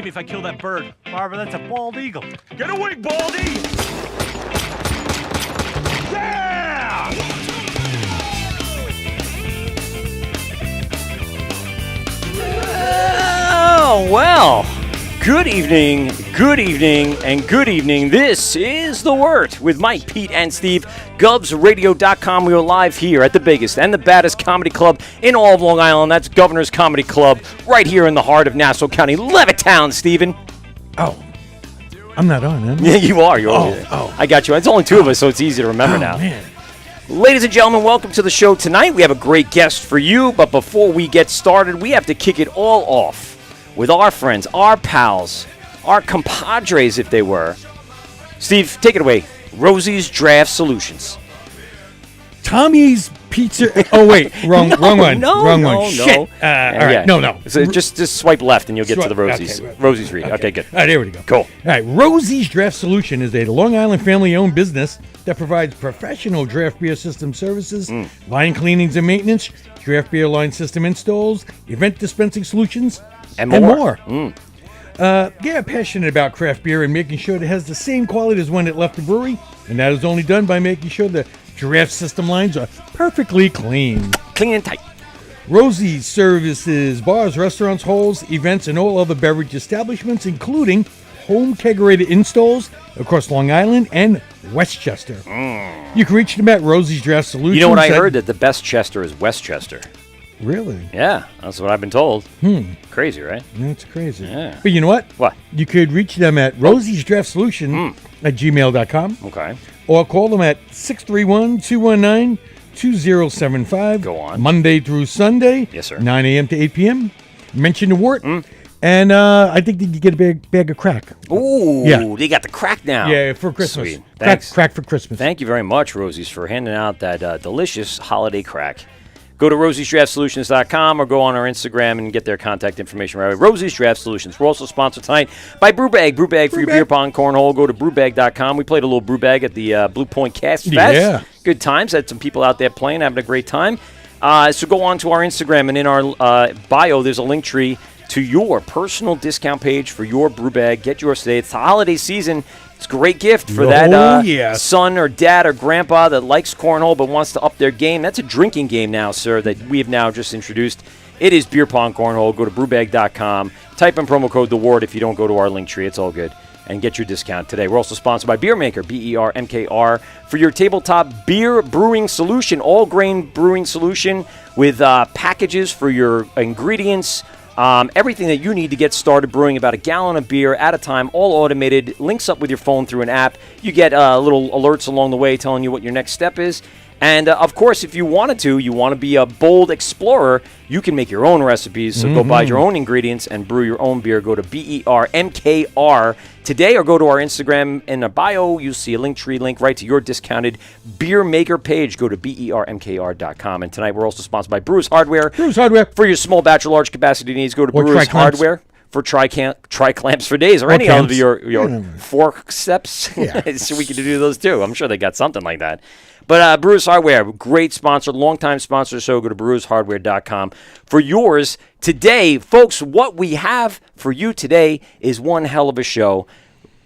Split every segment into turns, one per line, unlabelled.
If I kill that bird. Barbara, that's a bald eagle. Get away, Baldy! Yeah!
Oh, well. Good evening, and good evening. This is The Wort with Mike, Pete, and Steve. GubsRadio.com. We are live here at the biggest and the baddest comedy club in all of Long Island. That's Governor's Comedy Club, right here in the heart of Nassau County, Levittown, Stephen.
Oh, I'm not on, am I?
Yeah, you are. You're on. I got you. It's only two of us, so it's easy to remember now.
Man.
Ladies and gentlemen, welcome to the show tonight. We have a great guest for you, but before we get started, we have to kick it all off with our friends, our pals, our compadres, if they were. Steve, take it away. Rosie's Draft Solutions.
Tommy's Pizza. Oh, wait. Wrong one. Wrong one. Shit. All right. No.
So just swipe left and you'll get to the Rosie's.
Okay.
Rosie's Read. Okay, good.
All right, there we go.
Cool.
All right. Rosie's Draft Solution is a Long Island family-owned business that provides professional draft beer system services, line cleanings and maintenance, draft beer line system installs, event dispensing solutions, and more. Yeah, passionate about craft beer and making sure it has the same quality as when it left the brewery, and that is only done by making sure the draft system lines are perfectly clean.
Clean and tight.
Rosie's services bars, restaurants, halls, events, and all other beverage establishments, including home kegerated installs across Long Island and Westchester. You can reach them at Rosie's Draft Solutions.
You know what I heard? That the best Chester is Westchester.
Really?
Yeah, that's what I've been told. Crazy, right?
That's crazy.
Yeah.
But you know what?
What?
You could reach them at Rosie's Draft Solution at gmail.com.
Okay.
Or call them at 631-219-2075.
Go on.
Monday through Sunday.
Yes, sir.
9 a.m. to 8 p.m. Mention the Wort. And I think that you get a bag of crack.
Ooh,
Yeah.
They got the crack now.
Yeah, for Christmas.
Sweet. Thanks.
Crack for Christmas.
Thank you very much, Rosie's, for handing out that delicious holiday crack. Go to rosiesdraftsolutions.com or go on our Instagram and get their contact information right away. Rosie's Draft Solutions. We're also sponsored tonight by Brewbag. Brewbag for your beer pong cornhole. Go to brewbag.com. We played a little Brewbag at the Blue Point Cast Fest.
Yeah.
Good times. Had some people out there playing, having a great time. So go on to our Instagram, and in our bio, there's a link tree to your personal discount page for your Brewbag. Get yours today. It's the holiday season. It's a great gift for that son or dad or grandpa that likes cornhole but wants to up their game. That's a drinking game now, sir, that we have now just introduced. It is beer pong cornhole. Go to brewbag.com. Type in promo code THEWORD if you don't go to our link tree. It's all good. And get your discount today. We're also sponsored by Beer Maker, BERMKR, for your tabletop beer brewing solution, all-grain brewing solution with packages for your ingredients, everything that you need to get started brewing about a gallon of beer at a time, all automated, links up with your phone through an app. You get little alerts along the way telling you what your next step is. And, of course, if you want to be a bold explorer, you can make your own recipes. So go buy your own ingredients and brew your own beer. Go to BERMKR today or go to our Instagram. In the bio, you'll see a link tree link right to your discounted Beer Maker page. Go to BERMKR.com. And tonight we're also sponsored by Brewers Hardware.
Brewers Hardware.
For your small batch or large capacity needs, go to Brewers Hardware. For tri-clamps for days or any of your fork steps. Yeah. So we can do those too. I'm sure they got something like that. But Brewers Hardware, great sponsor, longtime sponsor. So go to brewershardware.com for yours today. Folks, what we have for you today is one hell of a show.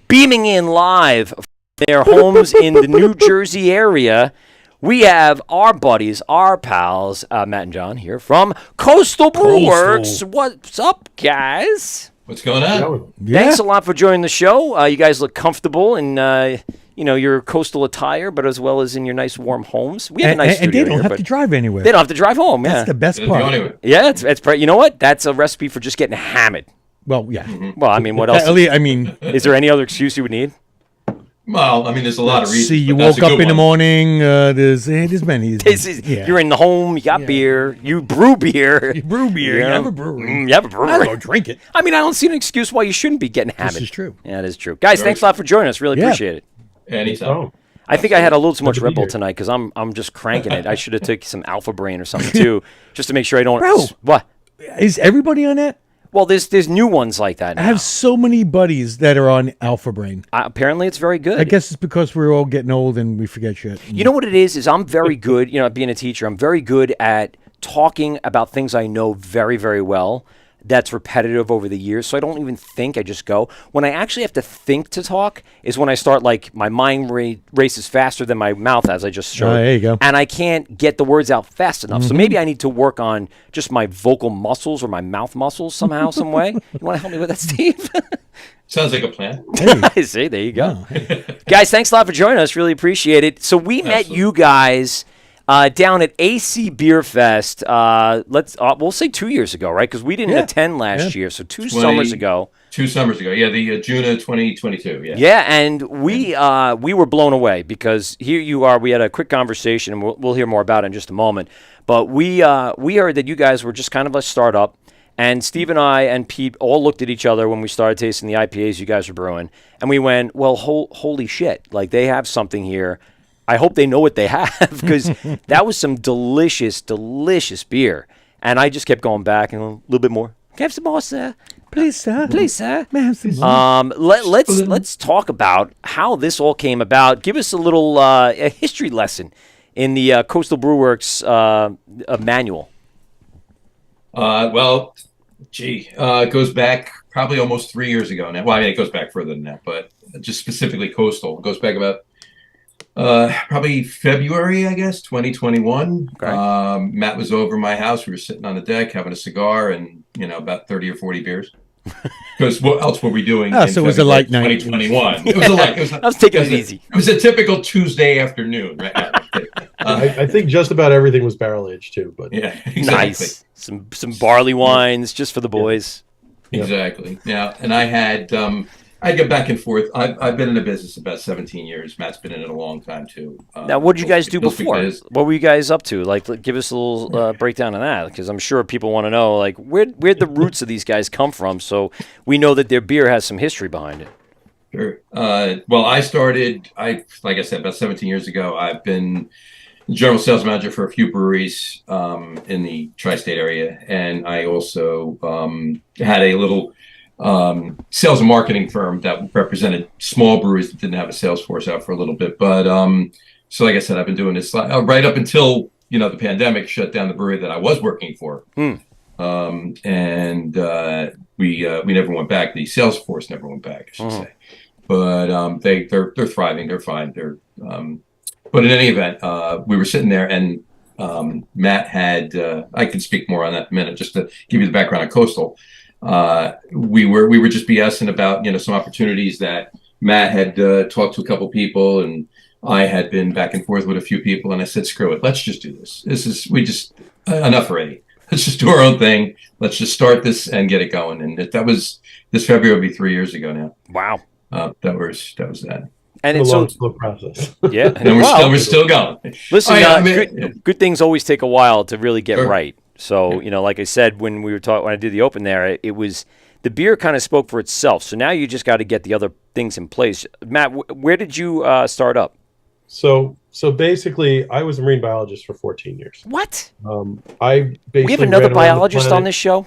Beaming in live from their homes in the New Jersey area, we have our buddies, our pals, Matt and John here from Coastal Brewworks. What's up, guys?
What's going on?
Yeah.
Thanks a lot for joining the show. You guys look comfortable in your coastal attire, but as well as in your nice warm homes. We have a nice
and
studio
they don't
here,
have
but
to drive anywhere.
they don't have to drive home.
That's the best
Didn't go
part.
anywhere.
Yeah, it's you know what? That's a recipe for just getting hammered.
Well, yeah.
Well, I mean, what else?
I mean,
Is there any other excuse you would need?
Well, I mean, there's a lot of reasons.
see, you
but that's
woke
a
up
good
in the
one.
morning. There's many. Yeah.
You're in the home. You got beer. You brew beer.
You brew beer.
Yeah.
You have a brewery.
You have a
I
brewery.
don't drink it.
I mean, I don't see an excuse why you shouldn't be getting hammered.
This is true.
Yeah, it is true. Guys, thanks a lot for joining us. Really
Yeah.
appreciate it.
Anytime.
I think I had a little too much
Good to
Red
be
Bull
here.
tonight because I'm just cranking it. I should have taken some Alpha Brain or something too, just to make sure I don't.
Bro.
What?
Is everybody on that?
Well, there's new ones like that
I
now.
have so many buddies that are on Alpha Brain.
Apparently, it's very good.
I guess it's because we're all getting old and we forget shit.
You know what it is I'm very good, being a teacher, I'm very good at talking about things I know very, very well. That's repetitive over the years, so I don't even think, I just go. When I actually have to think to talk is when I start, like, my mind races faster than my mouth, as I just showed.
there you go.
And I can't get the words out fast enough. So maybe I need to work on just my vocal muscles or my mouth muscles somehow, some way. You want to help me with that, Steve?
Sounds like a plan.
See, there you go. Guys, thanks a lot for joining us. Really appreciate it. So we met you guys down at AC Beer Fest. We'll say 2 years ago, right? Because we didn't attend last year, so 2 summers ago.
2 summers ago. Yeah, the June of 2022. Yeah.
Yeah, and we were blown away because here you are. We had a quick conversation, and we'll hear more about it in just a moment. But we heard that you guys were just kind of a startup. And Steve and I and Pete all looked at each other when we started tasting the IPAs you guys were brewing, and we went, "Well, holy shit! Like they have something here. I hope they know what they have because that was some delicious, delicious beer." And I just kept going back and a little bit more. Can I have some more, sir?
Please, sir.
Please, sir.
May I have some more?
Let's talk about how this all came about. Give us a little a history lesson in the Coastal Brew Works manual.
Well, it goes back probably almost 3 years ago now. Well, I mean, it goes back further than that, but just specifically Coastal. It goes back about probably February, I guess, 2021.
Okay.
Matt was over my house. We were sitting on the deck having a cigar and, about 30 or 40 beers. Because what else were we doing?
Oh,
in
so it was a
February
light night.
2021. It was a light.
I was taking it easy.
It was a typical Tuesday afternoon, right?
I think just about everything was barrel aged too, but
Yeah, exactly.
Nice. Some barley wines just for the boys.
Exactly. Yeah, and I get back and forth. I've been in the business about 17 years. Matt's been in it a long time too.
Now, what did you guys do
he'll
before?
speak to his.
What were you guys up to? Like, give us a little breakdown of that, because I'm sure people want to know, like, where'd the roots of these guys come from, so we know that their beer has some history behind it.
Sure. Well, I started. Like I said, about 17 years ago. I've been general sales manager for a few breweries in the tri-state area, and I also had a little sales and marketing firm that represented small breweries that didn't have a sales force out for a little bit. But so like I said, I've been doing this right up until the pandemic shut down the brewery that I was working for. And we never went back. The sales force never went back, I should say. But they're thriving. They're fine. But in any event, we were sitting there, and Matt had. I can speak more on that in a minute, just to give you the background on Coastal. We were just BSing about some opportunities that Matt had talked to a couple people, and I had been back and forth with a few people, and I said, "Screw it, let's just do this. Enough already. Let's just do our own thing. Let's just start this and get it going." And that was this February will be 3 years ago now.
Wow.
That was that.
And
it's
it's
a long,
so
slow process.
yeah,
And we're still going.
Listen,
I mean,
good things always take a while to really get right. So like I said when we were talking, when I did the open there, it was the beer kind of spoke for itself. So now you just got to get the other things in place. Matt, where did you start up?
So basically, I was a marine biologist for 14 years.
What?
I basically
We have another
ran around the
biologist on
planet.
this show.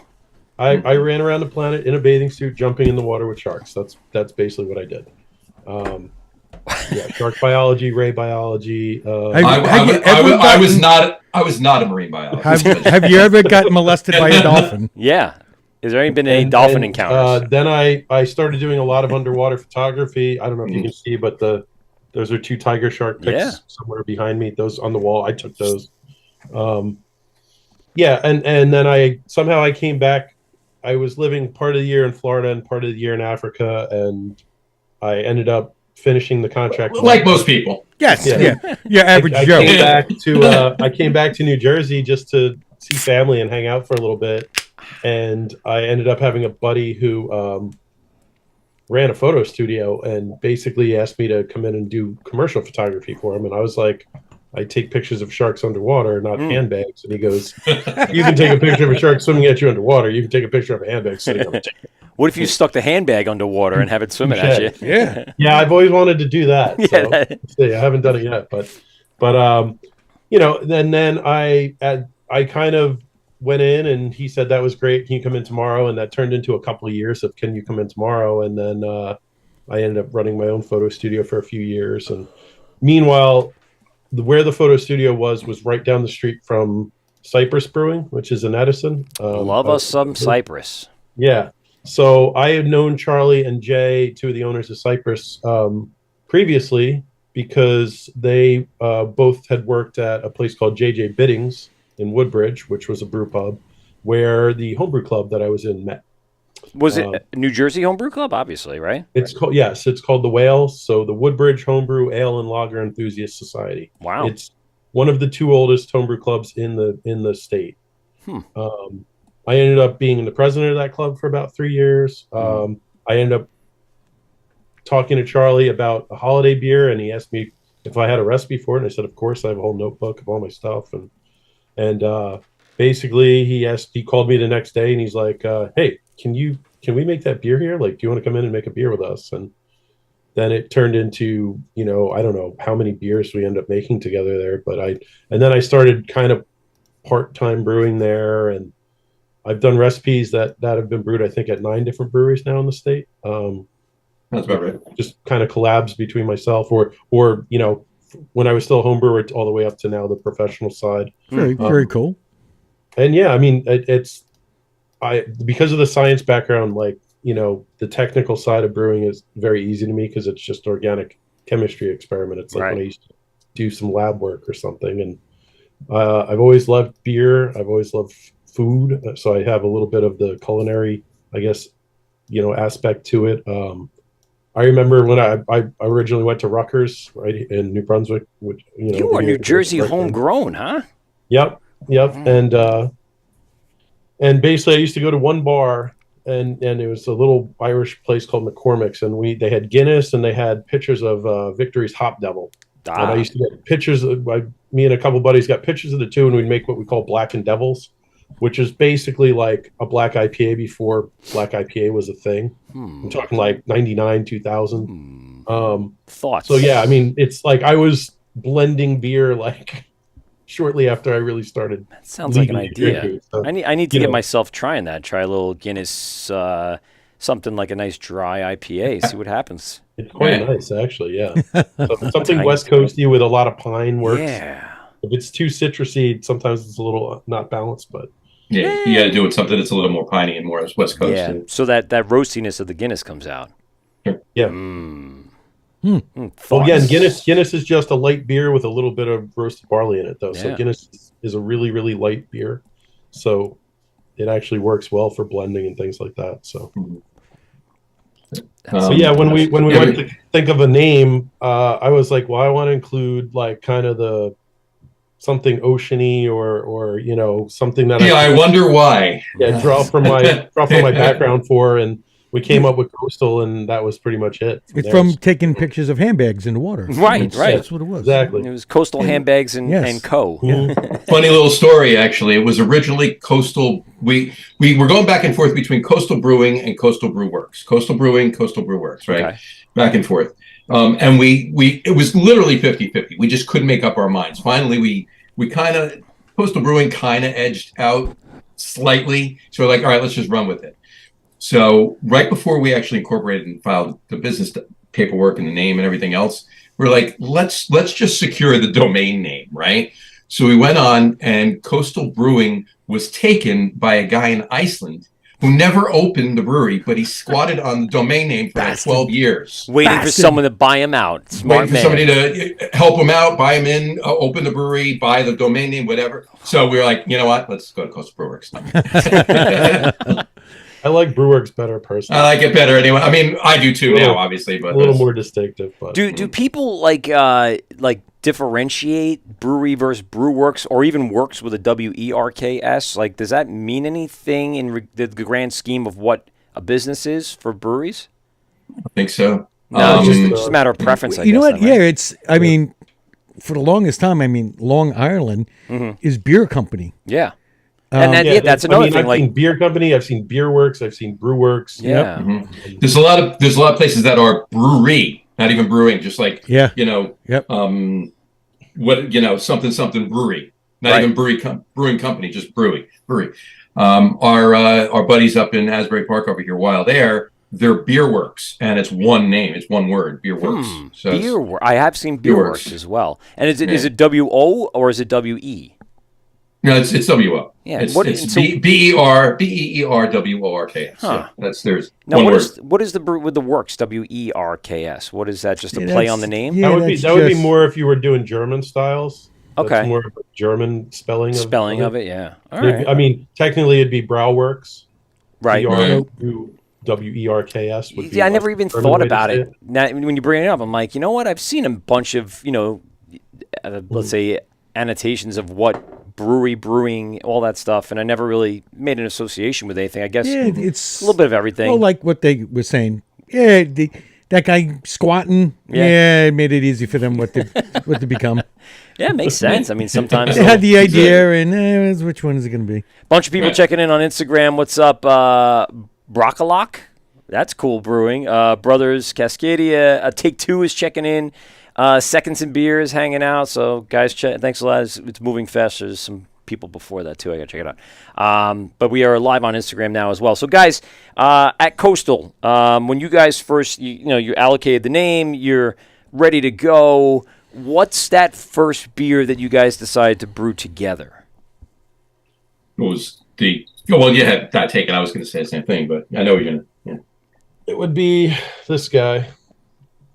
I ran around the planet in a bathing suit, jumping in the water with sharks. That's basically what I did. Shark biology, ray biology.
I was not a marine biologist.
Have you ever gotten molested by a dolphin?
Yeah. Has there been any dolphin encounters?
Then I started doing a lot of underwater photography. I don't know if you can see, but those are 2 tiger shark pics somewhere behind me. Those on the wall. I took those. And then I came back I was living part of the year in Florida and part of the year in Africa, and I ended up finishing the contract.
Like most people.
Yes,
Yeah.
yeah, average
I
Joe.
came back to New Jersey just to see family and hang out for a little bit, and I ended up having a buddy who ran a photo studio and basically asked me to come in and do commercial photography for him. And I was like, I take pictures of sharks underwater, not handbags. And he goes, you can take a picture of a shark swimming at you underwater. You can take a picture of a handbag sitting on the table.
What if you stuck the handband underwater and have it swimming at you?
Yeah.
Yeah, I've always wanted to do that.
Yeah,
So
that-
I haven't done it yet, but you know, then I kind of went in and he said that was great. Can you come in tomorrow? And that turned into a couple of years of can you come in tomorrow? And then I ended up running my own photo studio for a few years. And meanwhile, where the photo studio was right down the street from Cypress Brewing, which is in Edison.
Love us some Cypress.
Yeah. So I had known Charlie and Jay, two of the owners of Cypress, previously because they both had worked at a place called JJ Biddings in Woodbridge, which was a brew pub, where the homebrew club that I was in met.
Was it New Jersey Homebrew Club? Obviously, right?
It's called the Whale. So the Woodbridge Homebrew Ale and Lager Enthusiast Society.
Wow.
It's one of the two oldest homebrew clubs in the state. I ended up being the president of that club for about 3 years. I ended up talking to Charlie about a holiday beer, and he asked me if I had a recipe for it. And I said, of course, I have a whole notebook of all my stuff. And basically he called me the next day and he's like, hey, can we make that beer here? Like, do you want to come in and make a beer with us? And then it turned into, you know, I don't know how many beers we end up making together there, and then I started kind of part-time brewing there, and I've done recipes that have been brewed, I think, at 9 different breweries now in the state.
That's about right.
Just kind of collabs between myself or, you know, when I was still a home brewer all the way up to now the professional side.
Very cool.
And yeah, I mean, because of the science background, like, you know, the technical side of brewing is very easy to me because it's just organic chemistry experiment. It's like when I used to do some lab work or something. And I've always loved beer. I've always loved food. So I have a little bit of the culinary, I guess, you know, aspect to it. I remember when I originally went to Rutgers, right, in New Brunswick, which, you know.
You are New Jersey homegrown, huh?
Yep. And basically I used to go to one bar and it was a little Irish place called McCormick's, and they had Guinness and they had pictures of Victory's Hop Devil. And I used to get pictures me and a couple buddies got pictures of the two, and we'd make what we call Black and Devils, which is basically like a black IPA before black IPA was a thing. I'm talking like 99, 2000.
Thoughts?
So yeah, I mean, it's like I was blending beer like shortly after I really started.
That sounds like an
legally
idea.
drinking. So,
I need to get myself trying that. Try a little Guinness, something like a nice dry IPA. See what happens.
it's quite nice, actually. Yeah, something West Coasty with a lot of pine works.
Yeah.
If it's too citrusy, sometimes it's a little not balanced, but
Yeah, you got to do it something that's a little more piney and more West Coast.
Yeah. So that roastiness of the Guinness comes out.
yeah. Well, again, Guinness is just a light beer with a little bit of roasted barley in it, though. So
Yeah.
Guinness is a really, really light beer. So it actually works well for blending and things like that. So, so yeah, when we went to think of a name, I was like, well, I want to include like kind of the something oceany or you know, something that
I wonder why.
Yeah, draw from my background for, and we came up with coastal, and that was pretty much it.
It's from taking pictures of handbags in the water.
Right.
That's what it was.
Exactly.
It was Coastal Handbags and Co.
Funny little story, actually. It was originally Coastal. We were going back and forth between Coastal Brewing and Coastal Brew Works. Coastal Brewing, Coastal Brew Works, right?
Okay.
Back and forth. And it was literally 50-50. We just couldn't make up our minds. Finally, we kind of, Coastal Brewing kind of edged out slightly. So we're like, all right, let's just run with it. So right before we actually incorporated and filed the business paperwork and the name and everything else, we're like, let's just secure the domain name, right? So we went on, and Coastal Brewing was taken by a guy in Iceland who never opened the brewery, but he squatted on the domain name for like 12 years.
Waiting for someone to buy him out. Smart
Waiting for somebody to help him out, buy him in, open the brewery, buy the domain name, whatever. So we were like, you know what? Let's go to Coastal Brew Works.
I like Brewworks better personally.
I like it better anyway. I mean, I do too now, obviously, but
a little more distinctive. But
Do people like differentiate brewery versus brewworks, or even works with a WERKS? Like, does that mean anything in the grand scheme of what a business is for breweries?
I think so.
No, it's just a matter of preference. I
You know
guess,
what?
then, right?
Yeah, it's. I mean, for the longest time, I mean, Long Island is beer company.
Yeah. And that's another thing.
I've
Like
seen beer company, I've seen beer works, I've seen brew works.
Yeah.
There's a lot of places that are brewery, not even brewing, just like something brewery, not even brewing company, just brewery. Our buddies up in Asbury Park over here, Wild Air, they're Beer Works, and it's one name, it's one word, Beer Works. So
I have seen Beer Works as well. And is it WO or is it WE?
No, it's WO.
Yeah,
it's BEERWORKS.
Huh.
Yeah, there's
now,
one word.
What is the brew with the works? WERKS. What is that? Just a play on the name?
Yeah,
that would be more if you were doing German styles.
Okay.
That's more of a German spelling
of it. Yeah. All right.
I mean, technically it'd be Brauworks.
Right.
WERKS would be.
Yeah, I never even thought about it. Now, when you bring it up, I'm like, you know what? I've seen a bunch of, let's say, annotations of what brewing, all that stuff, and I never really made an association with anything. I guess
it's
a little bit of everything.
Well, like what they were saying. Yeah, that guy squatting. Yeah, it made it easy for them what to become.
Yeah, it makes sense. I mean, sometimes
they had the idea, and which one is it going to be?
Bunch of people checking in on Instagram. What's up, Broccolock? That's cool brewing. Brothers Cascadia. Take Two is checking in. Seconds and Beers hanging out. So, guys, thanks a lot. It's moving fast. There's some people before that, too. I got to check it out. But we are live on Instagram now as well. So, guys, at Coastal, when you guys first, you allocated the name, you're ready to go. What's that first beer that you guys decided to brew together?
It was well, you had that taken. I was going to say the same thing, but I know you're going to. Yeah.
It would be this guy.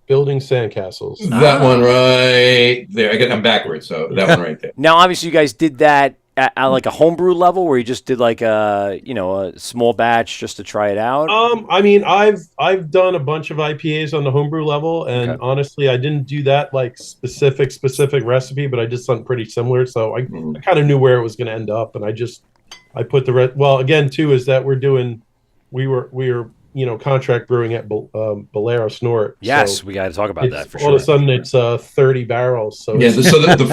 Building Sandcastles.
That one right there. I'm backwards, so that one right there.
Now, obviously, you guys did that at like a homebrew level, where you just did like a small batch just to try it out.
I mean, I've done a bunch of IPAs on the homebrew level, and honestly, I didn't do that like specific recipe, but I did something pretty similar. So I kind of knew where it was going to end up, and I put the well again too is that we were contract brewing at Bolero Snort.
Yes,
so
we got to talk about that for sure.
All of a sudden, it's 30 barrels. So
yeah, so the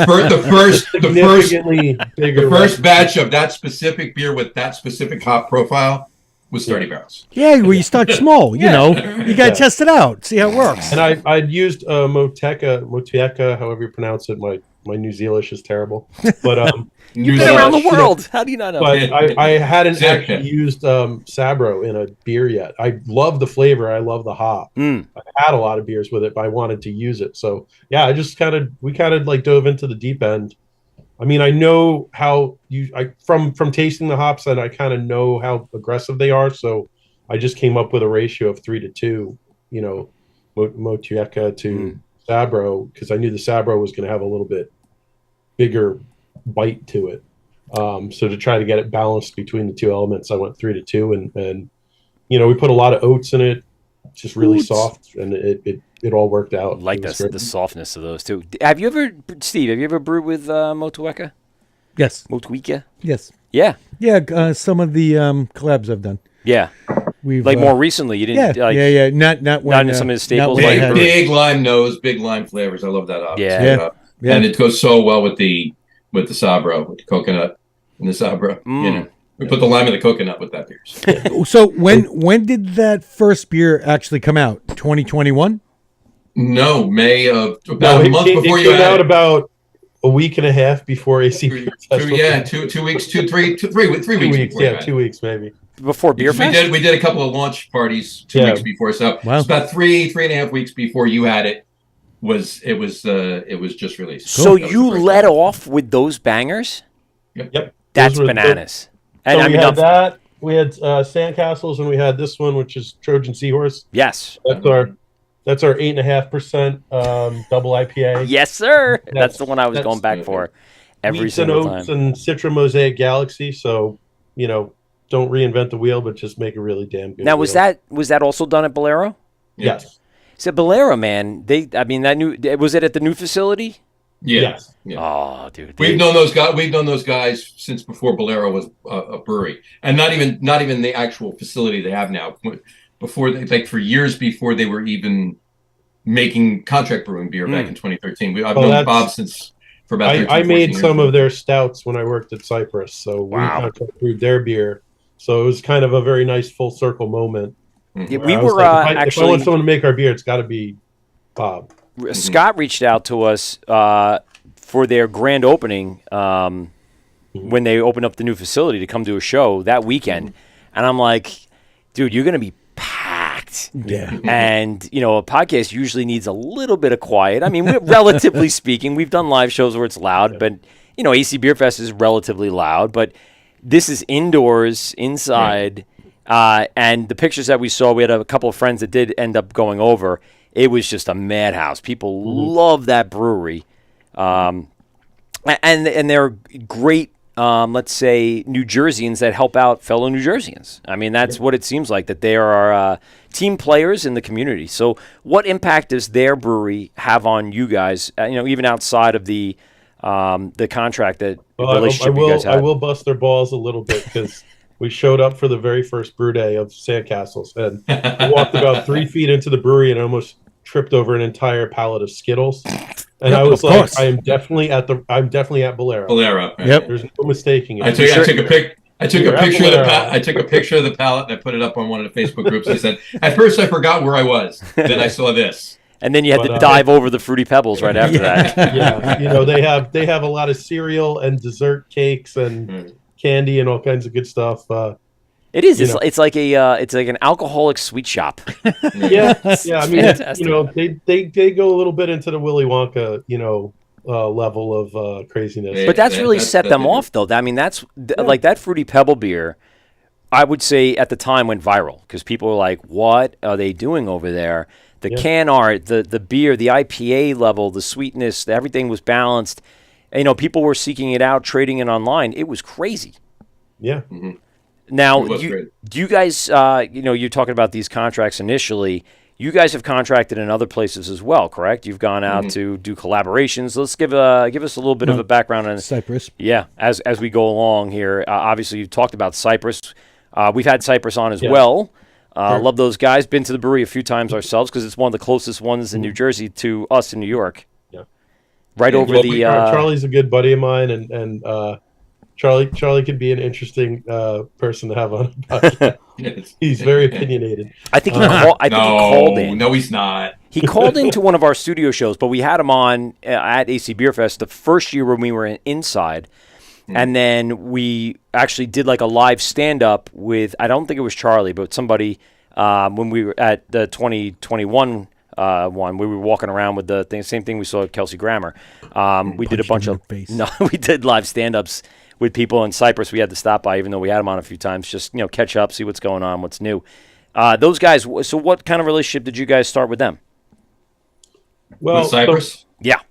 first batch of that specific beer with that specific hop profile was 30 barrels.
Yeah, well, you start small. You got to test it out, see how it works.
And I'd used Motueka, however you pronounce it. My New Zealand is terrible, but
you've been around the world. How do you not know?
But I hadn't actually used Sabro in a beer yet. I love the flavor. I love the hop. I've had a lot of beers with it, but I wanted to use it. So yeah, we kind of like dove into the deep end. I mean, I know how from tasting the hops, and I kind of know how aggressive they are. So I just came up with a ratio of 3-2. Motueka to Sabro, because I knew the Sabro was going to have a little bit bigger bite to it. So to try to get it balanced between the two elements, I went 3-2, and we put a lot of oats in it. It's just really soft, and it all worked out.
I like the softness of those too. Steve, have you ever brewed with Motueka?
Yes.
Motueka?
Yes.
Yeah.
Yeah, some of the collabs I've done.
Yeah.
We've
more recently, you didn't.
Yeah. Not when,
in some of the staples.
Big lime nose, big lime flavors. I love that hop.
Yeah.
And it goes so well with the Sabro, with the coconut and the Sabro. We put the lime and the coconut with that beer.
So when did that first beer actually come out? 2021?
No, May of about a month before you
came out. About a week and a half before AC.
2 weeks, 3 weeks.
Yeah, 2 weeks maybe.
Before Beer Fest?
We did a couple of launch parties 2 weeks before, so it's about 3.5 weeks before you had it. It was just released.
So you led off with those bangers?
Yep.
That's bananas.
And we had that. We had Sandcastles, and we had this one, which is Trojan Seahorse.
Yes.
That's our 8.5% double IPA.
Yes, sir. That's the one I was going back for every single time.
And Citra Mosaic Galaxy. So don't reinvent the wheel, but just make a really damn good.
Now,
wheel.
was that also done at Bolero?
Yes.
So Bolero, man, was it at the new facility?
Yeah.
Yes.
Yeah.
Oh, dude,
We've known those guys. We've known those guys since before Bolero was a brewery, and not even the actual facility they have now. Before, for years before they were even making contract brewing beer back in 2013. I've known Bob since for about 13,
I made
14 years.
some of their stouts when I worked at Cypress, so we contract brewed their beer. So it was kind of a very nice full circle moment.
Yeah, we
were
were
if
actually.
I want someone to make our beer, it's got to be Bob.
Scott reached out to us for their grand opening when they opened up the new facility to come to a show that weekend, and I'm like, dude, you're gonna be packed.
Yeah.
And a podcast usually needs a little bit of quiet. I mean, relatively speaking, we've done live shows where it's loud, but AC Beer Fest is relatively loud, but this is indoors, inside. And the pictures that we saw, we had a couple of friends that did end up going over. It was just a madhouse. People love that brewery. And they're great, let's say, New Jerseyans that help out fellow New Jerseyans. I mean, that's what it seems like, that they are team players in the community. So what impact does their brewery have on you guys, even outside of the contract relationship you guys have?
I will bust their balls a little bit because we showed up for the very first brew day of Sandcastles, and we walked about 3 feet into the brewery and almost tripped over an entire pallet of Skittles. And I was like, I'm definitely at Bolero.
Bolero. Right?
Yep.
There's no mistaking it.
I took a picture of the pallet and I put it up on one of the Facebook groups. I said, at first I forgot where I was. Then I saw this.
And then you had to dive over the Fruity Pebbles right after that.
Yeah, they have a lot of cereal and dessert cakes and candy and all kinds of good stuff.
It is. It's like an alcoholic sweet shop.
Yeah. I mean, they go a little bit into the Willy Wonka, level of craziness.
But that's really set them off, though. I mean, that's like that Fruity Pebble beer. I would say at the time went viral because people were like, "What are they doing over there?" The can art, the beer, the IPA level, the sweetness, everything was balanced. And, people were seeking it out, trading it online. It was crazy.
Yeah.
Mm-hmm.
Now, do you guys, you're talking about these contracts initially. You guys have contracted in other places as well, correct? You've gone out to do collaborations. Let's give us a little bit of a background on
Cypress.
Yeah, as we go along here. Obviously, you've talked about Cypress. We've had Cypress on as well. Love those guys. Been to the brewery a few times ourselves because it's one of the closest ones in New Jersey to us in New York. Yeah, over the.
Charlie's a good buddy of mine, and Charlie could be an interesting person to have on. He's very opinionated.
I think he called in.
No, he's not.
He called into one of our studio shows, but we had him on at AC Beer Fest the first year when we were inside. And then we actually did like a live stand-up with, I don't think it was Charlie, but somebody when we were at the 2021 one. We were walking around with the same thing we saw at Kelsey Grammer. We did a bunch of, we did live stand-ups with people in Cyprus. We had to stop by, even though we had them on a few times, just, catch up, see what's going on, what's new. Those guys, so what kind of relationship did you guys start with them?
Well,
with Cyprus?
Yeah.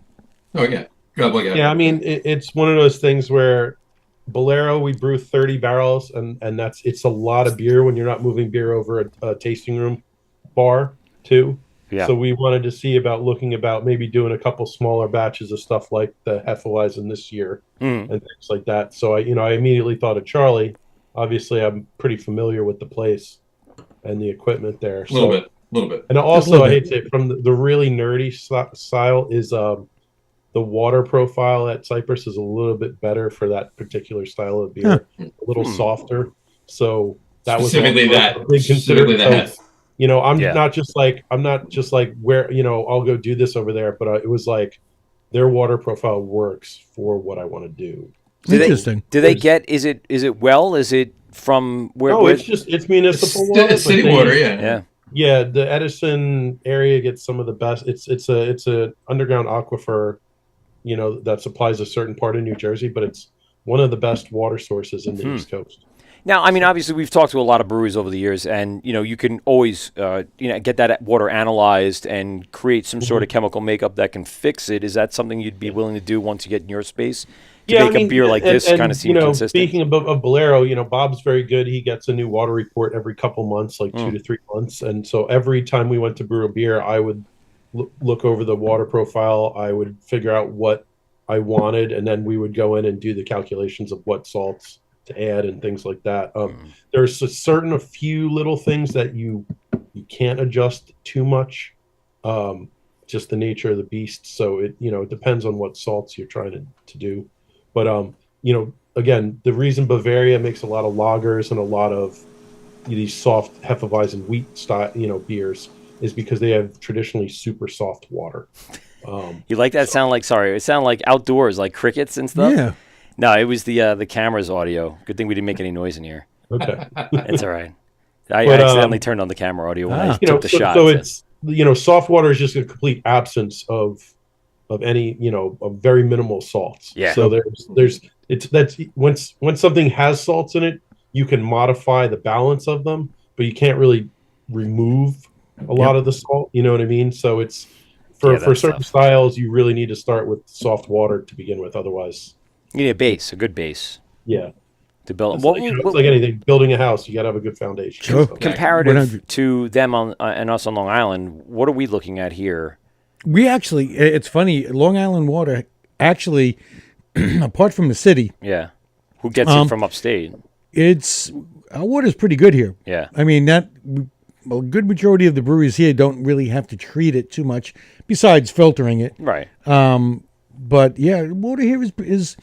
Oh, yeah.
Yeah, I mean, it's one of those things where Bolero, we brew 30 barrels, and it's a lot of beer when you're not moving beer over a tasting room bar, too. Yeah. So we wanted to see about maybe doing a couple smaller batches of stuff like the Hefeweizen this year and things like that. So I immediately thought of Charlie. Obviously, I'm pretty familiar with the place and the equipment there.
A little bit.
And also, I hate to say, from the really nerdy style is the water profile at Cypress is a little bit better for that particular style of beer, a little softer. So that was
specifically that.
I'm not just like where I'll go do this over there, but it was like their water profile works for what I want to do.
Interesting.
Do they get? Is it well? Is it from where?
No, it's municipal water.
It's city water. Yeah.
Yeah, the Edison area gets some of the best. It's a underground aquifer, that supplies a certain part of New Jersey, but it's one of the best water sources in the East Coast.
Now, I mean, obviously, we've talked to a lot of breweries over the years, and you can always get that water analyzed and create some sort of chemical makeup that can fix it. Is that something you'd be willing to do once you get in your space to make a beer like this kind of seem consistent.
Speaking of Bolero, Bob's very good. He gets a new water report every couple months, like 2 to 3 months. And so every time we went to brew a beer, I would look over the water profile. I would figure out what I wanted, and then we would go in and do the calculations of what salts to add and things like that. There's a few little things that you can't adjust too much. Just the nature of the beast. So it depends on what salts you're trying to do. But again, the reason Bavaria makes a lot of lagers and a lot of these soft Hefeweizen wheat style beers is because they have traditionally super soft water.
You like that sound like? Sorry, it sounded like outdoors, like crickets and stuff.
Yeah.
No, it was the camera's audio. Good thing we didn't make any noise in here.
Okay.
It's all right. I accidentally turned on the camera audio when I took the shot.
So it's soft water is just a complete absence of any of very minimal salts.
Yeah.
So that's once something has salts in it, you can modify the balance of them, but you can't really remove a lot of the salt. You know what I mean? So it's for certain styles, you really need to start with soft water to begin with. Otherwise,
you need a good base.
Yeah.
To build.
It's like anything. Building a house, you got to have a good foundation.
Sure.
So.
Comparative to them and us on Long Island, what are we looking at here?
We actually, it's funny, Long Island water, actually, apart from the city.
Yeah. Who gets it from upstate?
Our water's pretty good here.
Yeah.
I mean, a good majority of the breweries here don't really have to treat it too much, besides filtering it.
Right.
But yeah, water here is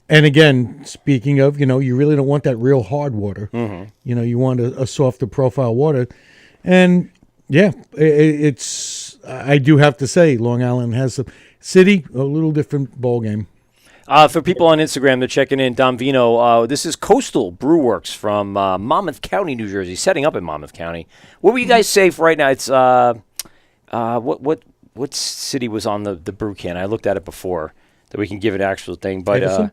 and again, speaking of, you really don't want that real hard water.
Mm-hmm.
You want a softer profile water. And yeah, I do have to say, Long Island has a city, a little different ball game.
For people on Instagram, they're checking in. Don Vino, this is Coastal Brew Works from Monmouth County, New Jersey, setting up in Monmouth County. What would you guys say for right now? It's what city was on the brew can? I looked at it before. That we can give it actual thing, but
the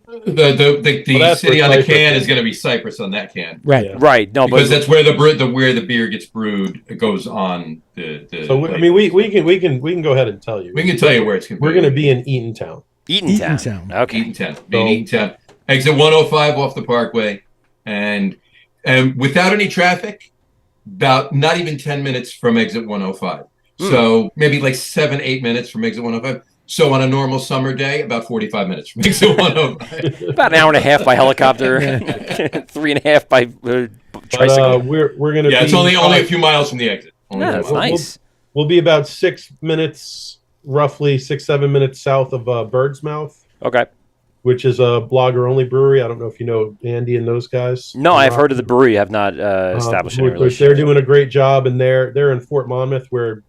city on the can is going to be Cyprus on that can,
right?
Yeah.
Right. No,
because
but
that's where the beer gets brewed. It goes on the.
So we can go ahead and tell you.
We can tell you where it's.
We're going to be in Eatontown.
Eatontown. Okay.
Eatontown. Exit 105 off the Parkway, and without any traffic, about not even 10 minutes from exit 105. So maybe like 7-8 minutes from exit 105. So on a normal summer day, about 45 minutes from exit 105.
About an hour and a half by helicopter, 3.5 by tricycle.
We're going to.
Yeah, it's only a few miles from the exit.
That's nice.
We'll be about 6 minutes, roughly 6-7 minutes south of Bird's Mouth.
Okay.
Which is a blogger-only brewery. I don't know if you know Andy and those guys.
No, I've heard of the brewery. I have not established any relationship.
They're doing a great job, and they're in Fort Monmouth, where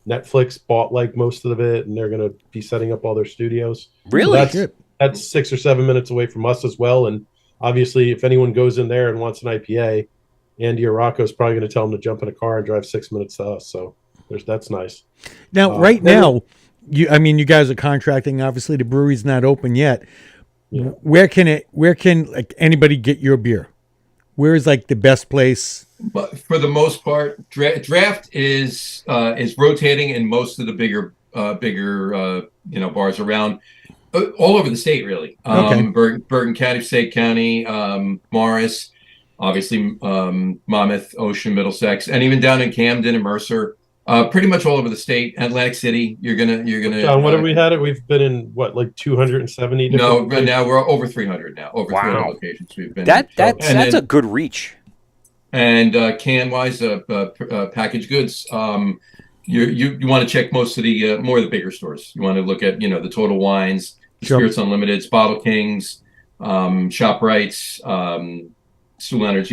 Netflix bought like most of it, and they're going to be setting up all their studios.
Really?
So that's 6 or 7 minutes away from us as well. And obviously, if anyone goes in there and wants an IPA, Andy or Rocco is probably going to tell them to jump in a car and drive 6 minutes to us. So that's nice.
Now, right now, you guys are contracting. Obviously, the brewery's not open yet.
Yeah.
Where can like anybody get your beer? Where is like the best place?
But for the most part, draft is rotating in most of the bigger bars around all over the state, really.
Okay.
Bergen County, Passaic County, Morris, obviously Monmouth, Ocean, Middlesex, and even down in Camden and Mercer. Pretty much all over the state. Atlantic City, you're gonna.
John, what have we had it? We've been in like 270.
No, now we're over 300 now. Over 300 locations we've been.
That's a good reach.
And can wise, packaged goods. You want to check most of the more of the bigger stores. You want to look at the Total Wines, Spirits Unlimiteds, Bottle Kings, ShopRights, Stu Leonard's,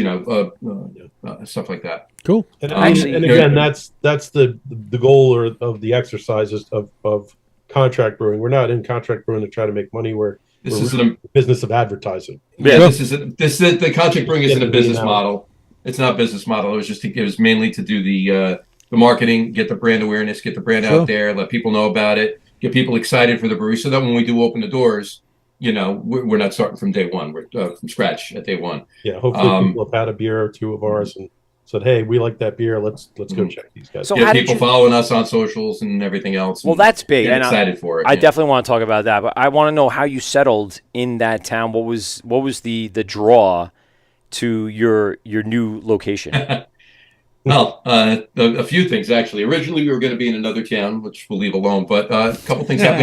stuff like that.
Cool.
And again, that's the goal of the exercises of contract brewing. We're not in contract brewing to try to make money. We're in the business of advertising.
Yeah, the contract brewing isn't a business model. It's not a business model. It was mainly to do the marketing, get the brand awareness, get the brand out there, let people know about it, get people excited for the brewery, so that when we do open the doors, we're not starting from day one. We're from scratch at day one.
Yeah, hopefully people have had a beer or two of ours and said, "Hey, we like that beer. Let's go check these guys."
So
Yeah,
how did
people
you?
following us on socials and everything else.
Well,
and
that's big,
getting
and
excited for it.
I
yeah.
definitely want to talk about that. But I want to know how you settled in that town. What was the draw to your new location?
Well, a few things actually. Originally, we were going to be in another town, which we'll leave alone. But a couple things happened.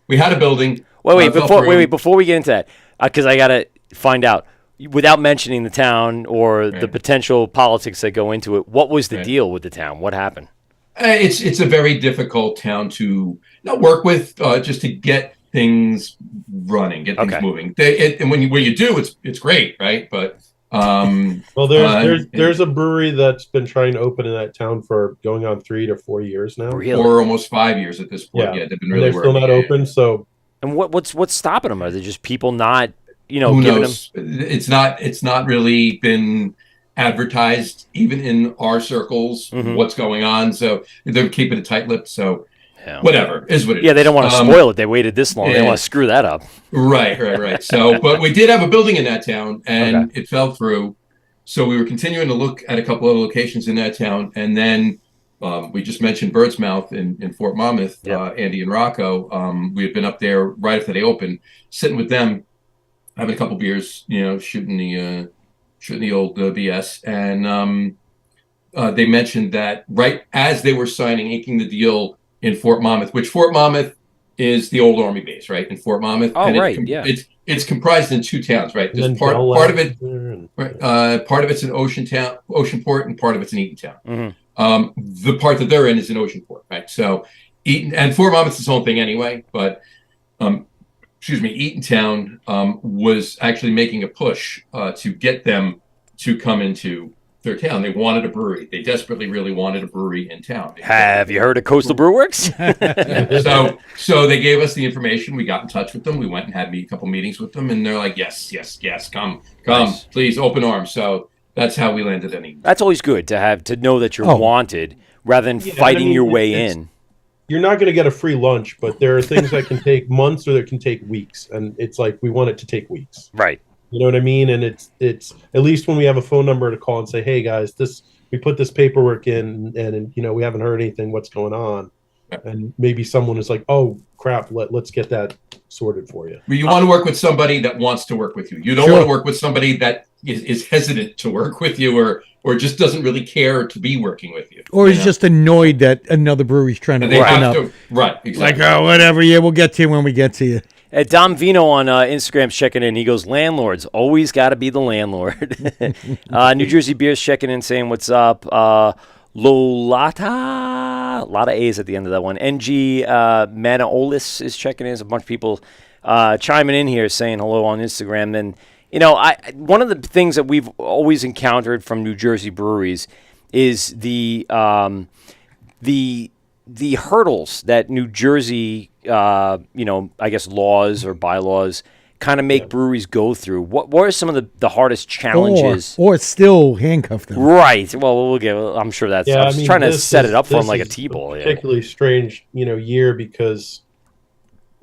We had a building.
Wait,
fell
before
through.
before we get into that, because I gotta find out without mentioning the town or the
Right.
potential politics that go into it. What was the
Right.
deal with the town? What happened?
It's a very difficult town to not work with, just to get things running, get things
Okay.
moving. And when you do, it's great, right? But
Well, there's a brewery that's been trying to open in that town for going on 3 to 4 years now.
Really?
or almost 5 years at this point.
Yeah,
Yeah, they've been
and
really
they're still
working.
not open. So
And what's stopping them? Are they just people not
Who
giving them?
knows? It's not really been advertised even in our circles
Mhm.
what's going on. So they're keeping it tight-lipped. So
Yeah.
whatever is what it is.
Yeah, they don't want to spoil it. They waited this long. They don't
yeah.
want to screw that up.
Right. So, but we did have a building in that town, and
Okay.
it fell through. So we were continuing to look at a couple of locations in that town, and then we just mentioned Bird's Mouth in Fort Monmouth.
Yep.
Andy and Rocco. We had been up there right after they opened, sitting with them, having a couple beers, shooting the old BS, and they mentioned that right as they were inking the deal in Fort Monmouth, which Fort Monmouth is the old Army base, right? In Fort Monmouth.
Oh,
And
right, yeah.
It's comprised in two towns, right?
and
There's
then
part
Bell
of it,
there and-
right, part of it's in Oceanport, and part of it's in Eatontown.
Mhm.
The part that they're in is in Oceanport, right? So Eaton and Fort Monmouth's its own thing anyway, but Eatontown was actually making a push to get them to come into their town. They wanted a brewery. They desperately, really wanted a brewery in town.
Have you heard of Coastal Brew Works?
So they gave us the information. We got in touch with them. We went and had a couple meetings with them, and they're like, yes, come,
Nice.
please, open arms. So that's how we landed in Eaton.
That's always good to know that you're
Oh.
wanted rather than
Yeah,
fighting
I mean,
your way
it's-
in.
You're not going to get a free lunch, but there are things that can take months or that can take weeks, and it's like we want it to take weeks.
Right.
You know what I mean? And it's at least when we have a phone number to call and say, "Hey guys, we put this paperwork in, and we haven't heard anything. What's going on?" And maybe someone is like, "Oh crap, let's get that sorted for you."
You want to work with somebody that wants to work with you. You don't
Sure.
want to work with somebody that is hesitant to work with you, or just doesn't really care to be working with you.
Or
you
he's
know?
just annoyed that another brewery's trying to
And they
open
have
up.
to, right?
Like,
Exactly.
oh, whatever. Yeah, we'll get to you when we get to you.
Dom Vino on Instagram's checking in. He goes, landlords, always got to be the landlord. New Jersey Beer's checking in saying, what's up? Lolata, a lot of A's at the end of that one. NG Manaolis is checking in. There's a bunch of people chiming in here saying hello on Instagram. And, one of the things that we've always encountered from New Jersey breweries is the hurdles that New Jersey, I guess laws or bylaws kind of make breweries go through. What are some of the hardest challenges?
Or still handcuff them.
Right. Well, we'll get. I'm sure that's. I was trying to set it up for him like a T-ball. Yeah.
Particularly strange, year because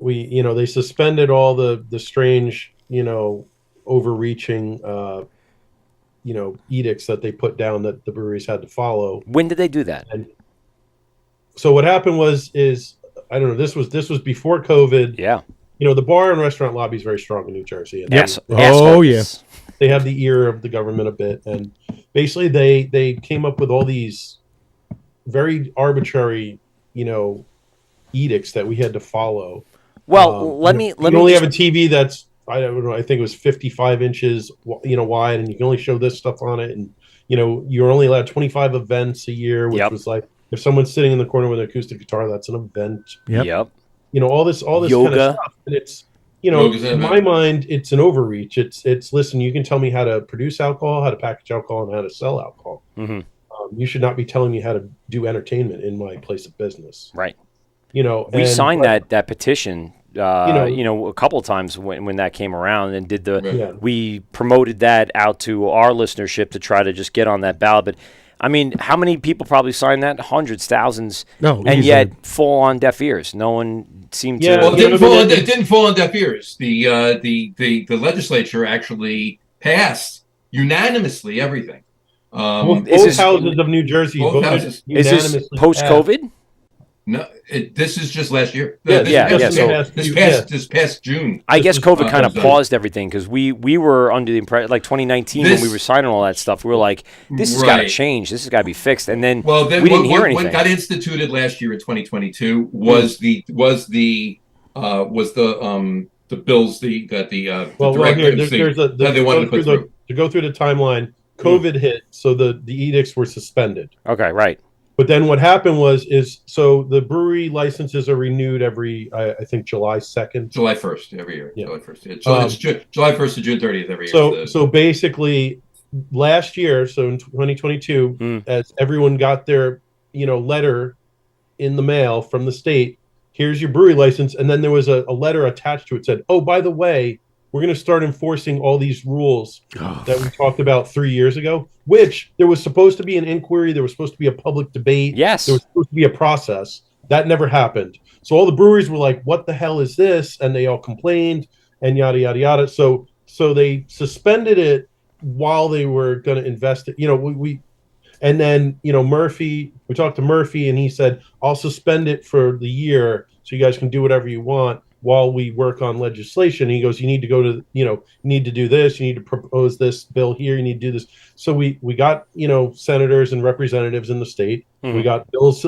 they suspended all the strange, overreaching, edicts that they put down that the breweries had to follow.
When did they do that?
And so what happened is I don't know. This was before COVID.
Yeah.
The bar and restaurant lobby is very strong in New Jersey. And
Yes.
Oh, yeah.
they have the ear of the government a bit, and basically they came up with all these very arbitrary, edicts that we had to follow.
Well, let me.
You can only have a TV that's I don't know. I think it was 55 inches, wide, and you can only show this stuff on it. And you're only allowed 25 events a year, which
Yep.
was like if someone's sitting in the corner with an acoustic guitar, that's an event.
Yep.
All this kind
Yoga.
of stuff, and it's
Yoga's an
in my
event.
mind, it's an overreach. It's listen, you can tell me how to produce alcohol, how to package alcohol, and how to sell alcohol.
Mhm.
You should not be telling me how to do entertainment in my place of business.
Right.
We
signed that petition. A couple of times when that came around, and
Yeah.
we promoted that out to our listenership to try to just get on that ballot. But I mean, how many people probably signed that? Hundreds, thousands,
No,
and
easily.
yet fall on deaf ears. No one seemed
Yeah,
to.
Well, it
You
didn't,
know,
fall,
but
it didn't fall on deaf ears. The legislature actually passed unanimously everything.
Both
Is this-
houses of New Jersey
Both
voted
houses.
Is this
unanimously
post-COVID?
No, this is just last year.
Yeah,
This past June.
I guess COVID kind of
was,
paused everything because we were under the impression, like 2019 when we were signing all that stuff, we were like, this has got to change. This has got to be fixed. And then we didn't hear anything.
What got instituted last year in 2022 was the bills that the directives that they wanted to put through.
To go through the timeline, COVID hit, so the edicts were suspended.
Okay, right.
But then what happened so the brewery licenses are renewed every, I think, July 2nd.
July 1st every year.
Yeah.
July 1st. It's July 1st to June 30th every year.
So basically, last year, so in 2022, as everyone got their letter in the mail from the state, here's your brewery license, and then there was a letter attached to it said, oh, by the way, we're going to start enforcing all these rules that we talked about 3 years ago, which there was supposed to be an inquiry. There was supposed to be a public debate.
Yes.
There was supposed to be a process. That never happened. So all the breweries were like, what the hell is this? And they all complained and yada, yada, yada. So they suspended it while they were going to invest it. And then, Murphy, we talked to Murphy and he said, I'll suspend it for the year so you guys can do whatever you want while we work on legislation. And he goes, you need to go to, you need to do this. You need to propose this bill here. You need to do this. So we got, senators and representatives in the state. We got bills,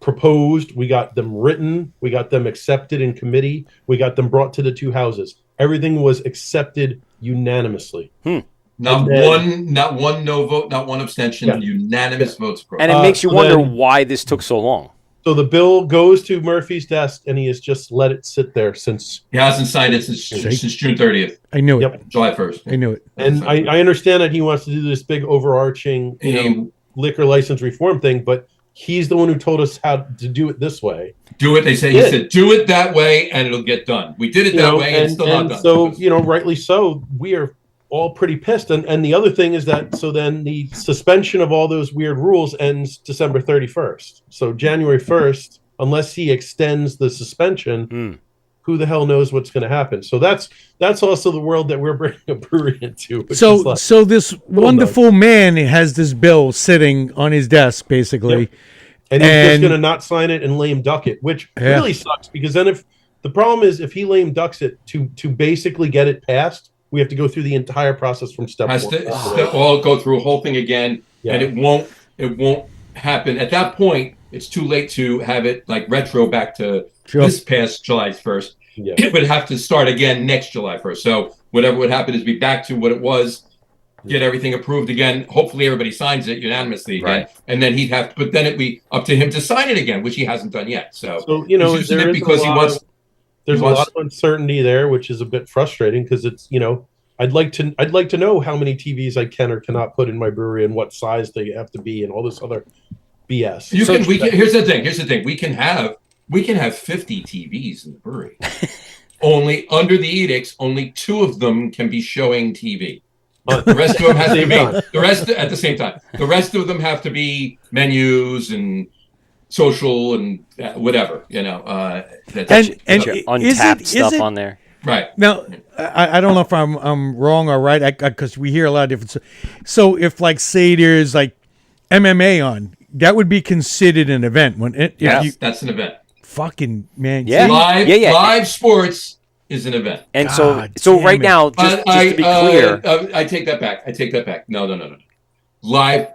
proposed. We got them written. We got them accepted in committee. We got them brought to the two houses. Everything was accepted unanimously.
Not one no vote, not one abstention, unanimous votes.
And it makes you wonder why this took so long.
So the bill goes to Murphy's desk, and he has just let it sit there since.
He hasn't signed it since June 30th.
I knew it.
Yep.
July 1st.
I knew it.
And I understand that he wants to do this big overarching liquor license reform thing, but he's the one who told us how to do it this way.
Do it. He said, do it that way, and it'll get done. We did it that way, and it's still not done.
So, rightly so, we are all pretty pissed. And the other thing is that, so then the suspension of all those weird rules ends December 31st. So January 1st, unless he extends the suspension, who the hell knows what's going to happen? So that's also the world that we're bringing a brewery into.
So this wonderful man has this bill sitting on his desk, basically.
Yep. And he's just going to not sign it and lame duck it, which really sucks, because then if the problem is if he lame ducks it to basically get it passed, we have to go through the entire process from step one.
All go through a whole thing again, and it won't happen. At that point, it's too late to have it like retro back to this past July 1st. Yeah. It would have to start again next July 1st. So whatever would happen is be back to what it was, get everything approved again. Hopefully everybody signs it unanimously again. Right. And then he'd have to, but then it'd be up to him to sign it again, which he hasn't done yet. So he's using it because he wants.
There's a lot of uncertainty there, which is a bit frustrating because it's, I'd like to know how many TVs I can or cannot put in my brewery and what size they have to be and all this other BS.
Here's the thing. We can have 50 TVs in the brewery. Only under the edicts, only 2 of them can be showing TV. The rest of them have to be at the same time. The rest of them have to be menus and social and whatever,
untapped stuff on there.
Right.
Now, I don't know if I'm wrong or right, because we hear a lot of different. So if, like, say there's like MMA on, that would be considered an event.
That's an event.
Fucking man.
Yeah.
Live sports is an event.
And so right now, just to be clear,
I take that back. No. Live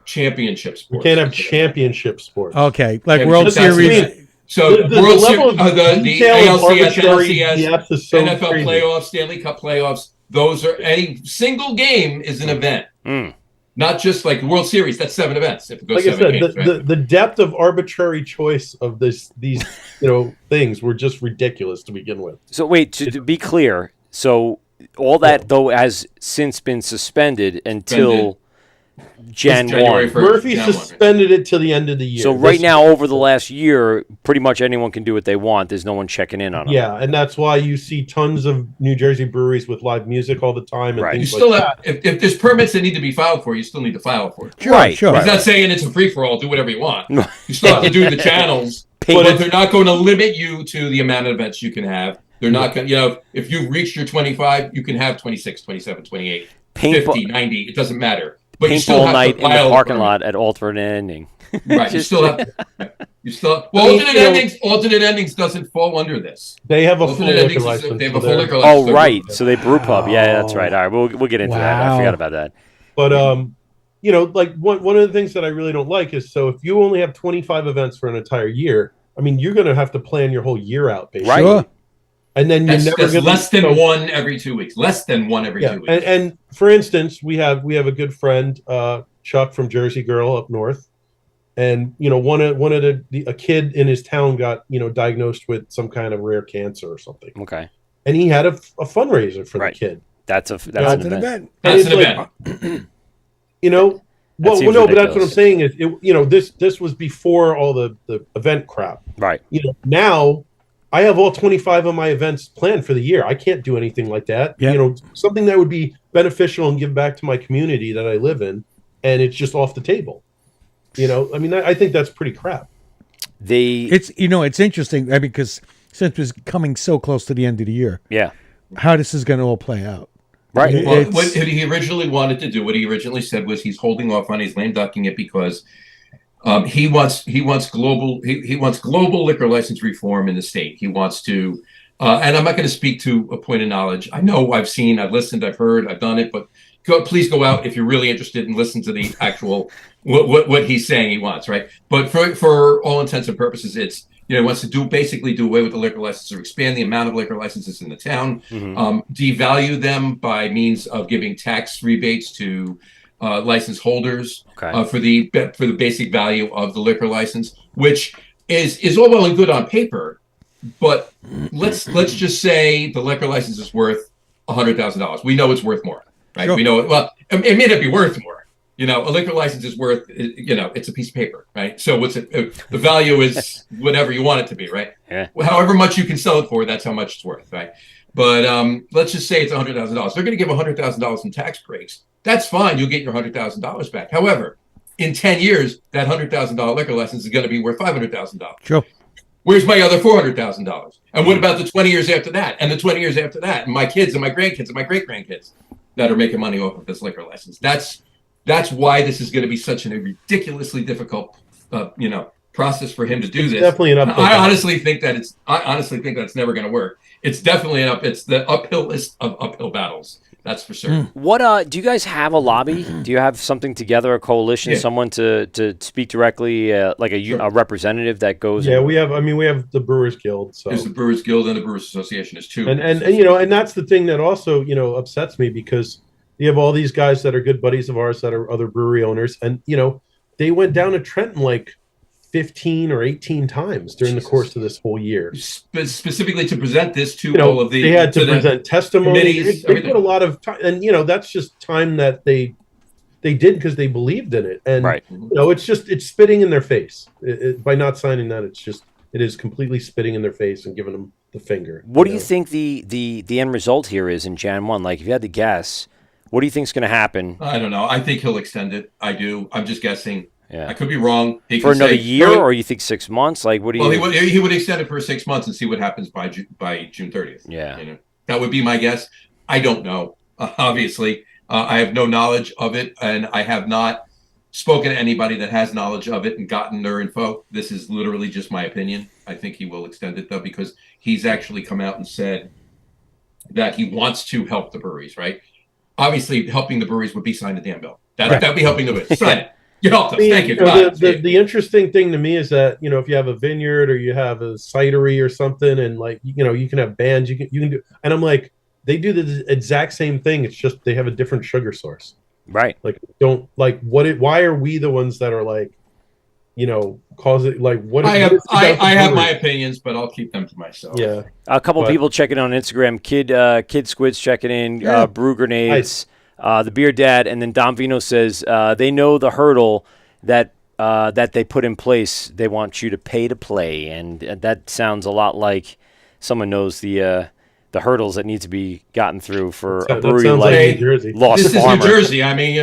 championship sports.
We can't have championship sports.
Okay, like World Series.
So the ALCS, NLCS,
is so
NFL
crazy.
playoffs, Stanley Cup playoffs. Those are any single game is an event. Not just like the World Series. That's 7 events. If it goes
like
7
I said,
games, right?
the depth of arbitrary choice of these things were just ridiculous to begin with.
So wait, to be clear, so all that though has since been suspended until January 1st.
Murphy suspended it till the end of the year.
So right now, over the last year, pretty much anyone can do what they want. There's no one checking in on them.
Yeah, and that's why you see tons of New Jersey breweries with live music all the time. And
you still have, if there's permits that need to be filed for, you still need to file for it.
Sure.
He's not saying it's a free-for-all, do whatever you want. You still have to do the channels, but they're not going to limit you to the amount of events you can have. They're not going to, if you've reached your 25, you can have 26, 27, 28.
Paintball-
50, 90, it doesn't matter. But you still
Paintball
have
night
to
in the
file
parking
permit.
lot at alternate ending.
Right.
Just-
Alternate endings doesn't fall under this.
They have a full
Alternate
liquor
endings
license.
they have
so
a full
they're-
liquor license.
Oh, right. So they brew pub. Yeah, that's right. All right, we'll get into that. I
Wow.
forgot about that.
But like one of the things that I really don't like is, so if you only have 25 events for an entire year, I mean, you're going to have to plan your whole year out, basically.
Right.
Sure.
And then you're never
That's
going
less than one every 2 weeks. Less than one every 2 weeks.
And for instance, we have a good friend, Chuck from Jersey Girl up north, and one of a kid in his town got diagnosed with some kind of rare cancer or something,
Okay.
and he had a fundraiser for
Right.
the kid.
That's an
That's an
event.
event.
That's an
It's
event.
Well,
seems
no, but that's what I'm
ridiculous.
saying is, this was before all the event crap.
Right.
Now I have all 25 of my events planned for the year. I can't do anything like that.
Yeah.
Something that would be beneficial and give back to my community that I live in, and it's just off the table. I mean, I think that's pretty crap.
It's interesting because since it's coming so close to the end of the year,
Yeah.
how this is going to all play out.
Right.
It-
Well,
it's-
what he originally wanted to do, what he originally said was he's holding off on, he's lame ducking it because he wants global liquor license reform in the state. He wants to, and I'm not going to speak to a point of knowledge. I know, I've seen, I've listened, I've heard, I've done it, but please go out if you're really interested and listen to the actual what he's saying he wants, right? But for all intents and purposes, it's he wants to basically do away with the liquor license or expand the amount of liquor licenses in the town, devalue them by means of giving tax rebates to license holders for the basic value of the liquor license, which is all well and good on paper, but let's just say the liquor license is worth $100,000. We know it's worth more, right?
Sure.
We know it. Well, it may not be worth more. A liquor license is worth, it's a piece of paper, right? So what's it? The value is whatever you want it to be, right?
Yeah.
However much you can sell it for, that's how much it's worth, right? But let's just say it's $100,000. They're going to give $100,000 in tax breaks. That's fine. You'll get your $100,000 back. However, in 10 years, that $100,000 liquor license is going to be worth $500,000.
Sure.
Where's my other $400,000? And what about the 20 years after that? And the 20 years after that? And my kids and my grandkids and my great grandkids that are making money off of this liquor license. That's why this is going to be such a ridiculously difficult, process for him to do this.
Definitely an uphill
I
battle.
honestly think that's never going to work. It's definitely it's the uphill list of uphill battles. That's for sure.
What do you guys have a lobby? Do you have something together, a coalition,
Yeah.
someone to speak directly, like a representative that goes?
Yeah, we have the Brewers Guild. So
There's the Brewers Guild and the Brewers Association is two.
and that's the thing that also upsets me, because you have all these guys that are good buddies of ours that are other brewery owners, and they went down to Trenton like 15 or 18 times during the course of this whole year.
Specifically to present this to all of the
they had to
the
present testimony.
committees,
They
everything.
put a lot of time, and that's just time that they did because they believed in it. And
Right.
it's spitting in their face. By not signing that, it is completely spitting in their face and giving them the finger.
What do you think the end result here is in Jan 1? Like, if you had to guess, what do you think is going to happen?
I don't know. I think he'll extend it. I do. I'm just guessing.
Yeah.
I could be wrong. He
For
could
another
say,
year, or you think 6 months? Like, what do you?
Well, he would extend it for 6 months and see what happens by June 30th.
Yeah.
That would be my guess. I don't know. Obviously, I have no knowledge of it, and I have not spoken to anybody that has knowledge of it and gotten their info. This is literally just my opinion. I think he will extend it, though, because he's actually come out and said that he wants to help the breweries, right? Obviously, helping the breweries would be sign the damn bill. That'd be helping the breweries. Sign it. You helped us. Thank you.
The interesting thing to me is that if you have a vineyard or you have a cidery or something, and you can have bands, you can do, and I'm like, they do the exact same thing. It's just they have a different sugar source.
Right.
Like, don't like why are we the ones that are like, cause it like what?
I
what is it about the
have
brewery?
my opinions, but I'll keep them to myself.
Yeah.
A couple
But-
people checking on Instagram. Kid Squids checking in.
Yeah.
Brew Grenades. The Beer Dad, and then Dom Vino says they know the hurdle that they put in place. They want you to pay to play, and that sounds a lot like someone knows the hurdles that need to be gotten through for a
That
brewery
sounds
like
New Jersey.
Lost
This is New
Farmer.
Jersey. I mean,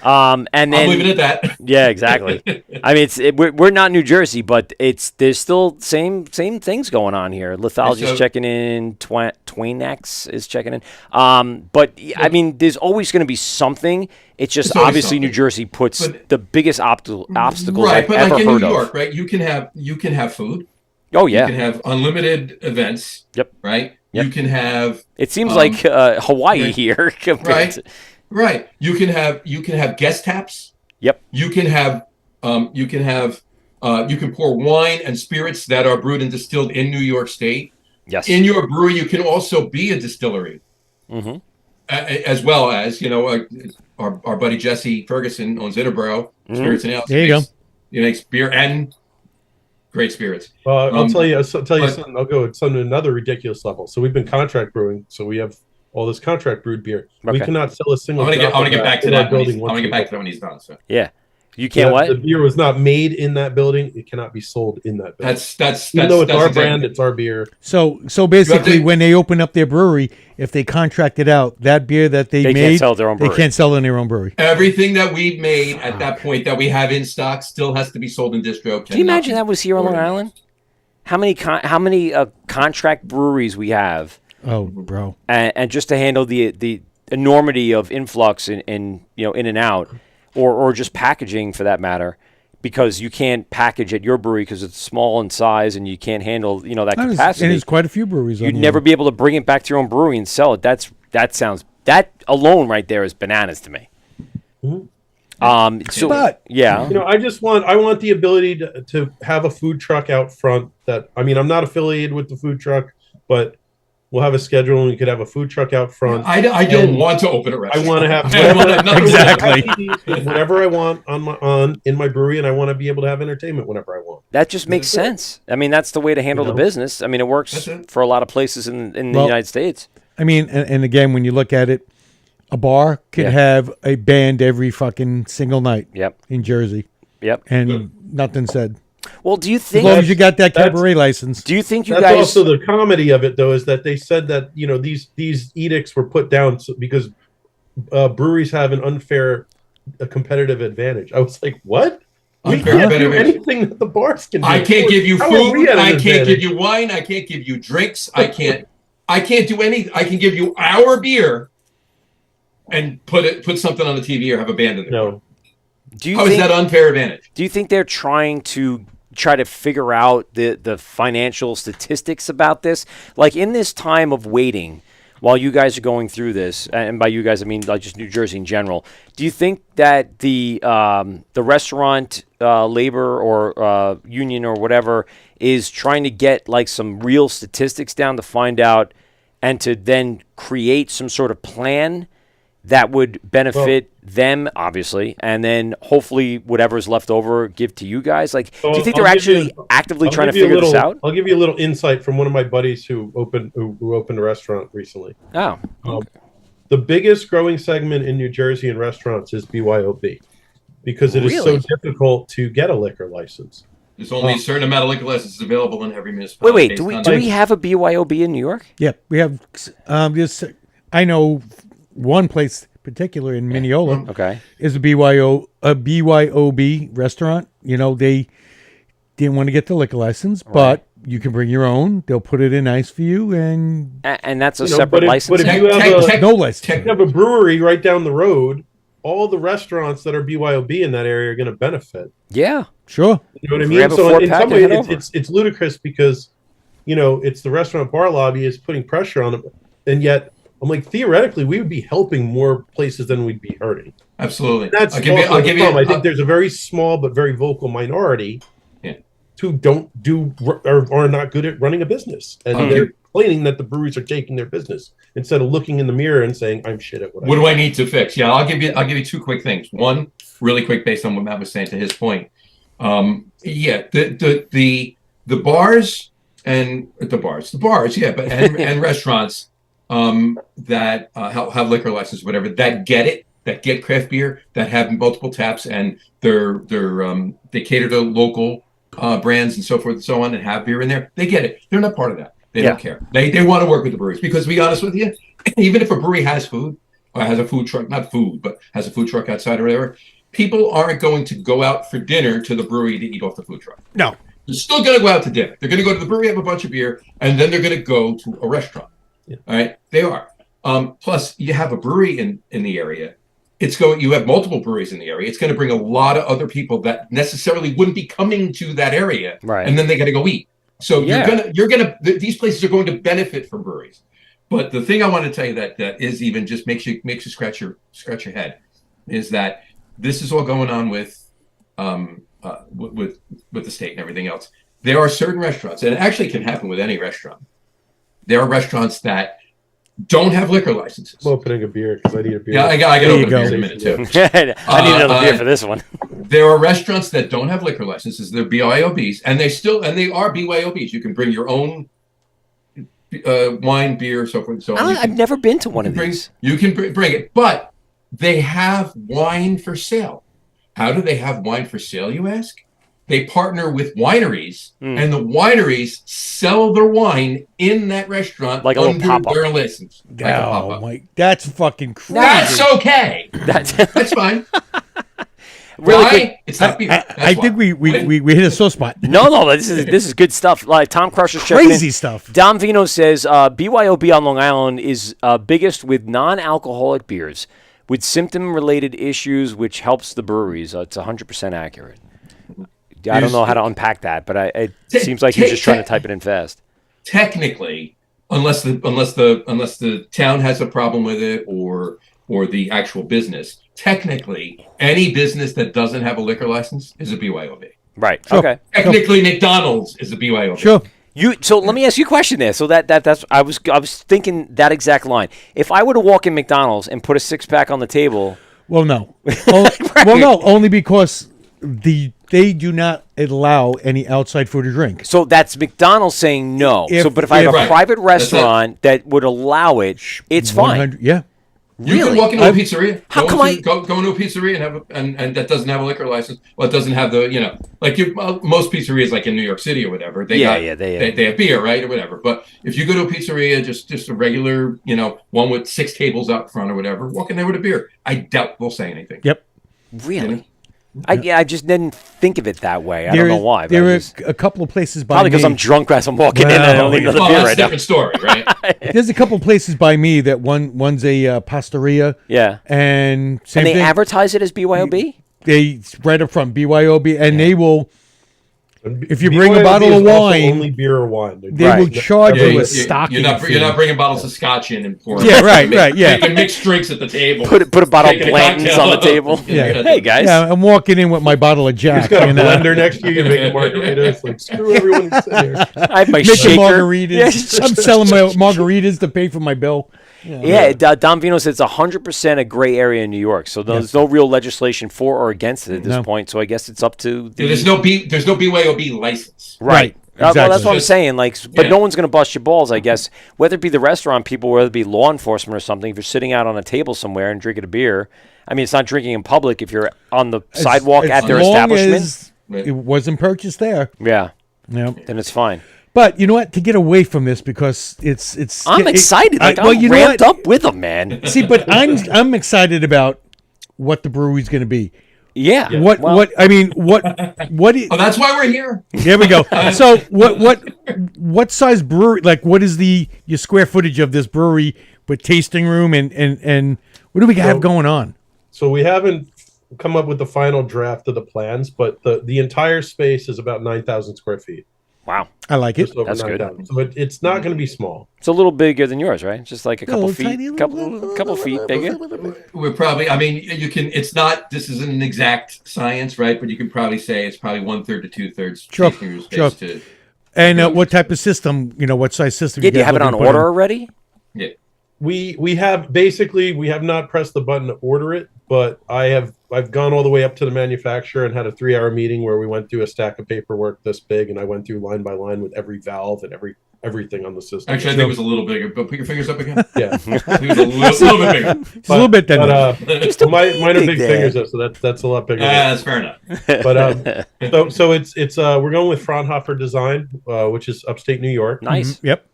And then
I'll leave it at that.
yeah, exactly. I mean, we're not New Jersey, but there's still same things going on here. Lithology's checking in. Twain-X is checking in. But I mean, there's always going to be something. It's just obviously New Jersey puts the biggest obstacles
right,
I've
but
ever
like in
heard
New
of.
York, right? You can have food.
Oh yeah.
You can have unlimited events.
Yep.
Right.
Yep.
You can have.
It seems like Hawaii
right,
here compared to.
Right. You can have guest taps.
Yep.
You can pour wine and spirits that are brewed and distilled in New York State.
Yes.
In your brewery, you can also be a distillery. Mm-hmm. As well as, our buddy Jesse Ferguson owns Interborough Spirits and Ales.
There you go.
He makes beer and great spirits.
I'll tell you something. I'll go to another ridiculous level. So we've been contract brewing. So we have all this contract brewed beer. Okay. We cannot sell a single.
I'm gonna get back to that. I'm gonna get back to that when he's done. So
yeah, you can't. What?
The beer was not made in that building. It cannot be sold in that building.
That's
even though it's our brand, it's our beer.
So basically, when they open up their brewery, if they contract it out, that beer that they made,
can't sell their own brewery.
They can't sell in their own brewery.
Everything that we've made at that point that we have in stock still has to be sold in distro.
Can you imagine that was here on Long Island? How many contract breweries we have?
Oh, bro!
And just to handle the enormity of influx in and out, or just packaging for that matter, because you can't package at your brewery because it's small in size and you can't handle that capacity.
And there's quite a few breweries.
You'd never be able to bring it back to your own brewery and sell it. That alone right there is bananas to me.
Mm-hmm.
Yeah.
I want the ability to have a food truck out front. I'm not affiliated with the food truck, but we'll have a schedule and we could have a food truck out front.
I don't want to open a restaurant.
I want to have whatever I want in my brewery, and I want to be able to have entertainment whenever I want.
That just makes sense. I mean, that's the way to handle the business. I mean, it works for a lot of places in the United States.
I mean, and again, when you look at it, a bar could have a band every fucking single night.
Yep.
In Jersey.
Yep.
And nothing said.
Well, do you think
as long as you got that cabaret license?
Do you think
that's
guys?
Also, the comedy of it though is that they said that these edicts were put down because breweries have an unfair competitive advantage. I was like, what? We can't do anything that the bars can do.
I can't give you food. I can't give you wine. I can't give you drinks. I can't do anything. I can give you our beer and put something on the TV or have a band in there.
No.
How is that unfair advantage?
Do you think they're trying to figure out the financial statistics about this? Like in this time of waiting, while you guys are going through this, and by you guys I mean like just New Jersey in general, do you think that the restaurant labor or union or whatever is trying to get like some real statistics down to find out and to then create some sort of plan that would benefit them, obviously, and then hopefully whatever's left over give to you guys? Like, do you think they're actually actively trying to figure this out?
I'll give you a little insight from one of my buddies who opened a restaurant recently.
Oh, okay.
The biggest growing segment in New Jersey in restaurants is BYOB because it is so difficult to get a liquor license.
There's only a certain amount of liquor licenses available in every municipality.
Wait, do we have a BYOB in New York?
Yep, we have. I know one place particular in Mineola.
Okay,
is a BYOB restaurant. They didn't want to get the liquor license, but you can bring your own. They'll put it in ice for you, and
that's a separate license.
But if you have
no license,
you have a brewery right down the road, all the restaurants that are BYOB in that area are going to benefit.
Yeah,
sure.
You know what I mean? So in some ways, it's ludicrous because it's the restaurant bar lobby is putting pressure on them, and yet I'm like, theoretically, we would be helping more places than we'd be hurting.
Absolutely.
That's I think there's a very small but very vocal minority who don't do or are not good at running a business, and they're complaining that the breweries are taking their business instead of looking in the mirror and saying, "I'm shit at what
do I need to fix?" Yeah, I'll give you two quick things. One, really quick, based on what Matt was saying to his point. The bars and and restaurants. That have liquor license, whatever, that get craft beer, that have multiple taps, and they cater to local brands and so forth and so on, and have beer in there. They get it. They're not part of that. They don't care. They want to work with the breweries because, to be honest with you, even if a brewery has food, has a food truck, not food, but has a food truck outside or whatever, people aren't going to go out for dinner to the brewery to eat off the food truck.
No.
They're still going to go out to dinner. They're going to go to the brewery, have a bunch of beer, and then they're going to go to a restaurant.
Yeah.
All right, they are. Plus, you have a brewery in the area. You have multiple breweries in the area. It's going to bring a lot of other people that necessarily wouldn't be coming to that area,
Right.
and then they got to go eat. So
Yeah.
these places are going to benefit from breweries. But the thing I want to tell you that is even just makes you scratch your head is that this is all going on with the state and everything else. There are certain restaurants, and it actually can happen with any restaurant. There are restaurants that don't have liquor licenses.
I'm opening a beer because I need a beer.
Yeah, I got
There you
open
go.
beers in a minute too.
I need another beer for this one.
There are restaurants that don't have liquor licenses. They're BYOBs, and they are BYOBs. You can bring your own wine, beer, so forth and so on.
I've never been to one of these.
You can bring it, but they have wine for sale. How do they have wine for sale, you ask? They partner with wineries, and the wineries sell their wine in that restaurant
Like a little
under
pop-up.
their license. Like a
Oh,
pop-up.
my, that's fucking crazy.
That's okay. That's fine.
Really
Why?
quick.
It's not beer.
I think we hit a sore spot.
No, this is good stuff. Like Tom Crusher's checking in.
Crazy stuff.
Dom Vino says BYOB on Long Island is biggest with non-alcoholic beers with symptom-related issues, which helps the breweries. It's 100% accurate. I don't know how to unpack that, but it seems like he's just trying to type it in fast.
Technically, unless the town has a problem with it or the actual business, technically any business that doesn't have a liquor license is a BYOB.
Right.
Sure.
Okay.
Technically, McDonald's is a BYOB.
Sure.
So let me ask you a question there. So that's I was thinking that exact line. If I were to walk in McDonald's and put a 6-pack on the table,
Well, no. Well, no, only because they do not allow any outside food or drink.
so that's McDonald's saying no. But if I have a
Right.
private
That's it.
restaurant that would allow it, it's fine.
100 Yeah.
You
Really?
can walk into a pizzeria.
How
go
come
into, go into a pizzeria and have and that doesn't have a liquor license. Well, it doesn't have the most pizzerias like in New York City or whatever. They have beer, right, or whatever. But if you go to a pizzeria, just a regular one with 6 tables out front or whatever, walk in there with a beer. I doubt they'll say anything.
Yep.
Really? I just didn't think of it that way. I don't know why. But
There
I
are
just-
a couple of places by
probably because
me.
I'm drunk as I'm walking in and I don't need another
Well,
beer
that's
right
a
now.
different story, right?
There's a couple of places by me that one's a pastaria.
Yeah.
And same
And they
thing.
advertise it as BYOB?
They right up front BYOB, and they will. If you bring a
BYOB
bottle of
is also
wine,
only beer or wine.
they
Right.
will charge
Yeah,
you a stocking.
you're not bringing bottles of scotch in and pouring.
Yeah, right, yeah.
Making mixed drinks at the table.
Put a bottle of
Taking a
Blanton's
cocktail.
on the table.
Yeah.
Hey, guys.
Yeah, I'm walking in with my bottle of Jack.
He's got a
and,
blender next to you. You make a margarita. It's like screw everyone who's in here.
I have my
making
shaker.
margaritas. I'm selling my margaritas to pay for my bill.
Yeah, Dom Vino says it's 100% a gray area in New York, so there's no real legislation for or against it at this
No.
point. So I guess it's up to the
There's no BYOB license.
right. Well,
Exactly.
that's what I'm saying. But
Yeah.
no one's going to bust your balls, I guess. Whether it be the restaurant people, whether it be law enforcement or something. If you're sitting out on a table somewhere and drinking a beer, I mean, it's not drinking in public. If you're on the sidewalk
As
at their
long
establishment,
as it wasn't purchased there.
yeah,
Yeah.
then it's fine.
But you know what? To get away from this, because it's
I'm excited. I'm
you know
ramped
what?
up with them, man.
See, but I'm excited about what the brewery's going to be.
Yeah.
What
Well,
what I mean what
Oh, that's why we're here.
there we go. So what size brewery, like what is your square footage of this brewery with tasting room and what do we have going on?
So we haven't come up with the final draft of the plans, but the entire space is about 9,000 square feet.
Wow.
I like it.
Just over
That's good.
9,000. So it's not going to be small.
It's a little bigger than yours, right? Just like a couple
Little
feet,
tiny
couple feet bigger.
We're probably. I mean, you can. It's not. This isn't an exact science, right? But you can probably say it's probably 1/3 to 2/3
Sure,
tasting room space
sure.
to.
And what type of system, what size system?
Yeah, do you
guys
have it
looking
on
to put
order
in?
already?
Yeah.
We have not pressed the button to order it, but I've gone all the way up to the manufacturer and had a 3-hour meeting where we went through a stack of paperwork this big, and I went through line by line with every valve and everything on the system.
Actually, I think it was a little bigger. But put your fingers up again.
Yeah,
I think it was a little bit bigger.
It's a little bit then.
But mine are big
there.
fingers, though, so that's a lot bigger.
That's fair enough.
But so it's we're going with Fraunhofer Design, which is upstate New York.
Nice.
Yep.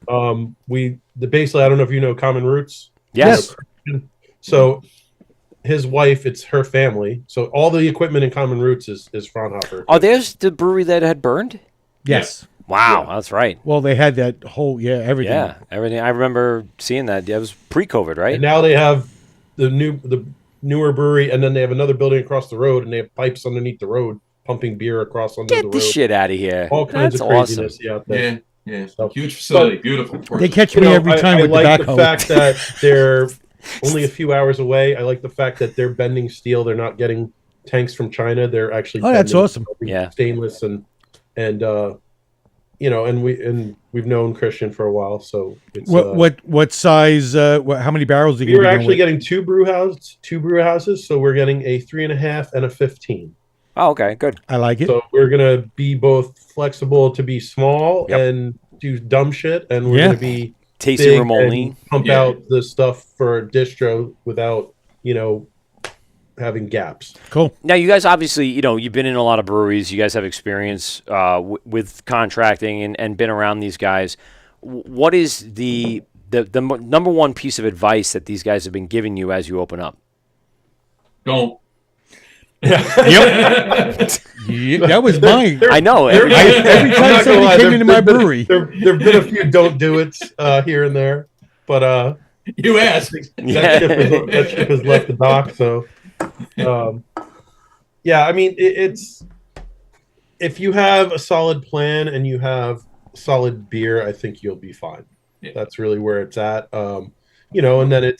Basically, I don't know if you know Common Roots.
Yes.
So his wife, it's her family. So all the equipment in Common Roots is Fraunhofer.
Oh, there's the brewery that had burned?
Yes.
Wow, that's right.
Well, they had that whole everything.
Yeah, everything. I remember seeing that. Yeah, it was pre-COVID, right?
And now they have the newer brewery, and then they have another building across the road, and they have pipes underneath the road pumping beer across under the
Get
road.
this shit out of here.
All kinds
That's
of craziness
awesome.
out there.
Yeah.
So-
Huge facility, beautiful.
They catch me every time
I
with
like
the
the
backhoe.
fact that they're only a few hours away. I like the fact that they're bending steel. They're not getting tanks from China. They're actually
That's
bending
awesome.
Yeah.
stainless and we've known Christian for a while, so it's,
what size? How many barrels are you
we were
going to
actually getting two brew houses, so we're getting a 3.5 and a 15.
Oh, okay, good.
I like it.
So we're gonna be both flexible to be small
Yep.
and do dumb shit, and we're
Yeah.
gonna be
Tasty
big
Ramoli.
and pump
Yeah.
out the stuff for a distro without having gaps.
Cool.
Now, you guys obviously, you've been in a lot of breweries. You guys have experience with contracting and been around these guys. What is the number one piece of advice that these guys have been giving you as you open up?
Don't.
Yep. Yeah, that was mine.
I know.
Every
I'm
time
not gonna
somebody
lie,
came into my brewery,
There've been a few don't do it here and there, but
You asked.
that ship has left the dock. So, I mean, it's if you have a solid plan and you have solid beer, I think you'll be fine.
Yeah.
That's really where it's at. And then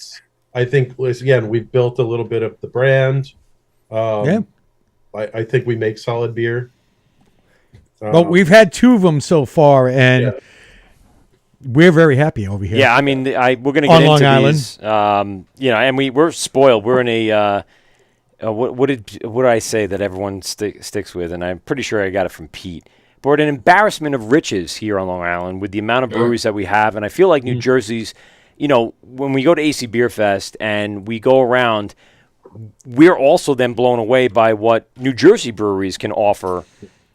I think again, we've built a little bit of the brand. I think we make solid beer.
but we've had two of them so far, and we're very happy over here.
Yeah, I mean, we're going to get
On
into
Long Island.
these. And we're spoiled. We're in a what did I say that everyone sticks with? And I'm pretty sure I got it from Pete. But we're at an embarrassment of riches here on Long Island with the amount of breweries that we have, and I feel like New Jersey's. When we go to AC Beer Fest and we go around, we're also then blown away by what New Jersey breweries can offer.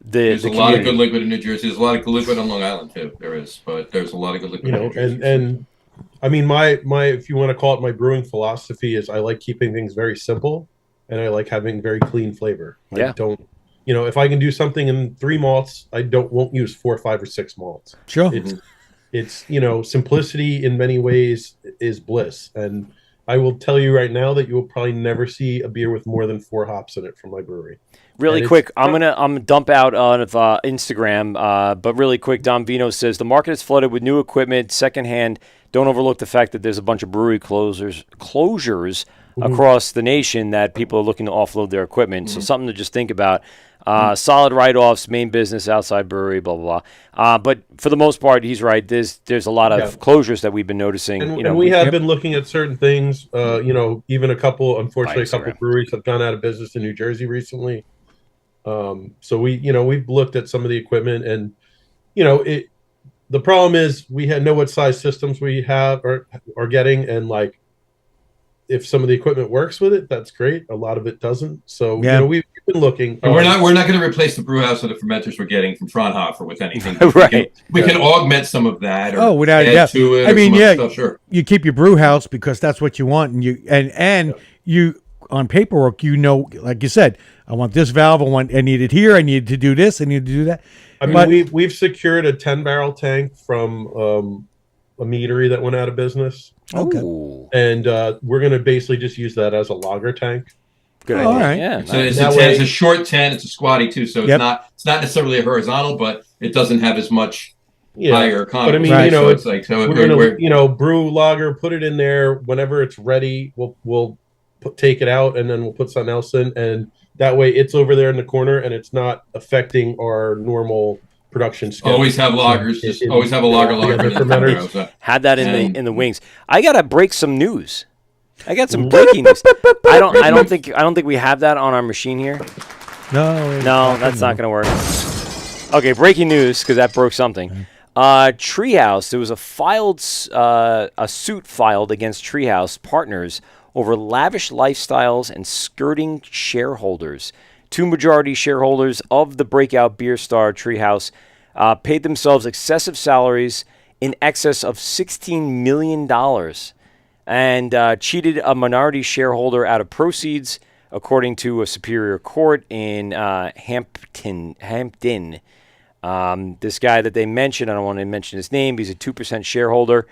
There's
the
a lot of
community.
good liquid in New Jersey. There's a lot of good liquid on Long Island too. There is, but there's a lot of good liquid in New Jersey.
and I mean, my if you want to call it my brewing philosophy is I like keeping things very simple, and I like having very clean flavor.
Yeah.
I don't, if I can do something in 3 malts, I won't use 4, 5, or 6 malts.
Sure.
It's simplicity in many ways is bliss, and I will tell you right now that you will probably never see a beer with more than 4 hops in it from my brewery.
Really
And
quick, I'm gonna dump out on Instagram, but really quick, Dom Vino says the market is flooded with new equipment, secondhand. Don't overlook the fact that there's a bunch of brewery closures across the nation that people are looking to offload their equipment. So something to just think about. Solid write-offs, main business, outside brewery, blah blah blah. But for the most part, he's right. There's a lot of closures that we've been noticing.
And we have been looking at certain things. Even unfortunately, a couple
Instagram.
breweries have gone out of business in New Jersey recently. So we've looked at some of the equipment, and the problem is we know what size systems we have are getting, and like if some of the equipment works with it, that's great. A lot of it doesn't. So we've been looking.
And we're not going to replace the brew house or the fermenters we're getting from Fraunhofer with anything.
Right.
We can augment some of that. Or
without
add to it.
I mean,
stuff, sure.
you keep your brew house because that's what you want, and you on paperwork, like you said, I want this valve. I need it here. I need to do this. I need to do that.
I mean, we've secured a 10-barrel tank from a meadery that went out of business.
Okay.
Ooh,
And we're going to basically just use that as a lager tank.
good
Oh,
idea.
all right.
Yeah,
So
nice.
it's a short 10. It's a squatty too. So
Yep.
it's not necessarily a horizontal, but it doesn't have as much
Yeah.
higher
But I mean,
Right.
so it's like
We're going to, brew lager, put it in there. Whenever it's ready, we'll take it out, and then we'll put something else in. And that way it's over there in the corner, and it's not affecting our normal production schedule.
always have lagers. Just always have a lager
Yeah, the
in the
fermenters.
so.
Had that in the wings. I gotta break some news. I got some breaking news. I don't think we have that on our machine here.
No,
That's not gonna work. Okay, breaking news because that broke something. Treehouse. There was a suit filed against Treehouse partners over lavish lifestyles and skirting shareholders. 2 majority shareholders of the breakout beer star Treehouse paid themselves excessive salaries in excess of $16 million and cheated a minority shareholder out of proceeds, according to a superior court in Hampton. This guy that they mentioned, I don't want to mention his name, he's a 2% shareholder,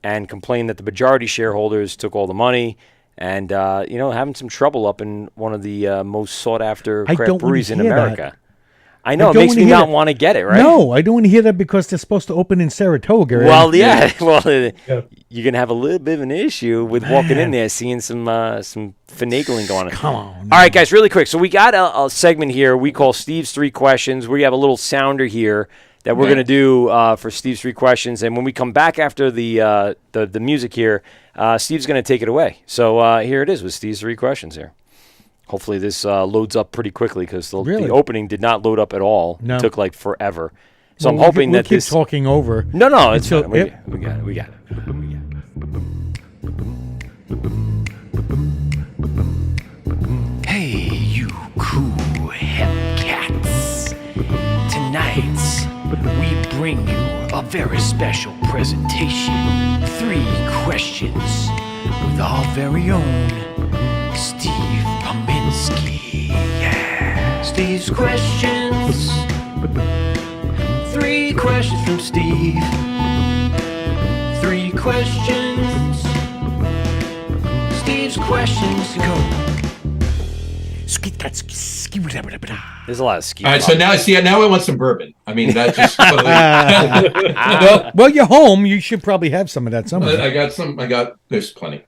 and complained that the majority shareholders took all the money, and having some trouble up in one of the most sought-after craft breweries in America. I know, it makes me not want to get it, right?
No, I don't want to hear that because they're supposed to open in Saratoga. Right?
Well, yeah. Well, you're going to have a little bit of an issue with walking in there, seeing some finagling going on.
Come on.
All right, guys, really quick. So we got a segment here we call Steve's 3 Questions. We have a little sounder here that we're going to do for Steve's 3 Questions. And when we come back after the music here, Steve's going to take it away. So here it is with Steve's 3 Questions here. Hopefully this loads up pretty quickly because the opening did not load up at all.
No.
It took like forever. So I'm hoping
we'll
that
keep
this...
talking over.
No, it's
So,
fine. We got it.
Hey, you cool hep cats. Tonight, we bring you a very special presentation. 3 questions with our very own Steve Pominski. Yeah. Steve's questions. 3 questions from Steve. 3 questions. Steve's questions. Go.
There's a lot of ski.
All right, so now I want some bourbon. I mean, that just
well, you're home. You should probably have some of that somewhere.
There's plenty.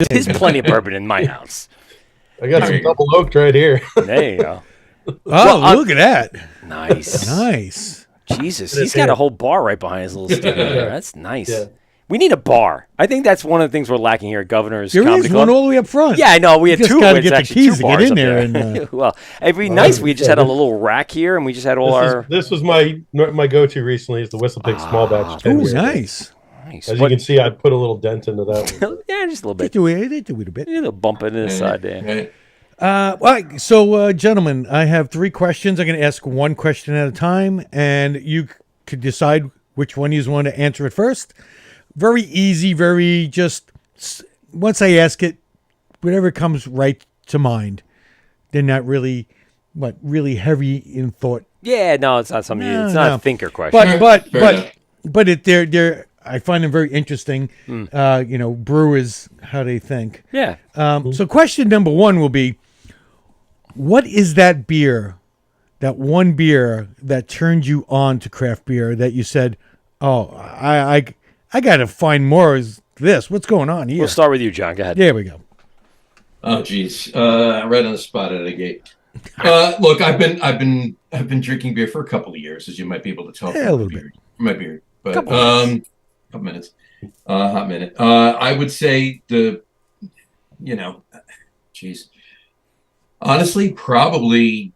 There's plenty of bourbon in my house.
I got some double oaked right here.
There you go.
Oh, look at that.
Nice.
Nice.
Jesus, he's got a whole bar right behind his little studio there. That's nice.
Yeah.
We need a bar. I think that's one of the things we're lacking here at Governor's
There
Comedy
is
Club.
one all the way up front.
Yeah, I know. We
You
had
just
2.
gotta
It's
get the
actually
keys
2
to get
bars
in
up
there
there.
and,
well, it'd be nice. We just had a little rack here, and we just had all our.
This was my go-to recently is the Whistle Pig Small Batch.
Oh,
10 year.
nice.
Nice.
As you can see, I put a little dent into that one.
Yeah, just a little
They
bit.
do it a little bit.
A little bump in the side there.
Right.
So, gentlemen, I have 3 questions. I'm going to ask one question at a time, and you could decide which one you want to answer it first. Very easy, very just, once I ask it, whatever comes right to mind. They're not really, really heavy in thought.
Yeah, no, it's not something.
No,
it's not
no.
a thinker question.
But they're I find them very interesting. Brewers, how they think.
Yeah.
So question number 1 will be, what is that beer, that one beer that turned you on to craft beer that you said, oh, I got to find more of this. What's going on here?
We'll start with you, John. Go ahead.
There we go.
Oh, geez, right on the spot out of the gate. Look, I've been drinking beer for a couple of years, as you might be able to tell.
Yeah, a little bit.
From my beard, but couple minutes, hot minute. I would say honestly, probably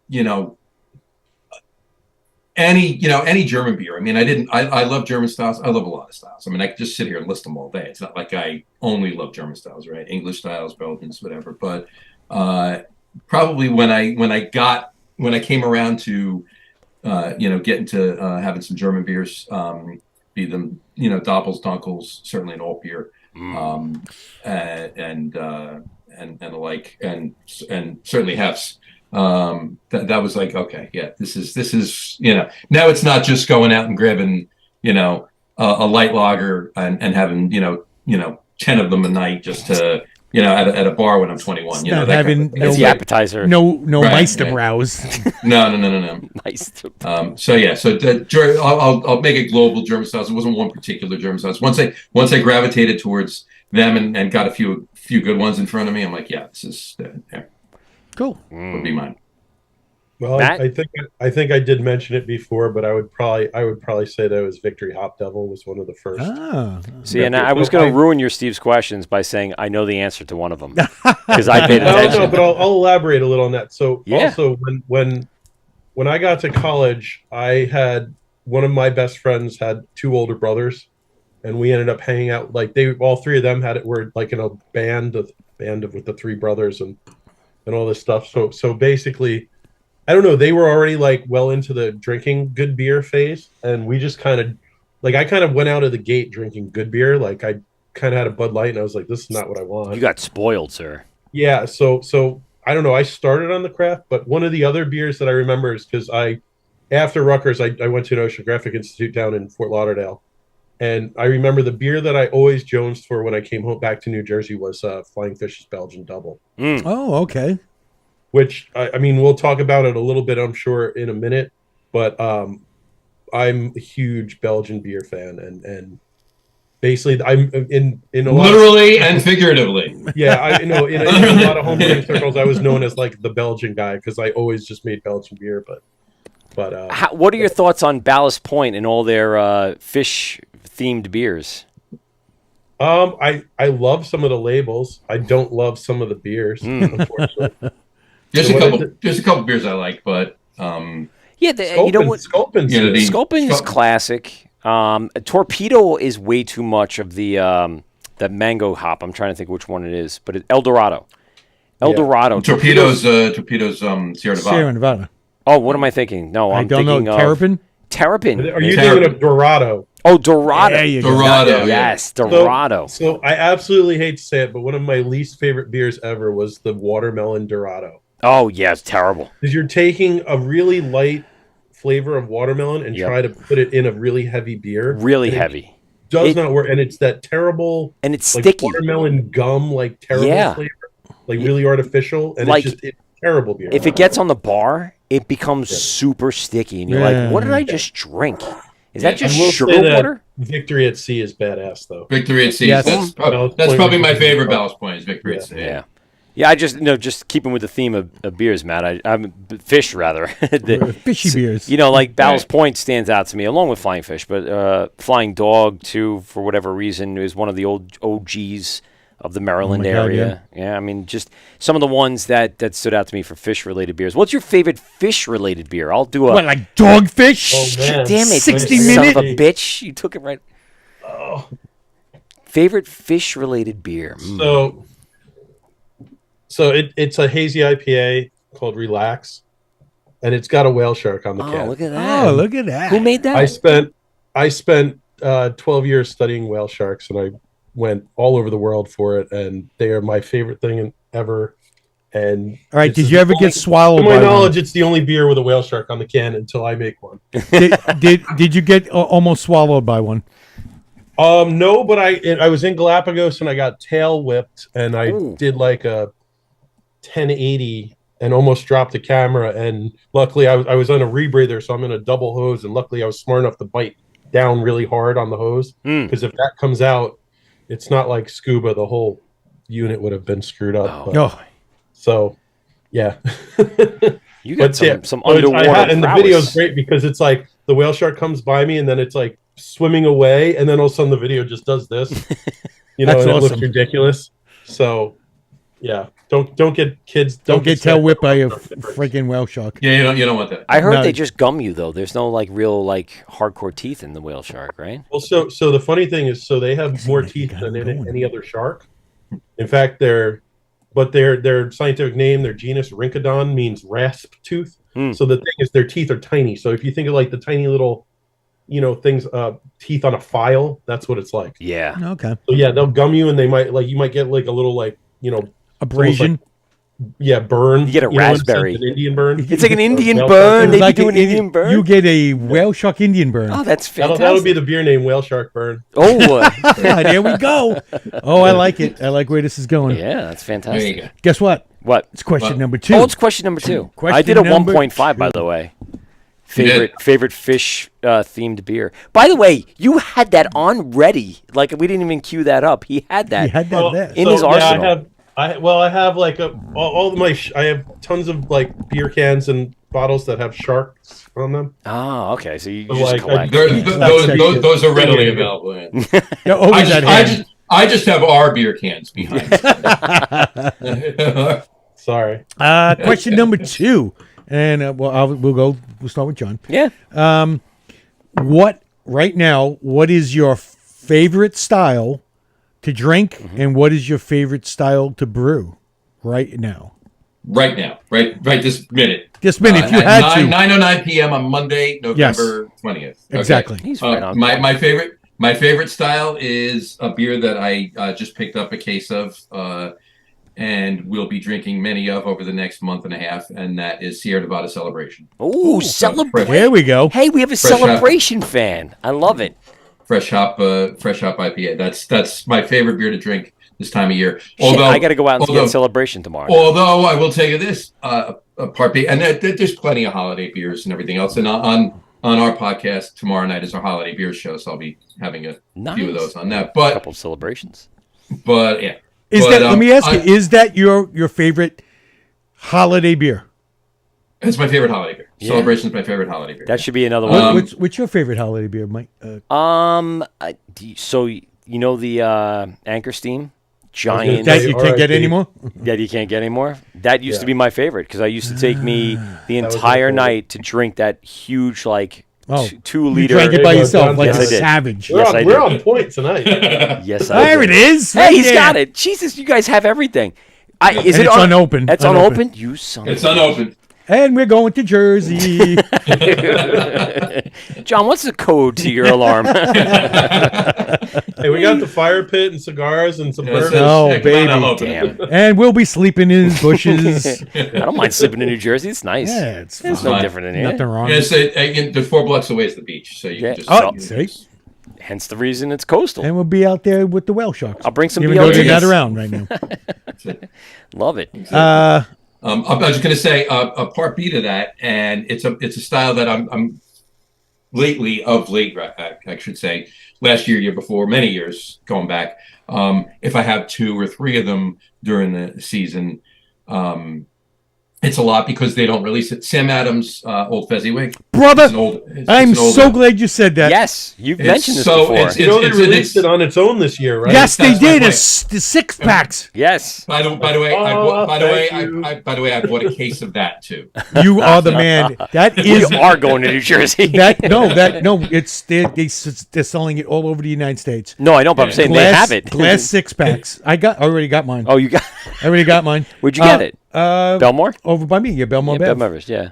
any German beer. I mean, I love German styles. I love a lot of styles. I mean, I could just sit here and list them all day. It's not like I only love German styles, right? English styles, Belgians, whatever. But probably when I came around to get into having some German beers, be them Doppels, Dunkels, certainly an alt beer, and the like, and certainly Hefs. That was like, okay, yeah, this is now it's not just going out and grabbing a light lager and having 10 of them a night just to at a bar when I'm 21.
Not having
It's the appetizer.
no
Right,
Meisterbrows.
No.
Nice.
I'll make it global German styles. It wasn't one particular German styles. Once I gravitated towards them and got a few good ones in front of me, I'm like, yeah, this is
Cool.
would be mine.
Well,
Matt?
I think I did mention it before, but I would probably say that was Victory Hop Devil was one of the first.
Ah.
See, and I was going to ruin your Steve's questions by saying I know the answer to one of them because I paid attention.
No, but I'll elaborate a little on that. So
Yeah.
also when I got to college, I had one of my best friends had 2 older brothers, and we ended up hanging out. Like all 3 of them were like in a band with the 3 brothers and all this stuff. So basically, I don't know, they were already like well into the drinking good beer phase, and we just kind of I kind of went out of the gate drinking good beer. Like I kind of had a Bud Light, and I was like, this is not what I want.
You got spoiled, sir.
Yeah, so I don't know. I started on the craft, but one of the other beers that I remember is because after Rutgers, I went to an Oceanographic Institute down in Fort Lauderdale, and I remember the beer that I always jonesed for when I came home back to New Jersey was Flying Fish's Belgian Double.
Oh, okay.
Which I mean, we'll talk about it a little bit, I'm sure, in a minute. But I'm a huge Belgian beer fan, and basically, I'm in a lot
literally and figuratively.
Yeah, I know in a lot of homebrewing circles, I was known as like the Belgian guy because I always just made Belgian beer. But
What are your thoughts on Ballast Point and all their fish-themed beers?
I love some of the labels. I don't love some of the beers. Unfortunately,
There's a couple beers I like, but
Yeah, you know what?
Sculpin's
Yeah,
good.
Sculpin's classic. Torpedo is way too much of the mango hop. I'm trying to think which one it is, but El Dorado. El Dorado.
Torpedoes Sierra Nevada.
Sierra Nevada.
Oh, what am I thinking? No,
I
I'm
don't know.
thinking of
Terrapin?
Terrapin.
Are you thinking of Dorado?
Oh, Dorado.
There you go.
Dorado.
Yes, Dorado.
So I absolutely hate to say it, but one of my least favorite beers ever was the watermelon Dorado.
Oh, yeah, it's terrible.
Because you're taking a really light flavor of watermelon and try to put it in a really heavy beer.
Really
and
heavy.
It does not work, and it's that terrible
And it's
like
sticky.
watermelon gum, like terrible flavor, like really artificial, and
Like,
it's terrible beer.
If it gets on the bar, it becomes super sticky, and you're like, "What did I just drink? Is that just
I will
sugar
say that
water?"
Victory at Sea is badass, though.
Victory at Sea.
Yes.
That's probably my favorite Ballast Point is Victory at Sea.
Yeah. Yeah, I just keeping with the theme of beers, Matt. I'm fish rather.
Fishy beers.
You know, like Ballast Point stands out to me, along with Flying Fish, but Flying Dog too, for whatever reason, is one of the old OGs of the Maryland
Oh my God,
area. Yeah, I mean, just some of the ones that stood out to me for fish-related beers. What's your favorite fish-related beer? I'll do a.
What, like dogfish?
Oh, man.
Damn it,
60
you son of a
minute?
bitch! You took it right. Favorite fish-related beer.
So it's a hazy IPA called Relax, and it's got a whale shark on the
Oh,
can.
look at that!
Oh, look at that.
Who made that?
I spent 12 years studying whale sharks, and I went all over the world for it, and they are my favorite thing ever. And
All right,
this
did
is
you ever
the
get
only-
swallowed
To my
by
knowledge, it's the only beer with a whale shark on the can until I make one.
one? Did you get almost swallowed by one?
No, but I was in Galapagos and I got tail whipped, and I did like a 1080 and almost dropped the camera. And luckily, I was on a rebreather, so I'm in a double hose, and luckily I was smart enough to bite down really hard on the hose, because if that comes out, it's not like scuba. The whole unit would have been screwed up. But-
Oh,
So, yeah.
You got some
But
underwater
and the
prowess.
video's great because it's like the whale shark comes by me and then it's like swimming away, and then all of a sudden the video just does this. You know,
That's
and it looks
awesome.
ridiculous. So, yeah, don't get kids.
don't get tail whipped by a
freaking.
freaking whale shark.
Yeah, you don't want that.
I heard
No.
they just gum you though. There's no like real like hardcore teeth in the whale shark, right?
Well, so the funny thing is, so they have more
like you
teeth
got
than
it going.
any other shark. In fact, their scientific name, their genus Rhynchodon, means rasp tooth. So the thing is, their teeth are tiny. So if you think of like the tiny little, things, teeth on a file, that's what it's like.
Yeah.
Okay.
So yeah, they'll gum you, and you might get like a little
Abrasion.
burn.
You get a
in a sense,
raspberry.
an Indian burn.
It's like an Indian
Whale
burn.
shark
They
Like
be doing
an
Indian burn.
You get a whale shark Indian burn.
Oh, that's fantastic.
That'll be the beer name, whale shark burn.
Oh,
Ah, there we go. Oh, I like it. I like where this is going.
yeah, that's
There you
fantastic.
go.
Guess what?
What?
It's question
What?
number 2.
Oh, it's question number 2.
Question
I did a
number
1.5, by
2.
the way.
did.
Favorite fish themed beer. By the way, you had that on ready. Like we didn't even cue that up. He had that.
You had that there.
In his arsenal.
I have like all of my I have tons of like beer cans and bottles that have sharks on them.
Oh, okay. So you
So,
just
like,
collect.
Those are readily available. Yeah.
They're always at hand.
I just have our beer cans behind.
Sorry.
Question number 2. And we'll start with John.
Yeah.
What is your favorite style to drink, and what is your favorite style to brew right now?
Right now, right this minute.
This minute, if you
At
had to.
9:09 p.m. on Monday, November 20th. Okay.
Exactly.
He's right on.
My favorite My favorite style is a beer that I just picked up a case of, and we'll be drinking many of over the next month and a half, and that is Sierra Nevada Celebration.
Oh, celebrate!
There we go.
Hey, we have a
Fresh
celebration fan. I love it.
Fresh hop IPA. That's my favorite beer to drink this time of year.
Shit, I got to go out and get celebration tomorrow.
Although I will tell you this, Part B, and there's plenty of holiday beers and everything else, and on our podcast tomorrow night is our holiday beer show, so I'll be having a few of those on that. But
a couple of celebrations.
But yeah,
let me ask you: is that your favorite holiday beer?
It's my favorite holiday beer.
Yeah.
Celebration's my favorite holiday beer.
That should be another one.
What's your favorite holiday beer, Mike?
So you know the Anchor Steam giant
That you can't get anymore?
that you can't get anymore. That used to be my favorite because I used to take me the
was
entire
my favorite.
night to drink that huge 2
You
liter.
drank it by
There you go,
yourself
John.
like
Yes,
a
I did.
savage.
Yes, I
We're
did.
on point tonight.
Yes, I
There
did.
it is.
Hey,
right
he's
there.
got it. Jesus, you guys have everything. Is
And
it
it's unopened.
It's
Unopened.
unopened. You son.
It's
of a-
unopened.
And we're going to Jersey.
John, what's the code to your alarm?
Hey, we got the fire pit and cigars and some
Yes,
bourbon.
Oh,
yes. Come on, I'm
baby.
open.
Damn.
And we'll be sleeping in his bushes.
I don't mind sleeping in New Jersey. It's nice.
Yeah, it's
It's
fine.
no different in here.
Nothing wrong.
Yeah, so, the 4 blocks away is the beach, so you
Yeah.
can just.
Oh,
you
see?
just-
Hence the reason it's coastal.
And we'll be out there with the whale sharks.
I'll bring some
Even though they're
BLTs.
not around right now.
Love it.
Uh,
I was just going to say a part B to that, and it's a style that I'm lately, I should say, last year before, many years going back. If I have 2 or 3 of them during the season, it's a lot because they don't release it. Sam Adams, Old Fezziwig.
brother,
It's
I'm
an old
so
ale.
glad you said that.
Yes, you've
It's
mentioned this
so-
before.
You know they
It's-
released it on its own this year, right?
Yes, they
That's my
did.
point.
The 6-packs.
Yes.
By the way, I bought a case of that too.
You are the man. That
We
is
are going to New Jersey.
It's they're selling it all over the United States.
No, I know, but I'm saying they have it.
Glass 6-packs. I already got mine.
Oh, you got?
I already got mine.
Where'd you get it? Belmore?
Over by me. Yeah, Belmore
Yeah,
Bev.
Belmore's, yeah.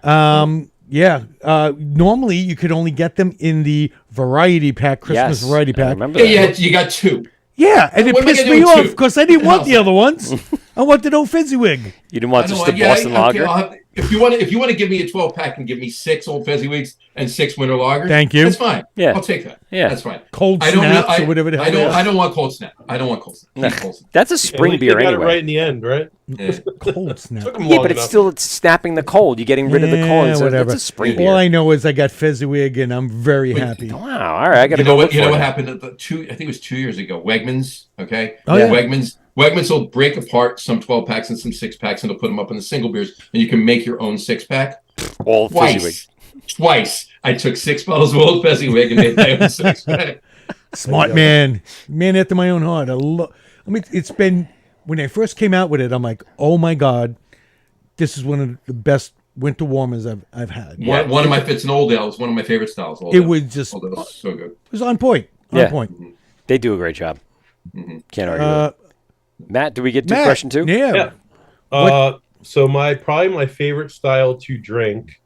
Normally you could only get them in the variety pack, Christmas
Yes,
variety
I
pack.
remember
Yeah,
that.
you got 2.
Yeah, and it
What am I
pissed
gonna
me
do
off
with 2?
because I didn't want the other ones. I wanted Old Fezziwig.
You didn't want
I know,
just the
yeah,
Boston
okay,
Lager?
I'll have- if you want to give me a 12-pack and give me 6 Old Fezziwigs and 6 Winter Lagers,
Thank you.
That's fine.
Yeah.
I'll take that.
Yeah.
That's fine.
Cold
I don't.
snaps or whatever the hell.
I don't want cold snap. I don't want cold snap.
No.
Keep cold snap.
That's a
At
spring
least
beer
they got
anyway.
it right in the end, right?
Yeah.
Cold snap.
Took 'em
Yeah,
long
but it's
enough.
still snapping the cold. You're getting rid of the cold. It's
whatever.
It's a spring
All
beer.
I know is I got Fezziwig and I'm very happy.
Wow. All right. I got to
You
go
know
look
what? You
for
know
it.
what happened at I think it was 2 years ago. Wegmans. Okay.
Oh, yeah.
Wegmans will break apart some 12-packs and some 6-packs, and they'll put them up in the single beers, and you can make your own 6-pack.
All Fezziwig.
Twice. I took 6 bottles of Old Fezziwig and made my own 6-pack.
Smart man. Man after my own heart. It's been, when I first came out with it, I'm like, oh my God, this is one of the best winter warmers I've had.
Yeah.
One of my it's an old ale. It's one of my favorite styles. Old
It
ale.
was just,
Old ale's so good.
it was on point. On
Yeah.
point.
They do a great job. Can't argue with it. Matt, do we get to
Matt,
question 2?
Yeah.
So probably my favorite style to drink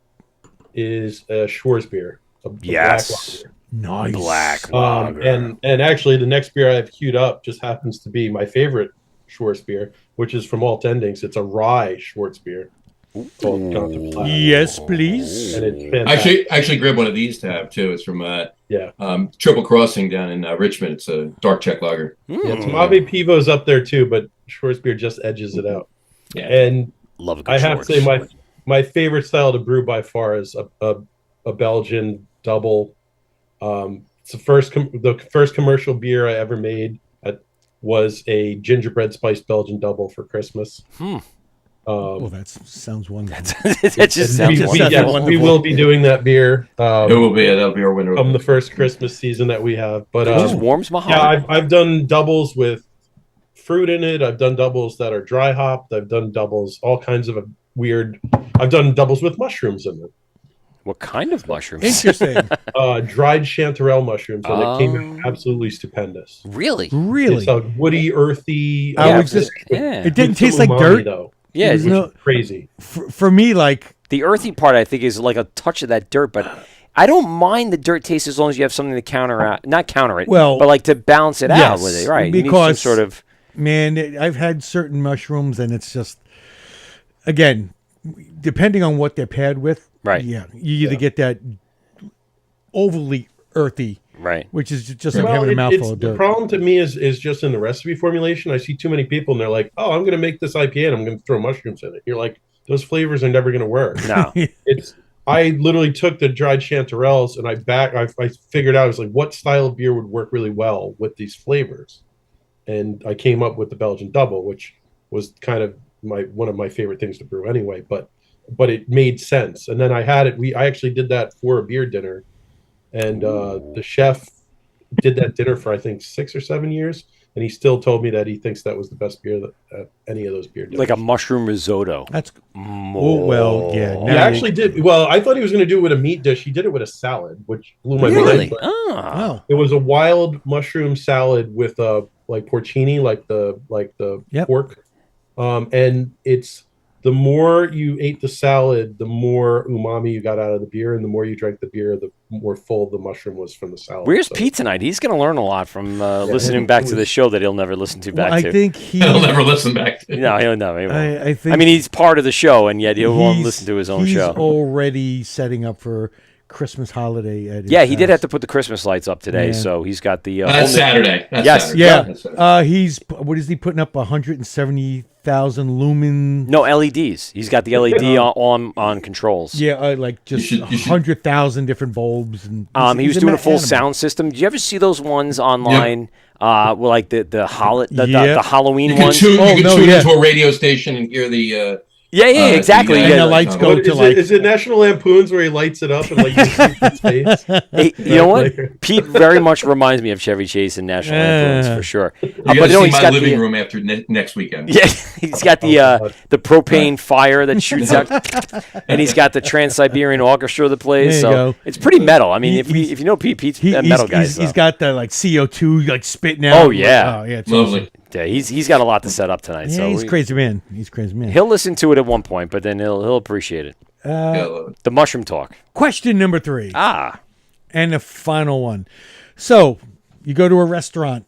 is a Schwarzbier. A
Yes.
black
Nice.
Black
lager. And actually the next beer I have queued up just happens to be my favorite Schwarzbier, which is from Alt Endings. It's a rye Schwarzbier called Contemplate.
Yes, please.
And it's fantastic.
Actually grabbed one of these to have too. It's from
Yeah.
Triple Crossing down in Richmond. It's a dark Czech lager.
Yeah, Tamabe Pivo's up there too, but Schwarzbier just edges it out.
Yeah.
And
Love a good
I have to
Schwartz.
say my favorite style to brew by far is a Belgian double. It's the first commercial beer I ever made was a gingerbread spiced Belgian double for Christmas.
Oh, that sounds wonderful.
That just sounds wonderful.
We will be doing that beer.
It will be that'll be our winter.
From the first Christmas season that we have. But
It just warms my
yeah,
heart.
I've done doubles with fruit in it. I've done doubles that are dry hopped. I've done doubles, all kinds of weird. I've done doubles with mushrooms in it.
What kind of mushrooms?
Interesting.
Dried chanterelle mushrooms, and it came out absolutely stupendous.
Really?
Really?
It's a woody, earthy.
I was just,
Yeah.
it didn't
with some
taste like
umami,
dirt.
though.
Yeah,
It was
it's-
no-
Crazy.
for me, like,
the earthy part I think is like a touch of that dirt, but I don't mind the dirt taste as long as you have something to not counter it,
Well,
but like to balance it out
yes,
with it, right? You need some
because
sort of.
Man, I've had certain mushrooms, and it's just, again, depending on what they're paired with.
Right.
Yeah, you either get that overly earthy,
Right.
which is just like having a mouthful of
the
dirt.
problem to me is just in the recipe formulation. I see too many people and they're like, "Oh, I'm going to make this IPA and I'm going to throw mushrooms in it." You're like, those flavors are never going to work.
No.
I literally took the dried chanterelles and I figured out, I was like, what style of beer would work really well with these flavors, and I came up with the Belgian Double, which was kind of one of my favorite things to brew anyway. But it made sense, and then I had it. I actually did that for a beer dinner. And the chef did that dinner for, I think, 6 or 7 years. And he still told me that he thinks that was the best beer that any of those beer dinners.
Like a mushroom risotto.
That's well, yeah.
He actually did. Well, I thought he was going to do it with a meat dish. He did it with a salad, which blew my
Really?
mind. But
Oh.
it was a wild mushroom salad with like porcini, like the
Yep.
pork. And it's, the more you ate the salad, the more umami you got out of the beer, and the more you drank the beer, the more full the mushroom was from the salad.
Where's Pete tonight? He's going to learn a lot from listening back to the show that he'll never listen to back
I
to.
think
He'll never listen back to.
No, he'll never. He won't.
I think.
I mean, he's part of the show, and yet he won't
he's-
listen to his own
he's
show.
already setting up for Christmas holiday at his
Yeah, he did
house.
have to put the Christmas lights up today,
Yeah.
so he's got the.
That's
whole new-
Saturday. That's
Yes.
Saturday.
Yeah,
That's Saturday.
he's what is he putting up? 170,000 lumen.
No LEDs. He's got the LED on controls.
Yeah, like just
You should-
100,000 different bulbs, and
He was doing a full
animal.
sound system. Do you ever see those ones online? With like the
Yep.
Halloween
You can
ones.
tune,
Oh,
you can
no,
tune
yeah.
into a radio station and hear the.
Yeah, exactly.
the,
And
Yeah.
the lights go
But
to like.
is it National Lampoons where he lights it up and like you see his face?
Hey, you know what?
Like-
Pete very much reminds me of Chevy Chase and National Lampoons for sure.
You
But
got to see
he's
my
got
living
the,
room after next weekend.
Yeah, he's got
God.
the propane fire that shoots out, and he's got the Trans-Siberian Orchestra that plays.
There you
So
go.
it's pretty metal. I mean,
He-
if you know Pete, Pete's
He-
a metal guy. So.
he's got the like CO2 like spitting out.
Oh, yeah.
Oh yeah, it's
Lovely.
awesome.
Yeah, he's got a lot to set up tonight.
Yeah,
so
he's crazy man. He's crazy man.
He'll listen to it at one point, but then he'll appreciate it.
Yeah, I love it.
The mushroom talk.
Question number 3.
Ah,
And the final one. So, you go to a restaurant.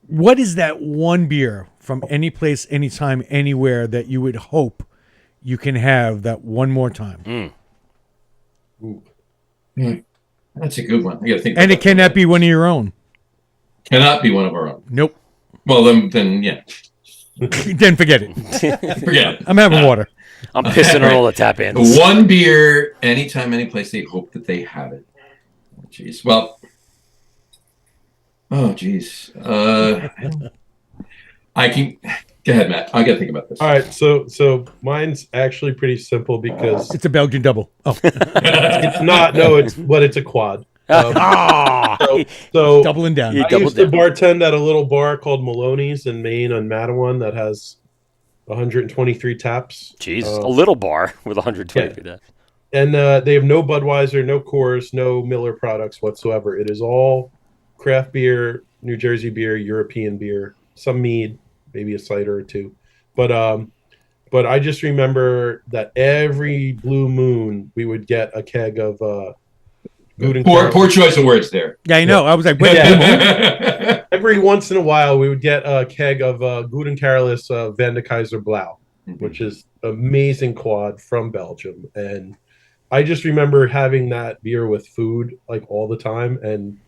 What is that one beer from any place, anytime, anywhere that you would hope you can have that one more time?
That's a good one. I got to think.
And
about
it cannot be one of your own.
Cannot be one of our own.
Nope.
Well, then yeah.
Then forget it.
Forget it.
I'm having water.
I'm pissing on all the tap ends.
One beer, anytime, any place, they hope that they have it. Jeez. Well. Oh, jeez. I can. Go ahead, Matt. I got to think about this.
All right, so mine's actually pretty simple because
It's a Belgian double. Oh,
it's not. No, it's a quad. So
doubling down.
You
I
double
used to
dip.
bartend at a little bar called Maloney's in Maine on Matawan that has 123 taps.
Jeez, a little bar with 120 feet.
And they have no Budweiser, no Coors, no Miller products whatsoever. It is all craft beer, New Jersey beer, European beer, some mead, maybe a cider or two. But I just remember that every blue moon we would get a keg of Guten
Poor choice of words there.
Yeah, I know. I was like, wait,
Yeah. Every once in a while, we would get a keg of Guten Carolus Van de Kaiser Blau, which is amazing quad from Belgium. And I just remember having that beer with food like all the time. And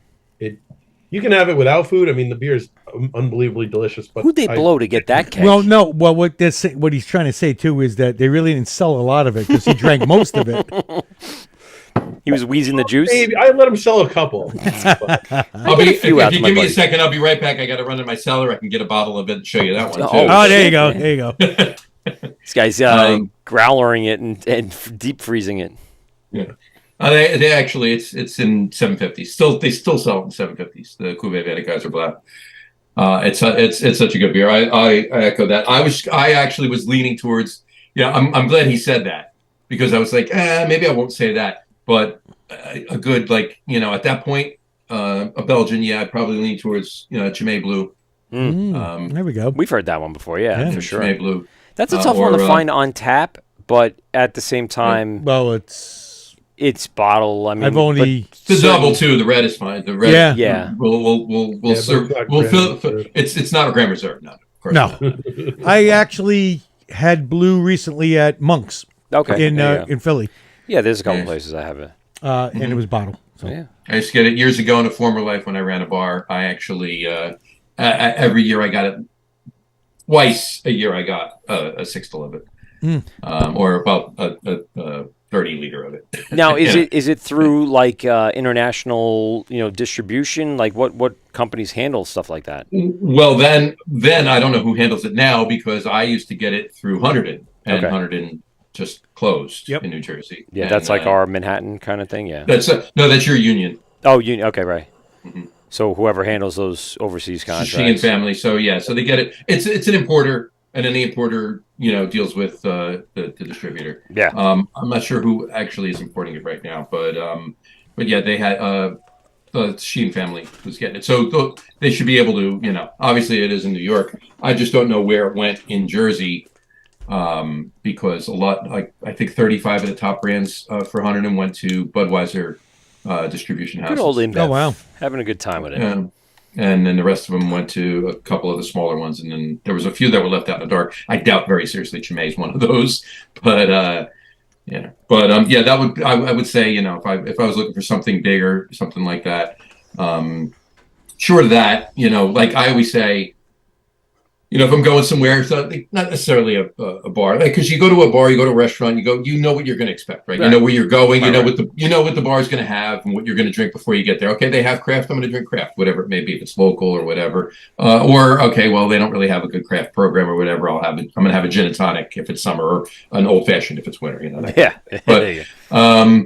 you can have it without food. I mean, the beer is unbelievably delicious. But
Who'd they blow to get that keg?
well, no. Well, what he's trying to say too is that they really didn't sell a lot of it because he drank most of it.
He was wheezing the juice.
Maybe I let him sell a couple.
If
few
you
out to my
give me a
buddy.
second, I'll be right back. I got to run in my cellar. I can get a bottle of it and show you that one too.
Oh, there you go. There you go.
This guy's growlering it and deep freezing it.
Yeah. They actually it's in 750s. They still sell it in 750s. The Cuvée Van de Kaiser Blau. It's such a good beer. I echo that. I actually was leaning towards. Yeah, I'm glad he said that because I was like, maybe I won't say that. But a good at that point, a Belgian. Yeah, I'd probably lean towards Chimay Blue.
There we go.
We've heard that one before, yeah. For sure.
Chimay Blue.
That's a tough one to
or,
find on tap, but at the same time,
Well, it's
It's bottle. I mean,
I've only
The double too. The red is fine. The red.
Yeah.
Yeah.
We'll
Yeah,
serve.
but it's not
We'll
Grand
fill.
Reserve.
It's not a Grand Reserve. No. Of course
no.
not.
I actually had blue recently at Monk's
okay.
in Philly,
Yeah, there's a couple
Yes.
places I have it.
and it was bottle. So.
Yeah.
I used to get it years ago in a former life when I ran a bar. I actually every year I got it. Twice a year I got a sixth of it, or about a 30 liter of it.
Now, is
Yeah.
it through like international distribution? Like what companies handle stuff like that?
Well, then I don't know who handles it now because I used to get it through Hunterdon, and
Okay.
Hunterdon just closed
Yep.
in New Jersey.
Yeah,
And,
that's like our Manhattan kind of thing. Yeah.
That's no, that's your union.
Oh, you okay? Right. So whoever handles those overseas contracts.
Sheehan family. So yeah, so they get it. It's an importer, and then the importer deals with the distributor.
Yeah.
I'm not sure who actually is importing it right now, but yeah, they had the Sheehan family was getting it. So they should be able to obviously it is in New York. I just don't know where it went in Jersey. Because a lot, like I think 35 of the top brands for Hunterdon went to Budweiser distribution houses.
Good old InBev.
Oh, wow.
Having a good time with it.
And then the rest of them went to a couple of the smaller ones, and then there was a few that were left out in the dark. I doubt very seriously Chimay is one of those, but yeah, that would I would say if I was looking for something bigger, something like that, short of that, like I always say. If I'm going somewhere, so not necessarily a bar, because you go to a bar, you go to a restaurant, you know what you're going to expect, right? You know where you're going, you know what the bar is going to have and what you're going to drink before you get there. Okay, they have craft, I'm going to drink craft, whatever it may be, if it's local or whatever. Or okay, well they don't really have a good craft program or whatever. I'm going to have a gin and tonic if it's summer, or an old fashioned if it's winter.
Yeah.
But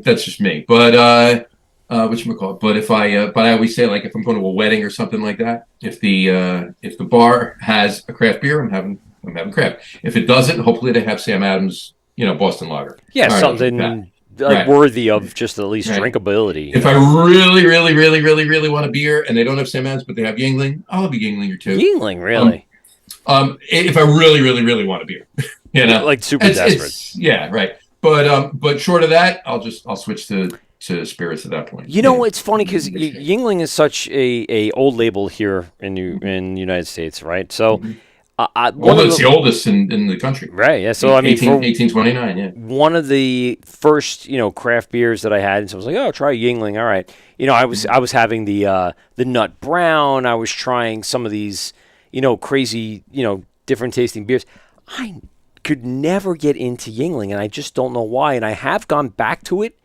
that's just me. But whatchamacallit? But I always say, like, if I'm going to a wedding or something like that, if the bar has a craft beer, I'm having craft. If it doesn't, hopefully they have Sam Adams, Boston Lager.
Yeah,
All right,
something
like
like worthy of just at least
Right.
drinkability.
If I really, really, really, really, really want a beer and they don't have Sam Adams, but they have Yingling, I'll have a Yingling or two.
Yingling, really?
If I really, really, really want a beer,
Like super desperate.
Yeah, right. But short of that, I'll switch to spirits at that point.
It's funny because Yingling is such a old label here in the United States, right? So,
it's the oldest in the country.
Right. Yeah. So I mean,
1829. Yeah.
one of the first craft beers that I had, and so I was like, oh, try Yingling. All right. I was having the nut brown. I was trying some of these crazy different tasting beers. I could never get into Yingling, and I just don't know why. And I have gone back to it.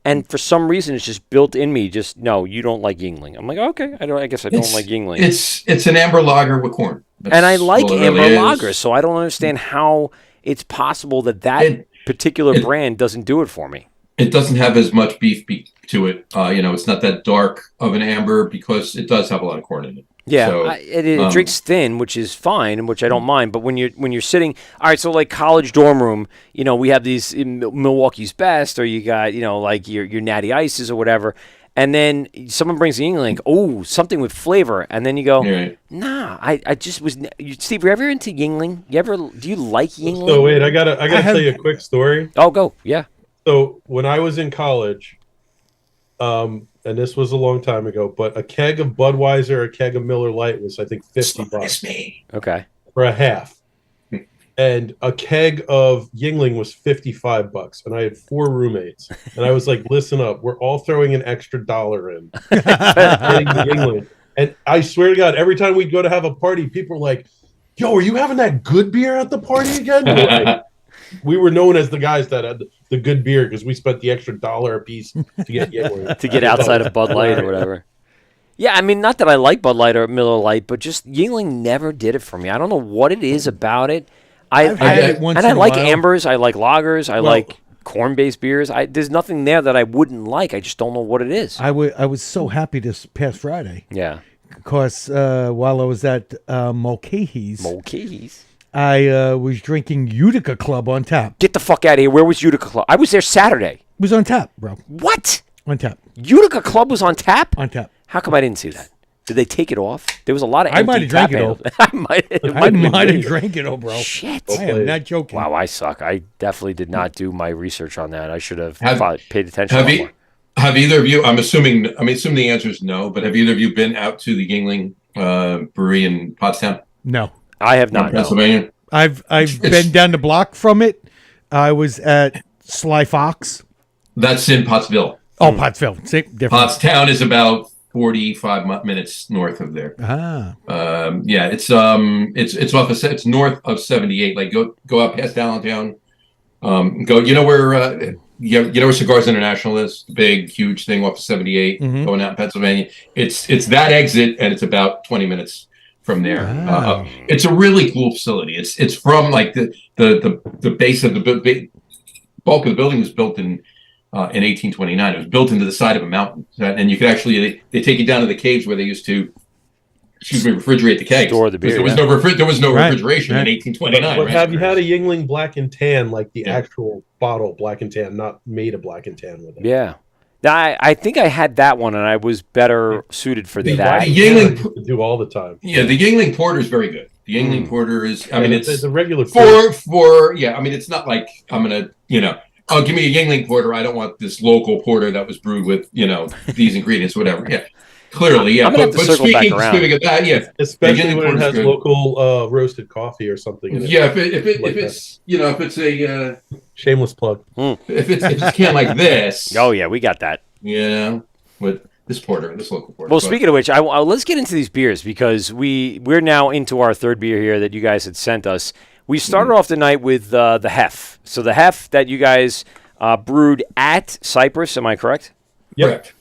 And for some reason, it's just built in me. Just no, you don't like Yingling. I'm like, okay, I guess I don't like Yingling.
It's an amber lager with corn,
and I like amber
really
lagers, so I don't understand how it's possible that particular brand doesn't do it for me.
It doesn't have as much beef to it. It's not that dark of an amber because it does have a lot of corn in it.
Yeah,
So,
it drinks thin, which is fine, which I don't mind. But when you're sitting, all right, so like college dorm room, we have these in Milwaukee's Best, or you got like your Natty Ices or whatever, and then someone brings the Yingling, oh, something with flavor, and then you go,
Right.
nah, I just was. Steve, you ever into Yingling? Do you like Yingling?
So wait, I gotta tell you a quick story.
Oh, go, yeah.
So when I was in college, and this was a long time ago, but a keg of Budweiser, a keg of Miller Lite was, I think, $50
Okay.
for a half. And a keg of Yingling was $55. And I had 4 roommates. And I was like, listen up, we're all throwing an extra $1 in. Getting the Yingling. And I swear to God, every time we'd go to have a party, people were like, yo, are you having that good beer at the party again? We were known as the guys that had the good beer because we spent the extra $1 a piece to get Yingling.
To get outside of Bud Light or whatever. Yeah, I mean, not that I like Bud Light or Miller Lite, but just Yingling never did it for me. I don't know what it is about it.
I've had it once
and I
in a
like
while.
ambers. I like lagers. I like corn-based beers. There's nothing there that I wouldn't like. I just don't know what it is.
I was so happy this past Friday
Yeah.
because while I was at Mulcahy's,
Mulcahy's.
I was drinking Utica Club on tap.
Get the fuck out of here. Where was Utica Club? I was there Saturday.
It was on tap, bro.
What?
On tap.
Utica Club was on tap?
On tap.
How come I didn't see that? Did they take it off? There was a lot of
I
empty
might have drank it,
handles.
though.
I
I might have drank it, bro.
Shit.
I am not joking.
Wow, I suck. I definitely did not do my research on that. I should have paid attention
Have
more.
have either of you? I'm assuming the answer is no. But have either of you been out to the Yingling brewery in Pottstown,
No,
I have not. No.
Pennsylvania?
I've been down the block from it. I was at Sly Fox.
That's in Pottsville.
Oh, Pottsville. Same different.
Pottstown is about 45 minutes north of there.
Ah,
Yeah, it's it's north of 78. Like go up past Allentown. Go. You know where you know where Cigars International is? The big, huge thing off of 78 going out in Pennsylvania. It's that exit, and it's about 20 minutes from there.
Wow.
It's a really cool facility. It's from like the base of the bulk of the building was built in 1829. It was built into the side of a mountain, and you could actually they take you down to the caves where they used to, refrigerate the kegs.
Store the beer,
There was
yeah.
no
Right,
refrigeration
right.
in 1829.
But
right?
have you had a Yingling Black and Tan, like the
Yeah.
actual bottle Black and Tan, not made a Black and Tan with it?
Yeah. I think I had that one, and I was better suited for
The
that.
Yingling,
I do all the time.
yeah, the Yingling Porter is very good. The Yingling Porter is, I mean, it's
the regular
yeah. I mean, it's not like I'm gonna, oh, give me a Yingling Porter. I don't want this local porter that was brewed with, these ingredients, whatever. Yeah, clearly, yeah.
I'm gonna have to circle back around.
Speaking of that, yeah,
especially
Yingling
when it
Porter's
has
good.
local roasted coffee or something in it.
Yeah, if
Like
it's if it's a
Shameless plug.
if it's a can like this,
Oh, yeah, we got that.
with this local porter.
Well, speaking of which, let's get into these beers because we're now into our third beer here that you guys had sent us. We started off the night with the Hef. So the Hef that you guys brewed at Cypress, am I correct?
Correct.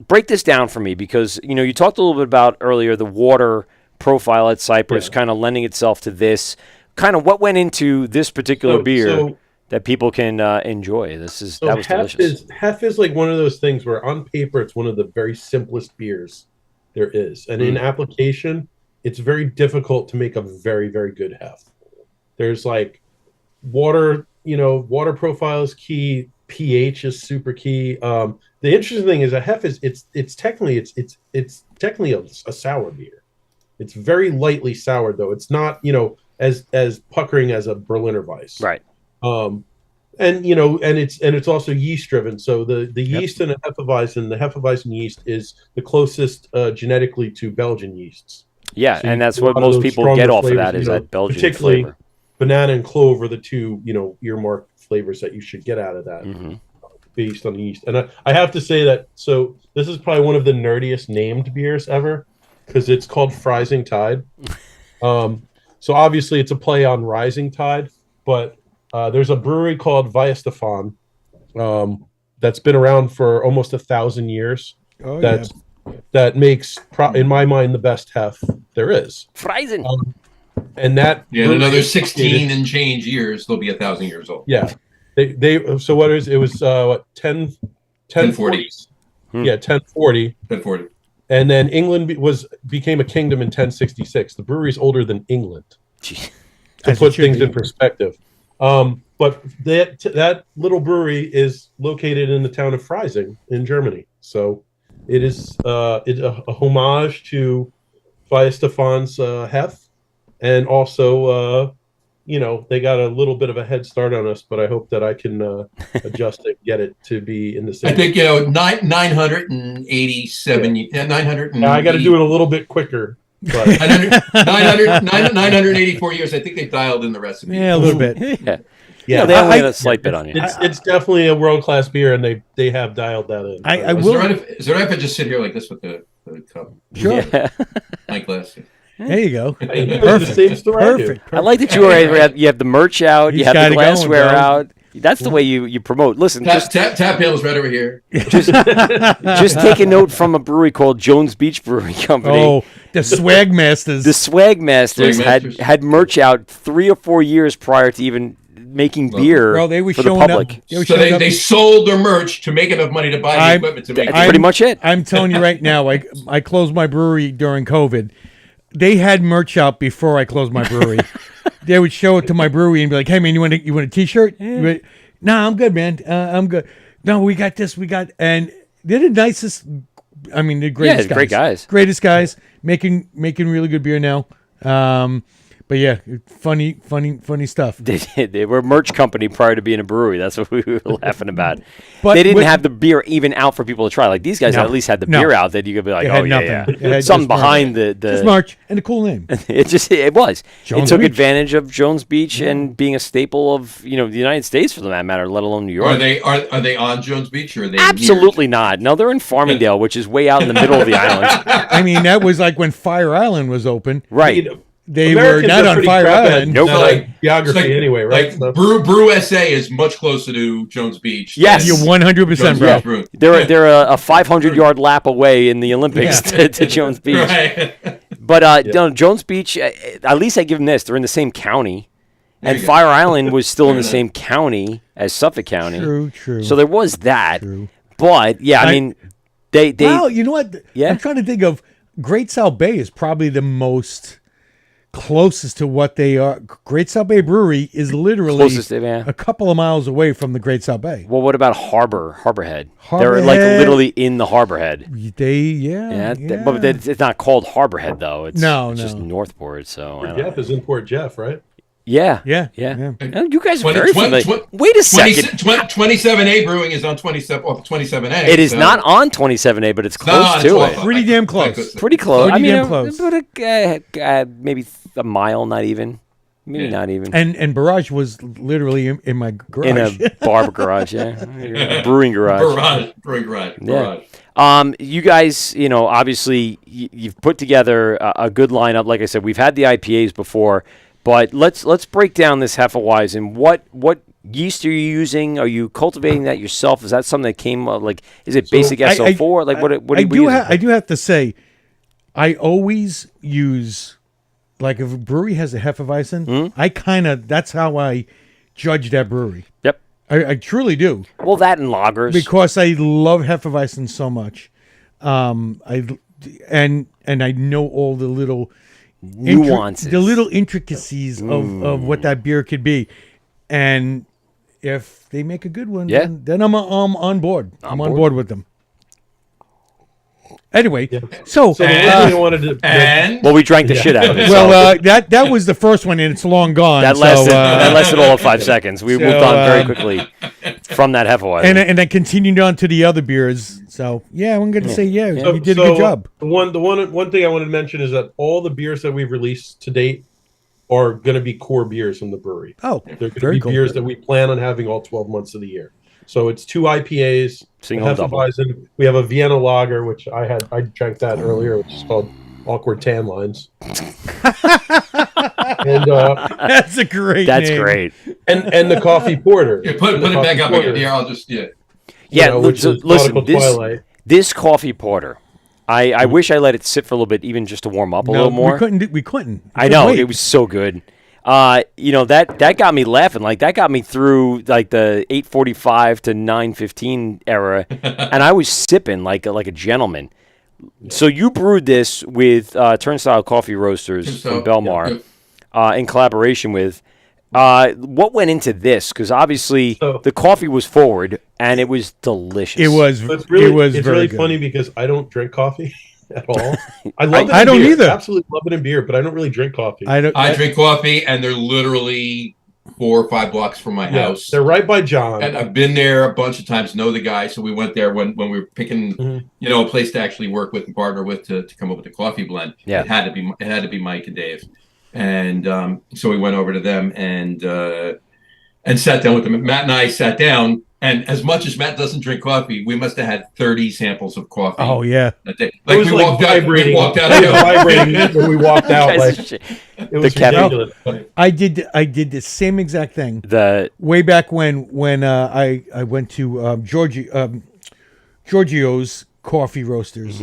Break this down for me because you talked a little bit about earlier the water profile at Cypress kind of lending itself to this. Kind of what went into this particular beer that people can enjoy. That was delicious.
Hef is like one of those things where on paper it's one of the very simplest beers there is, and in application it's very difficult to make a very, very good Hef. There's like water profile is key, pH is super key. The interesting thing is a Hef is it's technically a sour beer. It's very lightly soured though. It's not as puckering as a Berliner Weiss.
Right.
And it's also yeast driven. So the yeast in a Hefeweizen, the Hefeweizen yeast is the closest genetically to Belgian yeasts.
Yeah,
So
and
you
that's
get a
what
lot of
most
those
people
stronger
get off of
flavors,
that is that Belgian
particularly
flavor.
banana and clove are the two earmarked flavors that you should get out of that based on the yeast. And I have to say that this is probably one of the nerdiest named beers ever because it's called Freising Tide. So obviously it's a play on Rising Tide, but there's a brewery called Via Stefan that's been around for almost 1,000 years.
oh
That makes, in my mind, the best Hef there is.
Freisen.
And that
in
brewery
another
is
16
located-
and change years, they'll be 1,000 years old.
Yeah, they. So what is it? Was 1040? Yeah, 1040.
1040.
And then England became a kingdom in 1066. The brewery's older than England.
Gee.
To
As
put
it should
things
be.
in perspective. But that little brewery is located in the town of Freising in Germany. So it is a homage to Via Stefan's Hef, and also they got a little bit of a head start on us, but I hope that I can adjust it, get it to be in the same.
I think 987. 900.
Now I got to do it a little bit quicker. But
984 years. I think they dialed in the recipe.
Yeah, a little bit.
Yeah, they only had a slight bit on you.
it's definitely a world class beer, and they have dialed that in.
I
Is
will.
it right if I just sit here like this with the cup,
Sure.
Yeah.
my glass?
There you go.
The same story I do.
Perfect.
I like that you have the merch out, you
He's
have
got
the
it going,
glassware
bro.
out. That's the way you promote. Listen,
Tap handle's right over here.
just take a note from a brewery called Jones Beach Brewing Company.
Oh, the Swag Masters.
The Swag Masters
Swag Masters.
had merch out 3 or 4 years prior to even making beer
Bro, they were
for the
showing up.
public.
They were
So
showing up.
they sold their merch to make enough money to buy the equipment to make
That's
it.
pretty much it.
I'm telling you right now, I closed my brewery during COVID. They had merch out before I closed my brewery. They would show it to my brewery and be like, "Hey man, you want a T-shirt?" No, I'm good, man. I'm good. No, we got this. And they're the nicest I mean, the greatest guys.
great guys.
Greatest guys making really good beer now. But yeah, funny stuff.
They were a merch company prior to being a brewery. That's what we were laughing about.
But
they didn't
with-
have the beer even out for people to try. Like these guys
No.
at least had the
No.
beer out that you could be like,
It had
oh
nothing.
yeah,
It
yeah.
had
Something
just
behind the
Just March and a cool name.
it was.
Jones
it took
Beach.
advantage of Jones Beach and being a staple of the United States for that matter, let alone New York.
Are they on Jones Beach or are they
Absolutely not. No, they're in Farmingdale, which is way out in the middle of the island.
I mean, that was like when Fire Island was open.
Right.
They
Americans
were not
are
on
pretty
Fire
crap at,
Island.
Nope.
geography
It's like-
anyway, right?
Like Brew SA is much closer to Jones Beach.
Yes.
You're 100%,
Jones
bro.
Beach Brew.
They're a 500-yard lap away in the Olympics
Yeah.
to Jones Beach.
Right.
But Jones Beach, at least I give them this. They're in the same county. And
you go.
Fire Island was still in the
Fair
same county as Suffolk County.
True.
So there was that.
True.
But, yeah, I mean, they
Well, you know what?
Yeah.
I'm trying to think of Great South Bay is probably the most closest to what they are. Great South Bay Brewery is literally
Closest, yeah.
a couple of miles away from the Great South Bay.
well, what about Harborhead? They're like
Harborhead.
literally in the Harborhead.
Yeah,
But it's not called Harborhead, though. It's just
No.
Northport. So, I don't know.
Jeff is Import Jeff, right?
Yeah.
Yeah.
Oh, you guys are
20
very
20
familiar. Wait a second.
27A Brewing is on 27A.
It is
so-
not on 27A, but it's
No,
close
it's
to
well,
it.
Pretty damn close.
Pretty close.
Pretty
I mean,
damn close.
but maybe a mile, not even. Maybe
Yeah.
not even.
And Barrage was literally in my garage.
In a barber garage, yeah. Brewing garage.
Brewing garage.
Yeah. You guys, obviously you've put together a good lineup. Like I said, we've had the IPAs before, but let's break down this Hefeweizen. What yeast are you using? Are you cultivating that yourself? Is that something that came is it basic SO4? What
I
do
do
you
I do have to say, I always use, like, if a brewery has a Hefeweizen, that's how I judge that brewery.
Yep.
I truly do,
Well, that and lagers.
because I love Hefeweizen so much. I know all the little
Nuances.
the little intricacies of what that beer could be, and if they make a good one,
Yeah.
then I'm on board. I'm on
board.
board with them. Anyway, so
So the one thing I wanted to
And
Well, we drank the shit out of it. so
well, that was the first one, and it's long gone.
that
so,
lasted all of 5 seconds. We
so,
moved on very quickly from that Hefeweizen.
and I continued on to the other beers. So yeah, I'm going to say you did a good job.
The one thing I wanted to mention is that all the beers that we've released to date are going to be core beers from the brewery.
Oh,
They're going to
very
be
cool.
beers that we plan on having all 12 months of the year. So it's 2 IPAs,
Single
a
and double.
Hefeweizen. We have a Vienna lager, which I drank that earlier, which is called Awkward Tan Lines. and
That's a great.
That's
name.
great.
and the coffee porter.
yeah, put it
The
back
coffee
up
porter,
again. Yeah, I'll just
Yeah,
which
so
is
listen,
Nautical
this,
Twilight.
this coffee porter, I wish I let it sit for a little bit, even just to warm up a little more.
We couldn't.
I know, it was so good. That got me laughing. Like, that got me through, like, the 8:45 to 9:15 era, and I was sipping like a gentleman. So you brewed this with Turnstile Coffee Roasters from Belmar, in collaboration with. What went into this? Because obviously the coffee was forward and it was delicious.
It was.
It's really,
it was
it's
very
really
good.
funny because I don't drink coffee at all. I love it.
I
in
don't
beer.
either.
Absolutely love it in beer, but I don't really drink coffee.
I don't.
I drink coffee, and they're literally 4 or 5 blocks from my house.
They're right by John.
And I've been there a bunch of times, know the guy. So we went there when we were picking, a place to actually work with and partner with to come up with the coffee blend.
Yeah.
It had to be Mike and Dave. And so we went over to them and sat down with them. Matt and I sat down, and as much as Matt doesn't drink coffee, we must have had 30 samples of coffee.
Oh yeah.
That day.
It was like vibrating.
We walked out.
It was vibrating when we walked out. Like, it was
caffeine.
ridiculous.
I did the same exact thing way back when I went to Giorgio's Coffee Roasters,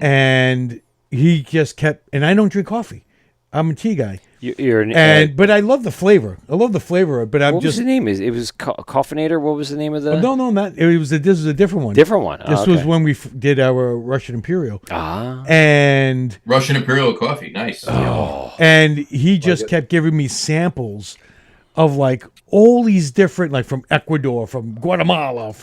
and he just kept. And I don't drink coffee. I'm a tea guy.
You're an,
But I love the flavor. But I'm
what was
just
the name? It was Coffinator. What was the name of the
no, not it was. This was a different one.
different one?
This
Oh,
was
okay.
when we did our Russian Imperial,
Ah.
and
Russian Imperial coffee. Nice.
and he just kept giving me samples of like all these different, like from Ecuador, from Guatemala,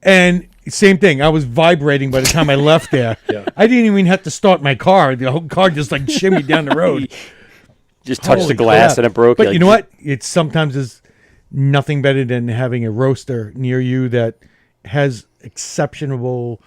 and same thing. I was vibrating by the time I left there.
Yeah.
I didn't even have to start my car. The whole car just like shimmied down the road.
Just touched the
Holy
glass
crap.
and it broke.
But
You're
you
like,
know what? It's sometimes is nothing better than having a roaster near you that has exceptional,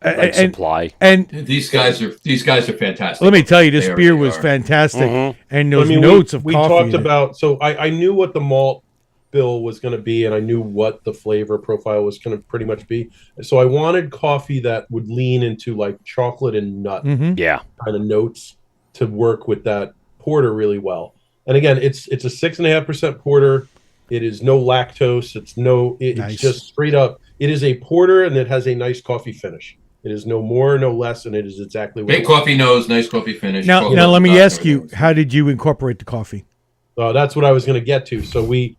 like supply.
And
These guys are fantastic.
let me tell you, this
They
beer
really
was
are.
fantastic, and
I
those
mean,
notes of
we
coffee.
talked about, so I knew what the malt bill was going to be, and I knew what the flavor profile was going to pretty much be. So I wanted coffee that would lean into like chocolate and nut
Yeah.
kind of notes to work with that porter really well. And again, it's a 6.5% porter. It is no lactose. It's
Nice.
it's just straight up. It is a porter, and it has a nice coffee finish. It is no more, no less, and it is exactly what
Big coffee nose, nice coffee finish.
Now,
chocolate
let me
nut,
ask you,
everything.
how did you incorporate the coffee?
That's what I was going to get to. So we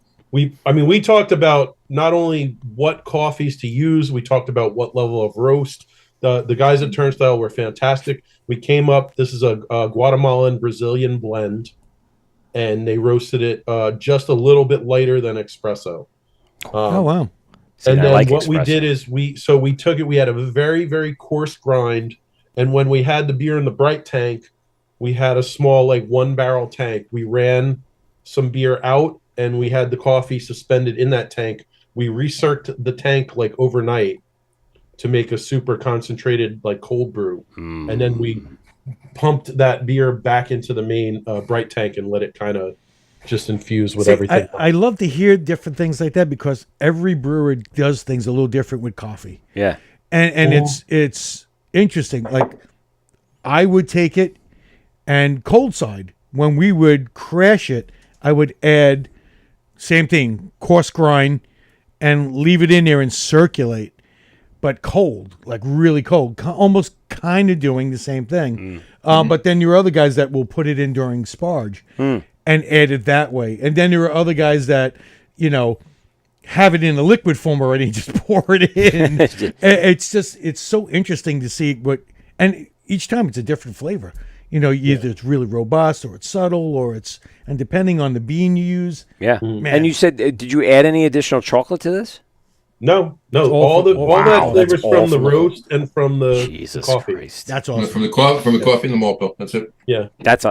talked about not only what coffees to use, we talked about what level of roast. The guys at Turnstile were fantastic. We came up. This is a Guatemalan Brazilian blend, and they roasted it just a little bit lighter than espresso.
Oh wow!
See,
And
I
then
like
what we
espresso.
did is we took it. We had a very, very coarse grind, and when we had the beer in the bright tank, we had a small like 1-barrel tank. We ran some beer out, and we had the coffee suspended in that tank. We recirced the tank like overnight to make a super concentrated like cold brew, and then we pumped that beer back into the main bright tank and let it kind of just infuse with
See,
everything.
I love to hear different things like that because every brewer does things a little different with coffee,
Yeah.
and it's interesting. Like I would take it and cold side when we would crash it. I would add same thing, coarse grind, and leave it in there and circulate, but cold, like really cold, almost kind of doing the same thing. But then there are other guys that will put it in during sparge and add it that way. And then there are other guys that, have it in a liquid form already and just pour it in. It's so interesting to see and each time it's a different flavor. Either it's really robust or it's subtle and depending on the bean you use.
Yeah.
Man.
And you said, did you add any additional chocolate to this?
No,
all
all
from-
that
wow,
flavors
that's all
from the
from the-
roast and from the
Jesus
coffee.
Christ.
That's awesome.
From the coffee and the malt bill. That's it.
Yeah.
That's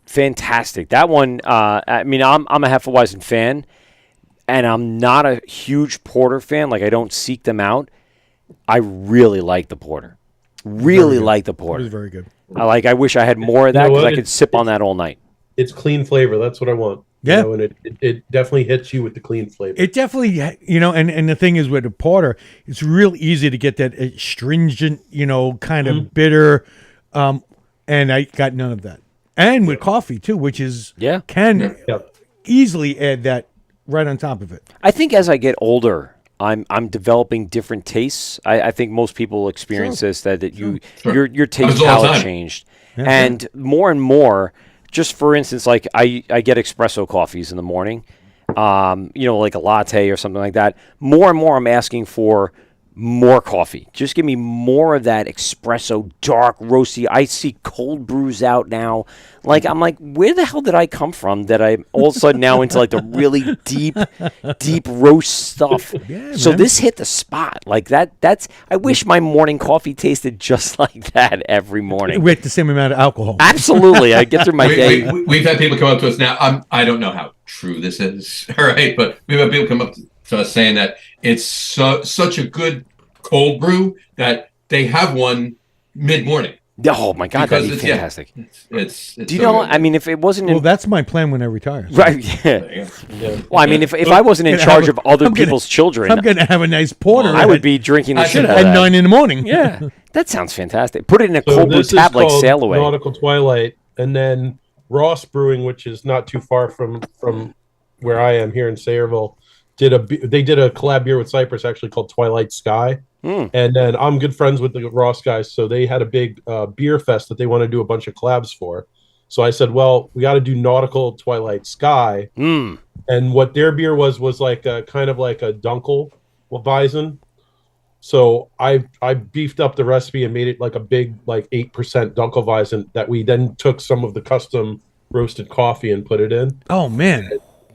fantastic. That one, I mean, I'm a Hefeweizen fan, and I'm not a huge porter fan. Like, I don't seek them out. I really like the porter. Really like the
It was
porter.
very good.
I wish I had more of
You
that
know
because
what?
I could sip on that all night.
It's clean flavor. That's what I want.
Yeah.
And it definitely hits you with the clean flavor.
It definitely, and the thing is with a porter, it's real easy to get that astringent, kind of bitter, and I got none of that. And with coffee too, which is can
Yep.
easily add that right on top of it.
I think as I get older, I'm developing different tastes. I think most people experience this that
Sure.
your taste
Happens all the
palette
time.
changed, and more and more. Just for instance, like I get espresso coffees in the morning, like a latte or something like that. More and more, I'm asking for more coffee. Just give me more of that espresso, dark, roasty. I see cold brews out now. Like I'm like, where the hell did I come from? That I'm all of a sudden now into like the really deep roast stuff.
Yeah,
so
man.
this hit the spot. Like that's. I wish my morning coffee tasted just like that every morning.
With the same amount of alcohol.
Absolutely, I get through my day.
We've had people come up to us now. I don't know how true this is, all right, but we've had people come up to us saying that it's such a good cold brew that they have one mid-morning.
Oh my God, that'd be fantastic.
It's
Do you
so
know?
good.
I mean, if it wasn't in
Well, that's my plan when I retire.
right, yeah.
There you go.
Well, I mean, if I wasn't in
gonna
charge
have
of other
I'm gonna-
people's children,
I'm going to have a nice porter.
I would be drinking the
I
shit
should
out
at
of that.
9 in the morning.
Yeah, that sounds fantastic. Put it in a
So
cold brew
this is
tab like
called
Sail Away.
Nautical Twilight, and then Ross Brewing, which is not too far from where I am here in Sayreville, they did a collab beer with Cypress actually called Twilight Sky. And then I'm good friends with the Ross guys, so they had a big beer fest that they want to do a bunch of collabs for. So I said, well, we got to do Nautical Twilight Sky. And what their beer was like a kind of like a Dunkel Weizen. So I beefed up the recipe and made it like a big like 8% Dunkelweizen that we then took some of the custom roasted coffee and put it in.
Oh man,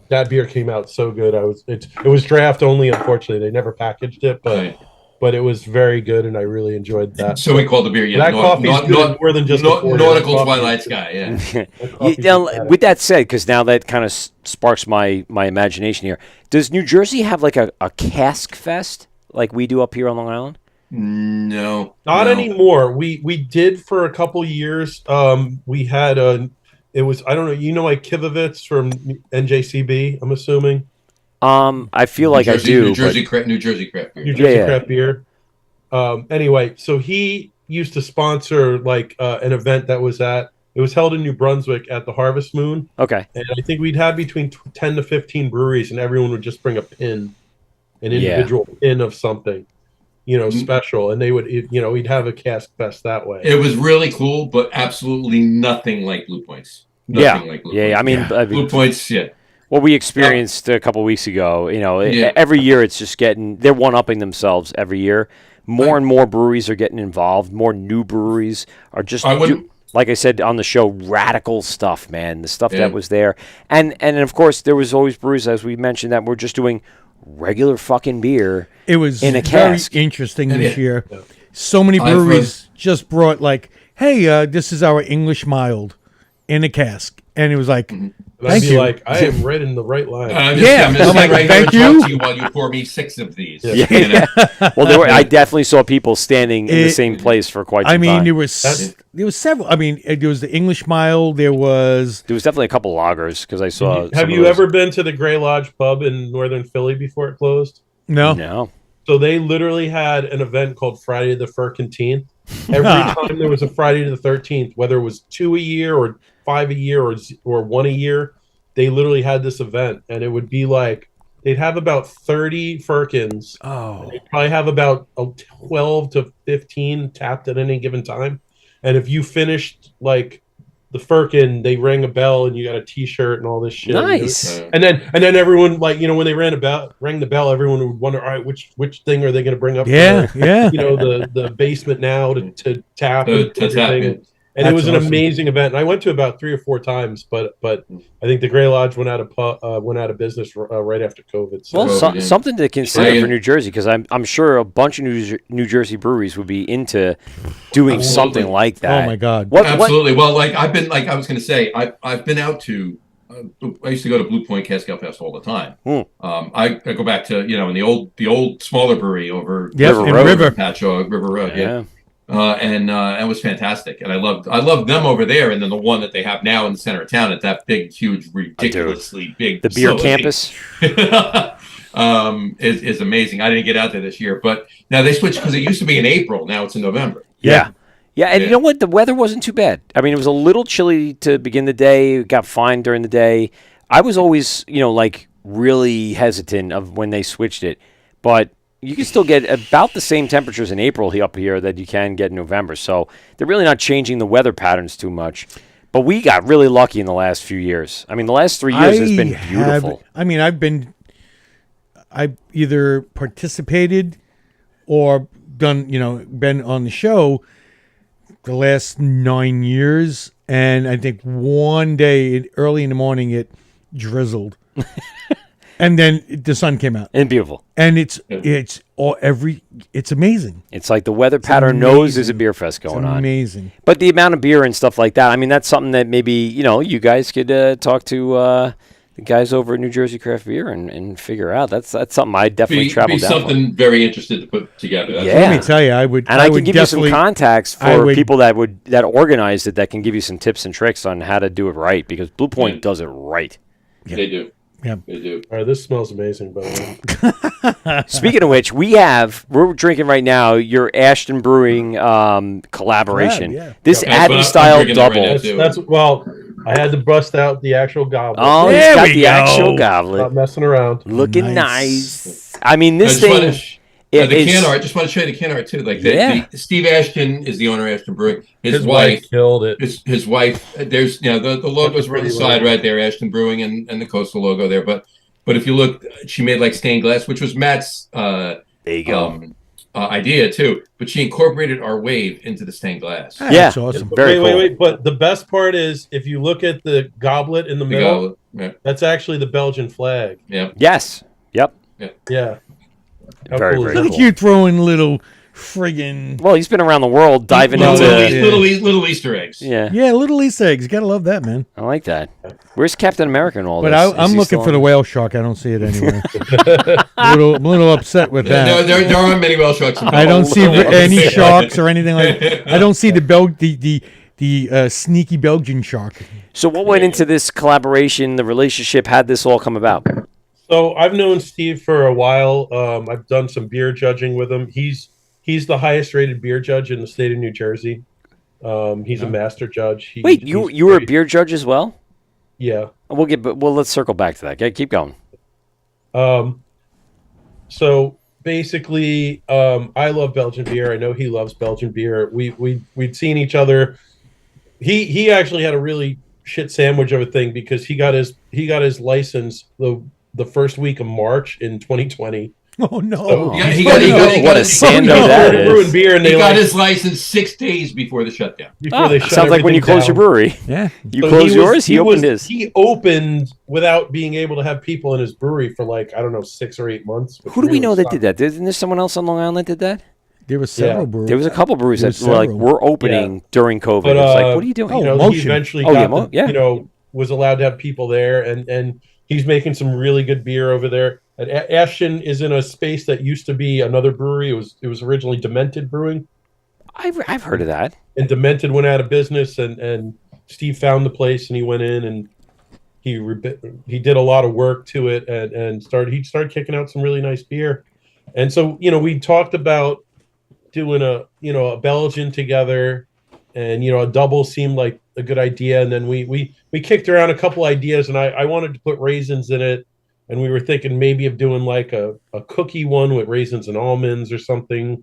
That beer came out so good. It was draft only. Unfortunately, they never packaged it, but it was very good, and I really enjoyed that.
So we call the beer,
That coffee's good more than just a porter.
nautical
That
Twilight
coffee-
Sky. Yeah.
that coffee's fantastic.
With that said, because now that kind of sparks my imagination here, does New Jersey have like a cask fest like we do up here on Long Island?
No,
Not
no.
anymore. We did for a couple years. We had it was, I don't know, like Kivovitz from NJCB, I'm assuming.
I feel like I do.
New Jersey craft beer.
New Jersey
Yeah.
craft beer. Anyway, so he used to sponsor like an event that was it was held in New Brunswick at the Harvest Moon.
Okay.
And I think we'd have between 10 to 15 breweries, and everyone would just bring an individual pin of something, special. And they would, we'd have a cask fest that way.
It was really cool, but absolutely nothing like Blue Points. Nothing like Blue Points.
I mean,
Blue Points, yeah.
what we experienced a couple weeks ago,
Yeah.
every year it's just they're one-upping themselves every year. More and more breweries are getting involved. More new breweries are just, like I said on the show, radical stuff, man. The stuff that was there. And of course, there was always breweries, as we mentioned, that were just doing regular fucking beer.
it was
in a
very
cask.
interesting this year. So many breweries just brought like, hey, this is our English mild in a cask, and it was like,
And I'd
thank
be
you.
like, I am right in the right line.
I'm
I'm
just
like,
right
thank
here and
you.
talk to you while you pour me 6 of these.
Yeah.
You know?
Well, I definitely saw people standing in the same place for quite some
I mean,
time.
there was several. I mean, there was the English mild. There was
There was definitely a couple lagers because I saw. some
Have
of
you
those.
ever been to the Gray Lodge pub in Northern Philly before it closed?
no.
No.
So they literally had an event called Friday the 13th. Every time there was a Friday the 13th, whether it was 2 a year or 5 a year or 1 a year, they literally had this event, and it would be like they'd have about 30 firkins.
Oh,
They'd probably have about 12 to 15 tapped at any given time. And if you finished like the firkin, they rang a bell and you got a T-shirt and all this shit.
Nice.
And then everyone, like, when they rang the bell, everyone would wonder, all right, which thing are they going to bring up?
yeah,
for,
yeah.
the basement now to tap
To
and
tap,
everything.
yeah.
And it
That's
was an
awesome.
amazing event. And I went to about 3 or 4 times, but I think the Gray Lodge went out of business right after COVID. So.
Well,
So, yeah.
something to consider
Yeah.
for New Jersey because I'm sure a bunch of New Jersey breweries would be into doing
Absolutely.
something like that.
Oh my God.
What?
Absolutely. Well, I was going to say, I've been out to. I used to go to Blue Point Cask Ale Fest all the time. I go back to in the old smaller brewery over
Yep,
River
in
Road.
River.
River Road.
Yeah.
And it was fantastic, and I loved them over there, and then the one that they have now in the center of town at that big, huge, ridiculously big
The beer
facility.
campus.
is amazing. I didn't get out there this year, but now they switched because it used to be in April. Now it's in November.
Yeah. Yeah, and you
Yeah.
know what? The weather wasn't too bad. I mean, it was a little chilly to begin the day. It got fine during the day. I was always, like really hesitant of when they switched it, but you can still get about the same temperatures in April up here that you can get in November. So they're really not changing the weather patterns too much. But we got really lucky in the last few years. I mean, the last 3 years has been beautiful.
I've either participated or done, been on the show the last 9 years, and I think one day early in the morning it drizzled, and then the sun came out,
And beautiful.
and it's amazing.
It's like the weather pattern knows there's a beer fest going on.
Amazing.
But the amount of beer and stuff like that, I mean, that's something that maybe, you guys could talk to the guys over at New Jersey Craft Beer and figure out. That's something I definitely travel
Be
down for.
something very interested to put together. That's
Yeah.
Let me tell you, I would.
And I
would
can give you some
definitely-
contacts
I
for
would-
people that organize it that can give you some tips and tricks on how to do it right because Blue Point does it right.
They do.
Yeah.
They do.
All right, this smells amazing, by the way.
Speaking of which, we're drinking right now your Ashton Brewing collaboration.
Yeah.
This
Yeah,
Abbey
I'm
style
drinking that right
double.
now, too.
That's I had to bust out the actual goblet.
Oh,
There
he's got
we
the
go.
actual
Not
goblet.
messing around.
Looking
Nice.
nice. I mean, this
I just
thing.
wanna the
it's-
can art. Just want to show you the can art too. Like
Yeah.
the Steve Ashton is the owner of Ashton Brewing. His
wife
wife.
killed it.
His wife. There's the logos right on the side right there, Ashton Brewing and the Coastal logo there. But if you look, she made like stained glass, which was Matt's
There you go.
idea too, but she incorporated our wave into the stained glass.
Yeah,
That's awesome.
Very cool.
Wait. But the best part is if you look at the goblet in the middle, that's actually the Belgian flag.
Yeah.
Yes. Yep.
Yeah. How
Very,
cool
very
is
Look
that?
at you throwing little friggin'
Well, he's been around the world diving
Little,
into.
little Easter eggs.
Yeah,
yeah, little Easter eggs. Gotta love that, man.
I like that. Where's Captain America in all
But
this? Is
I'm
he
looking
still
for the
on?
whale shark. I don't see it anywhere. I'm a little upset with
No,
that.
there aren't many whale sharks.
I don't see any
Yeah.
sharks or anything like that. I don't see the sneaky Belgian shark.
So, what went into this collaboration, the relationship? How'd this all come about?
So I've known Steve for a while. I've done some beer judging with him. He's the highest rated beer judge in the state of New Jersey. He's a master judge.
Wait, you were a beer judge as well?
Yeah.
Let's circle back to that. Okay, keep going.
So basically, I love Belgian beer. I know he loves Belgian beer. We'd seen each other. He actually had a really shit sandwich of a thing because he got his license the first week of March in 2020.
Oh no!
So
He
What a
he
sando that
started brewing
is.
beer, and
He
they
got
like
his license 6 days before the shutdown.
before they shut
Sounds like when you
everything
close your
down.
brewery.
Yeah.
You
So
close yours, he opened his.
He opened without being able to have people in his brewery for like, I don't know, 6 or 8 months.
Who do we know that did that? Isn't there someone else on Long Island that did that?
There were several
Yeah.
breweries.
There was a couple breweries
There
that
was
were like
several.
were opening during COVID.
But,
It's like, what are you doing?
oh,
You know,
Motion.
he eventually
Oh,
got
yeah, yeah.
was allowed to have people there, and he's making some really good beer over there. And Ashton is in a space that used to be another brewery. It was originally Demented Brewing,
I've heard of that.
and Demented went out of business, and Steve found the place, and he went in and he did a lot of work to it, and started kicking out some really nice beer. And so, we talked about doing a Belgian together, and a double seemed like a good idea. And then we kicked around a couple ideas, and I wanted to put raisins in it, and we were thinking maybe of doing like a cookie one with raisins and almonds or something.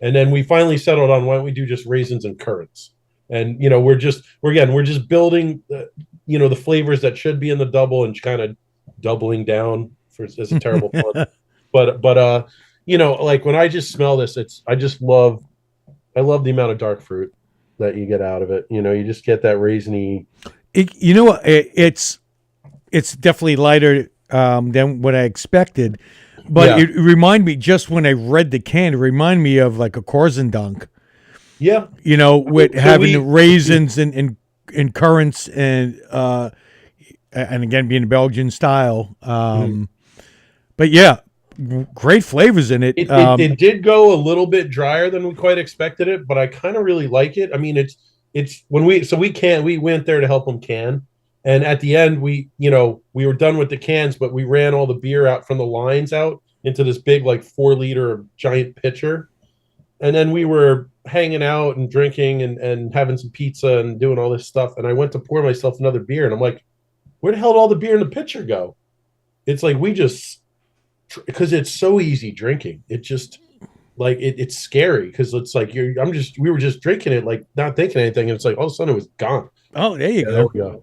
And then we finally settled on, why don't we do just raisins and currants? And we're just building the flavors that should be in the double and kind of doubling down as a terrible pun. But like when I just smell this, I love the amount of dark fruit that you get out of it. You just get that raisiny.
It's definitely lighter than what I expected, but
Yeah.
it reminded me, just when I read the can, it reminded me of like a Dunk.
Yeah.
With
So
having the raisins and currants and again being Belgian style. But yeah, great flavors in it.
It did go a little bit drier than we quite expected it, but I kind of really like it. I mean, it's when we went there to help them can, and at the end we were done with the cans, but we ran all the beer out from the lines out into this big like 4-liter giant pitcher, and then we were hanging out and drinking and having some pizza and doing all this stuff. And I went to pour myself another beer, and I'm like, where the hell did all the beer in the pitcher go? It's like because it's so easy drinking. It just like it's scary because it's like we were just drinking it, like not thinking anything, and it's like all of a sudden it was gone.
Oh, there you
There
go.
we go.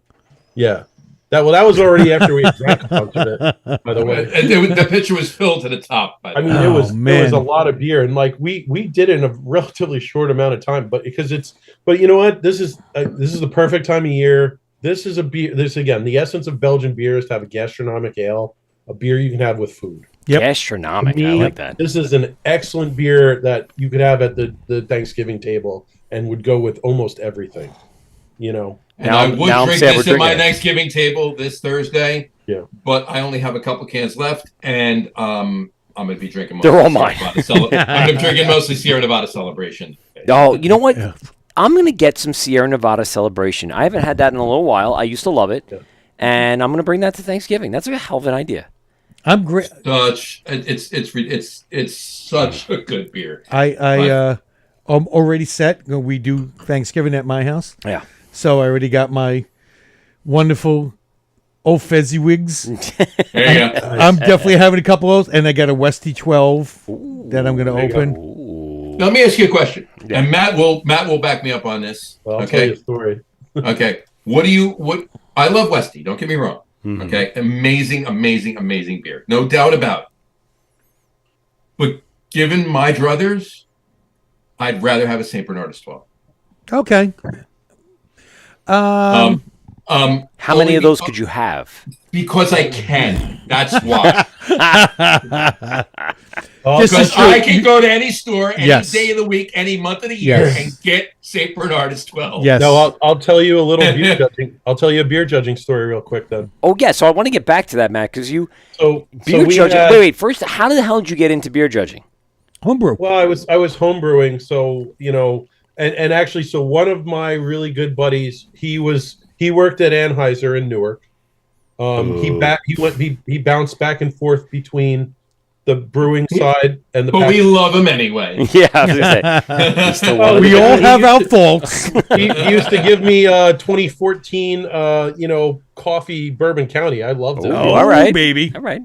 Yeah. That was already after we had drank a bunch of it, by the way.
And the pitcher was filled to the top.
I mean, it was
man.
a lot of beer, and like we did it in a relatively short amount of time, but you know what? This is the perfect time of year. This is a beer. This again, the essence of Belgian beer is to have a gastronomic ale, a beer you can have with food.
Yep.
Gastronomic.
To
I
me,
like that.
This is an excellent beer that you could have at the Thanksgiving table and would go with almost everything.
And
Now-
I would
now I'm
drink
sad
this
we're
at my
drinking it.
Thanksgiving table this Thursday.
Yeah.
But I only have a couple cans left, and I'm going to be drinking.
They're all
mostly Sierra Nevada I'm drinking mostly Sierra Nevada Celebration.
Oh, you know what? I'm going to get some Sierra Nevada Celebration. I haven't had that in a little while. I used to love it.
Yeah.
And I'm going to bring that to Thanksgiving. That's a hell of an idea.
I'm great.
It's such a good beer.
I'm already set. We do Thanksgiving at my house,
Yeah.
so I already got my wonderful old Fezziwigs.
There you go.
I'm definitely having a couple of those, and I got a Westy 12 that I'm going to open.
Now, let me ask you a question, and Matt will back me up on this.
Well, I'll tell you a story.
Okay. What I love Westy, don't get me wrong. Okay. Amazing beer. No doubt about it. But given my druthers, I'd rather have a St. Bernardus 12.
Okay.
How many
Only
of those could you have?
Because I can. That's why.
This is
Because
true.
I can go to any store, any
Yes.
day of the week, any month of the year,
Yes.
and get St. Bernardus 12.
Yes.
No, I'll tell you a little beer judging. I'll tell you a beer judging story real quick then.
Oh, yeah. So I want to get back to that, Matt, because you beer
we
judging.
had-
Wait. First, how the hell did you get into beer judging?
Homebrew.
Well, I was homebrewing, so and actually, so one of my really good buddies, he worked at Anheuser in Newark. He bounced back and forth between the brewing side and the.
But we love him anyway.
Yeah, I was gonna say. He's still one of
Oh,
We
the-
all have our faults.
he used to give me 2014 coffee Bourbon County. I loved it.
Oh, all right.
baby.
All right.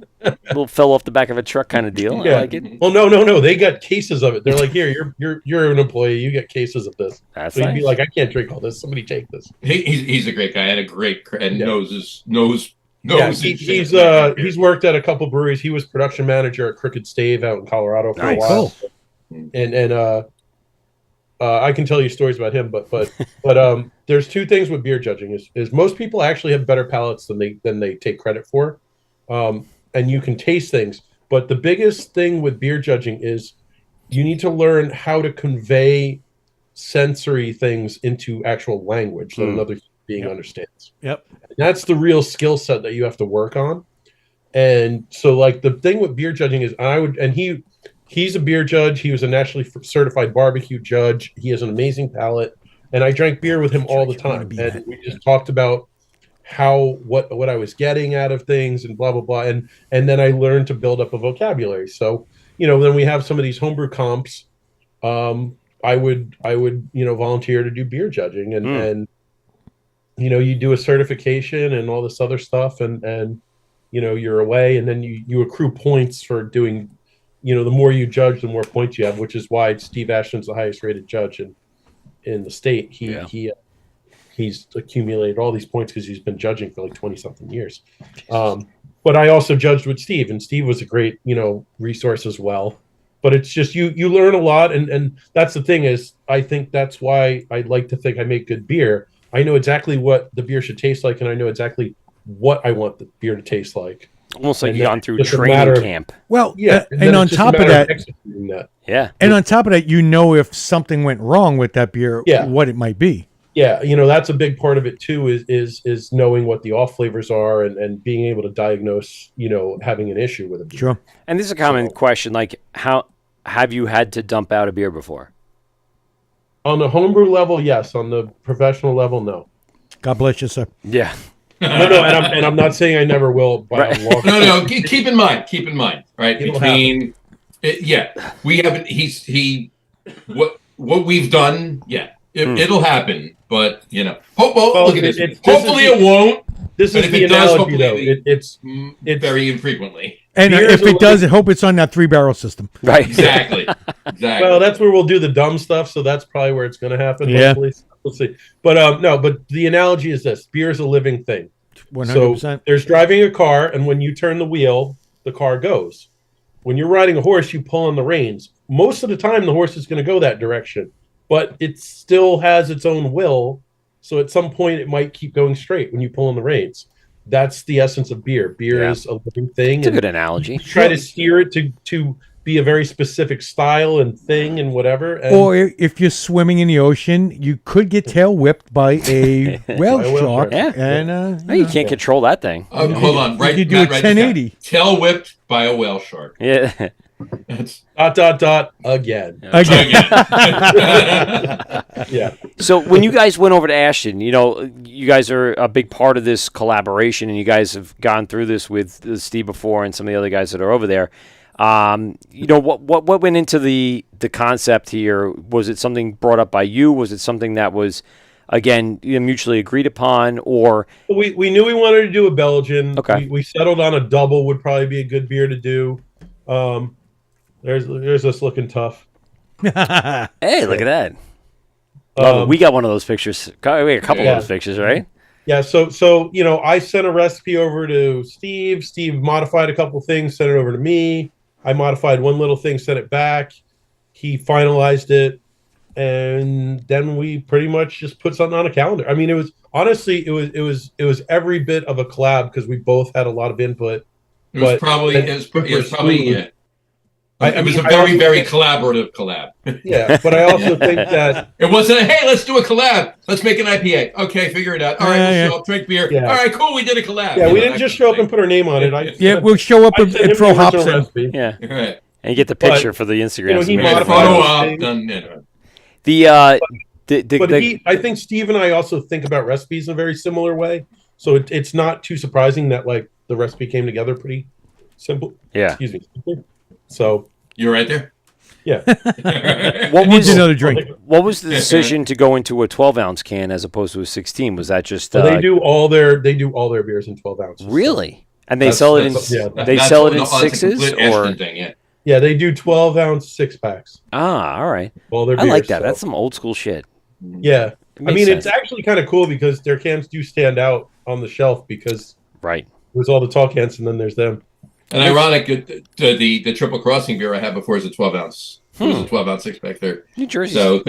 Little fell off the back of a truck kind of deal.
Yeah.
I like it.
Well, no. They got cases of it. They're like, here, you're an employee. You get cases of this.
That's
So you'd be
nice.
like, I can't drink all this. Somebody take this.
He's a great guy and a great and
Yeah.
knows.
Yeah,
his shit.
he's worked at a couple breweries. He was production manager at Crooked Stave out in Colorado for
Nice.
a while.
Cool.
And I can tell you stories about him, but there's two things with beer judging is most people actually have better palates than they take credit for, and you can taste things. But the biggest thing with beer judging is you need to learn how to convey sensory things into actual language that another human being understands.
Yep.
That's the real skill set that you have to work on. And so, like, the thing with beer judging is he's a beer judge. He was a nationally certified barbecue judge. He has an amazing palate, and I drank beer with him all the time. And we just talked about what I was getting out of things and blah blah blah. And then I learned to build up a vocabulary. So then we have some of these homebrew comps. I would volunteer to do beer judging and you do a certification and all this other stuff and you're away, and then you accrue points for doing, the more you judge, the more points you have, which is why Steve Ashton's the highest rated judge in the state. He's accumulated all these points because he's been judging for like 20 something years. But I also judged with Steve, and Steve was a great, resource as well. But it's just you learn a lot, and that's the thing is I think that's why I like to think I make good beer. I know exactly what the beer should taste like, and I know exactly what I want the beer to taste like.
Almost like
And
you've
then
gone through
just a
training
matter of-
camp.
Well,
Yeah,
and on top of that,
Yeah.
if something went wrong with that beer,
Yeah.
what it might be.
Yeah, that's a big part of it too. Is knowing what the off flavors are and being able to diagnose, having an issue with it.
Sure.
And this is a common question, like how have you had to dump out a beer before?
On the homebrew level, yes. On the professional level, no.
God bless you, sir.
Yeah.
No, and I'm not saying I never will. By
Right.
a long
No. Keep in mind, right?
It'll
We haven't. What we've done. Yeah, it'll happen. But look at this. Hopefully it won't.
This
But
is
if
the
it does,
analogy, though.
hopefully
It's
very infrequently.
And
Beer
if
is a
it does, I hope it's on that 3-barrel system.
Right.
Exactly.
well, that's where we'll do the dumb stuff. So that's probably where it's going to happen.
Yeah.
Hopefully. We'll see. But no. But the analogy is this: beer is a living thing.
100%.
So there's driving a car, and when you turn the wheel, the car goes. When you're riding a horse, you pull on the reins. Most of the time, the horse is going to go that direction, but it still has its own will. So at some point, it might keep going straight when you pull on the reins. That's the essence of beer. Beer
Yeah.
is a living thing.
It's a
and
good analogy.
you try to steer it to be a very specific style and thing and whatever. And
Or if you're swimming in the ocean, you could get tail whipped by a whale
By a whale
shark.
shark.
Yeah.
And
No, you can't control that thing.
Hold on.
You
Right.
could do
Matt,
a
write this down.
1080.
Tail whipped by a whale shark.
Yeah.
That's
again.
again.
Yeah.
So when you guys went over to Ashton, you guys are a big part of this collaboration, and you guys have gone through this with Steve before and some of the other guys that are over there. What went into the concept here? Was it something brought up by you? Was it something that was, again, mutually agreed upon, or
We knew we wanted to do a Belgian.
Okay.
We settled on a double would probably be a good beer to do. There's us looking tough.
hey, look at that? Love it. We got one of those pictures. We got a couple
Yeah.
of those pictures, right?
Yeah, so I sent a recipe over to Steve. Steve modified a couple things, sent it over to me. I modified one little thing, sent it back. He finalized it, and then we pretty much just put something on a calendar. I mean, it was honestly, it was every bit of a collab because we both had a lot of input.
It was probably yeah. It was a very collaborative collab.
Yeah, but I also think that
it wasn't. Hey, let's do a collab. Let's make an IPA. Okay, figure it out. All right, we'll show up, drink beer.
Yeah.
All right, cool. We did a collab.
Yeah, we didn't just show up and put our name on it.
We'll show up and throw hops in.
Yeah,
right.
And you get the picture for the Instagram.
He
modified
I think Steve and I also think about recipes in a very similar way. So it's not too surprising that like the recipe came together pretty simple.
Yeah.
Excuse me. So
you're right there.
Yeah.
What was another drink?
What was the decision to go into a 12-ounce can as opposed to a 16? Was that just
they do all their beers in 12 ounces.
Really? So. And they sell it in sell it in sixes or
yeah, they do 12-ounce 6-packs.
Ah, all right.
All their
beers, I like that.
So.
That's some old school shit.
Yeah. I mean, it's actually kind of cool because their cans do stand out on the shelf because there's all the tall cans and then there's them.
And ironic, the Triple Crossing beer I had before is a 12-ounce. It was a 12-ounce 6-pack there.
New Jersey.
So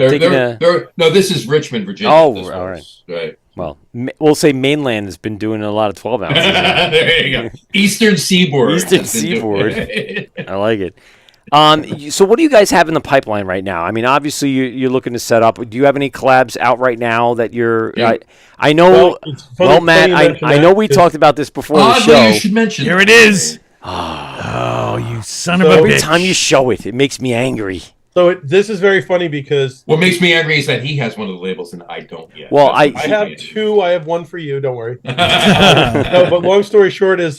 no, this is Richmond, Virginia.
Oh, all right.
Right.
Well, we'll say mainland has been doing a lot of 12 ounces.
There you go. Eastern Seaboard.
Eastern Seaboard. I like it. So what do you guys have in the pipeline right now? I mean, obviously you're looking to set up. Do you have any collabs out right now that you're? Yeah. I know. Well, Matt, I know we talked about this before the show.
You should mention.
Here it is. Oh, you son of a bitch!
Every time you show it, it makes me angry.
So this is very funny because
what makes me angry is that he has one of the labels and I don't yet.
Well, I
have two. I have one for you. Don't worry. No, but long story short is,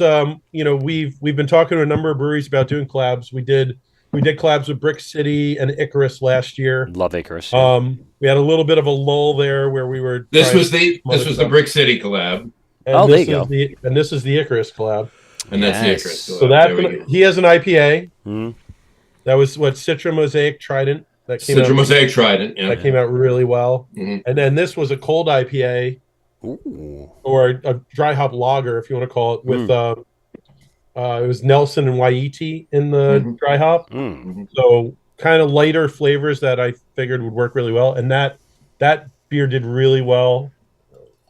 we've been talking to a number of breweries about doing collabs. We did collabs with Brick City and Icarus last year.
Love Icarus.
We had a little bit of a lull there where we were.
This was the Brick City collab.
And there you go. And this is the Icarus collab.
And that's the Icarus collab.
So he has an IPA.
Mm-hmm.
That was what Citra Mosaic Trident. That came
Citra Mosaic Trident. Yeah.
That came out really well.
Mm-hmm.
And then this was a cold IPA.
Ooh.
Or a dry hop lager, if you want to call it, with it was Nelson and Waiti in the dry hop.
Mm-hmm.
So kind of lighter flavors that I figured would work really well. And that beer did really well.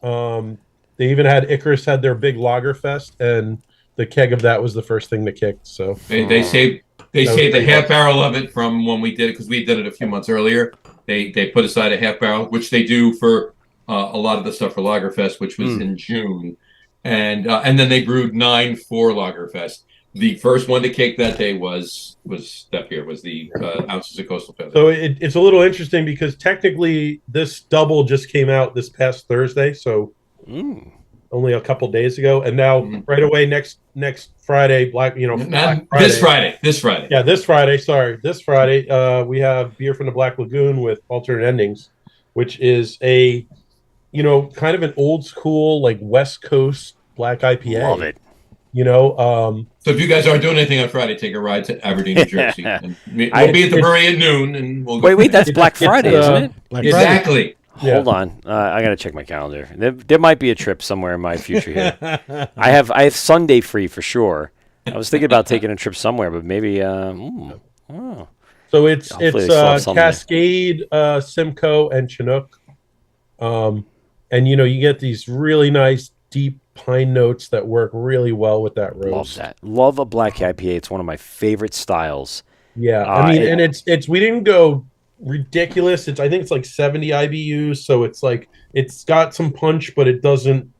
They even had Icarus had their big lager fest, and the keg of that was the first thing that kicked. So
they saved a half barrel of it from when we did it because we did it a few months earlier. They put aside a half barrel, which they do for a lot of the stuff for Lagerfest, which was in June, and then they brewed 9 for Lagerfest. The first one to kick that day was that beer was the Ounces of Coastal Feather.
So it's a little interesting because technically this double just came out this past Thursday, so only a couple days ago, and now right away next Friday, Black Friday.
This Friday.
Yeah, this Friday. Sorry, this Friday. We have beer from the Black Lagoon with Alternate Endings, which is a kind of an old school like West Coast black IPA.
Love it.
So if you guys aren't doing anything on Friday, take a ride to Aberdeen, New Jersey. And we'll be at the brewery at noon, and we'll go.
Wait, that's Black Friday, isn't it?
Black
exactly.
Hold on, I gotta check my calendar. There might be a trip somewhere in my future here. I have Sunday free for sure. I was thinking about taking a trip somewhere, but maybe.
So it's Cascade, Simcoe, and Chinook, and you get these really nice deep pine notes that work really well with that roast.
Love that. Love a black IPA. It's one of my favorite styles.
Yeah, I mean, and it's we didn't go ridiculous. I think it's like 70 IBUs, so it's got some punch, but it doesn't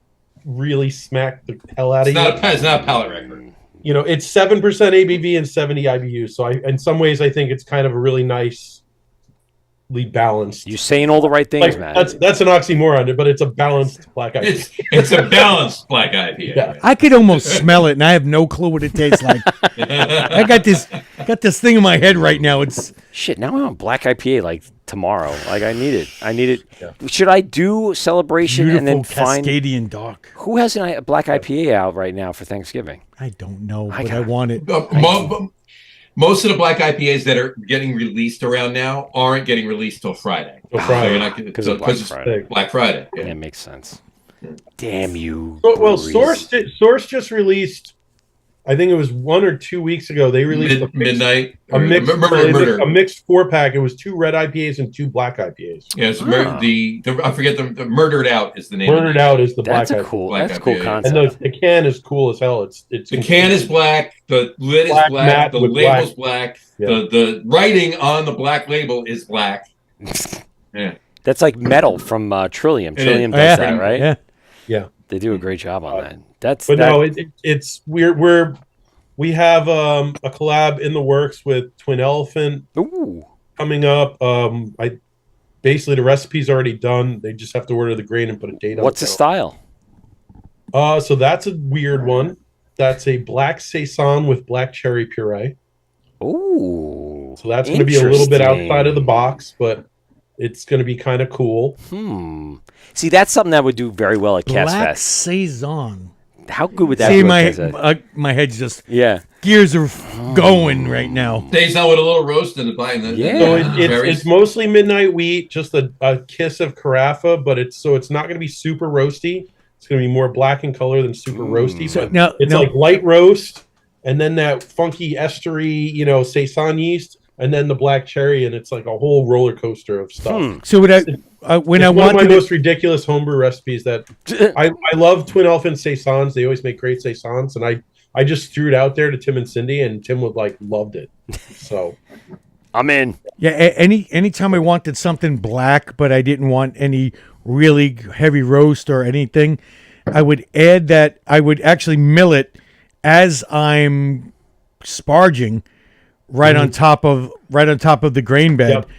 really smack the hell out of you.
It's not a palate record.
It's 7% ABV and 70 IBUs. So in some ways, I think it's kind of a really nicely balanced.
You're saying all the right things, man.
That's an oxymoron, but it's a balanced black IPA.
It's a balanced black IPA.
Yeah.
I could almost smell it, and I have no clue what it tastes like. I got this thing in my head right now. It's
shit. Now I want black IPA like tomorrow. Like I need it. Yeah. Should I do Celebration
beautiful
and then find
Cascadian dark?
Who has a black IPA out right now for Thanksgiving?
I don't know, but I want it.
Most of the black IPAs that are getting released around now aren't getting released till Friday.
Because
it's Black Friday.
Yeah, it makes sense. Damn you.
Well, Source just released I think it was 1 or 2 weeks ago. They released
Midnight
a mixed
murder.
a mixed 4-pack. It was 2 red IPAs and 2 black IPAs.
Yes, the I forget the Murdered Out is the name.
Murdered Out is the black.
That's a cool.
Black
That's a cool
IPA.
concept.
And the can is cool as hell. It's
the can is black. The lid is black. The label's black.
Yeah.
The writing on the black label is black. Yeah,
That's like metal from Trillium.
It
Trillium
is.
does that, right?
Yeah.
Yeah.
They do a great job on that.
But no, it's we have a collab in the works with Twin Elephant
Ooh.
coming up. I basically the recipe's already done. They just have to order the grain and put a date on it.
What's the style?
So that's a weird one. That's a black saison with black cherry puree.
Ooh.
So that's going to be a little bit
interesting.
outside of the box, but it's going to be kind of cool.
See, that's something that would do very well at Cats
Black
Fest.
saison.
How good would that
See,
be? at Cats Fest?
my head's just
Yeah.
gears are going right now.
stays out with a little roast in the behind the
Yeah.
So
berries.
it's mostly midnight wheat, just a kiss of carafa, but it's not going to be super roasty. It's going to be more black in color than super roasty.
So
But
now,
it's like light roast, and then that funky estery, saison yeast, and then the black cherry, and it's like a whole roller coaster of stuff.
so when I
It's one of my
wanted
most ridiculous homebrew recipes that I love Twin Elephant saisons. They always make great saisons, and I just threw it out there to Tim and Cindy, and Tim would loved it. So
I'm in.
anytime I wanted something black, but I didn't want any really heavy roast or anything, I would add that. I would actually mill it as I'm sparging right on top of the grain bed.
Yep.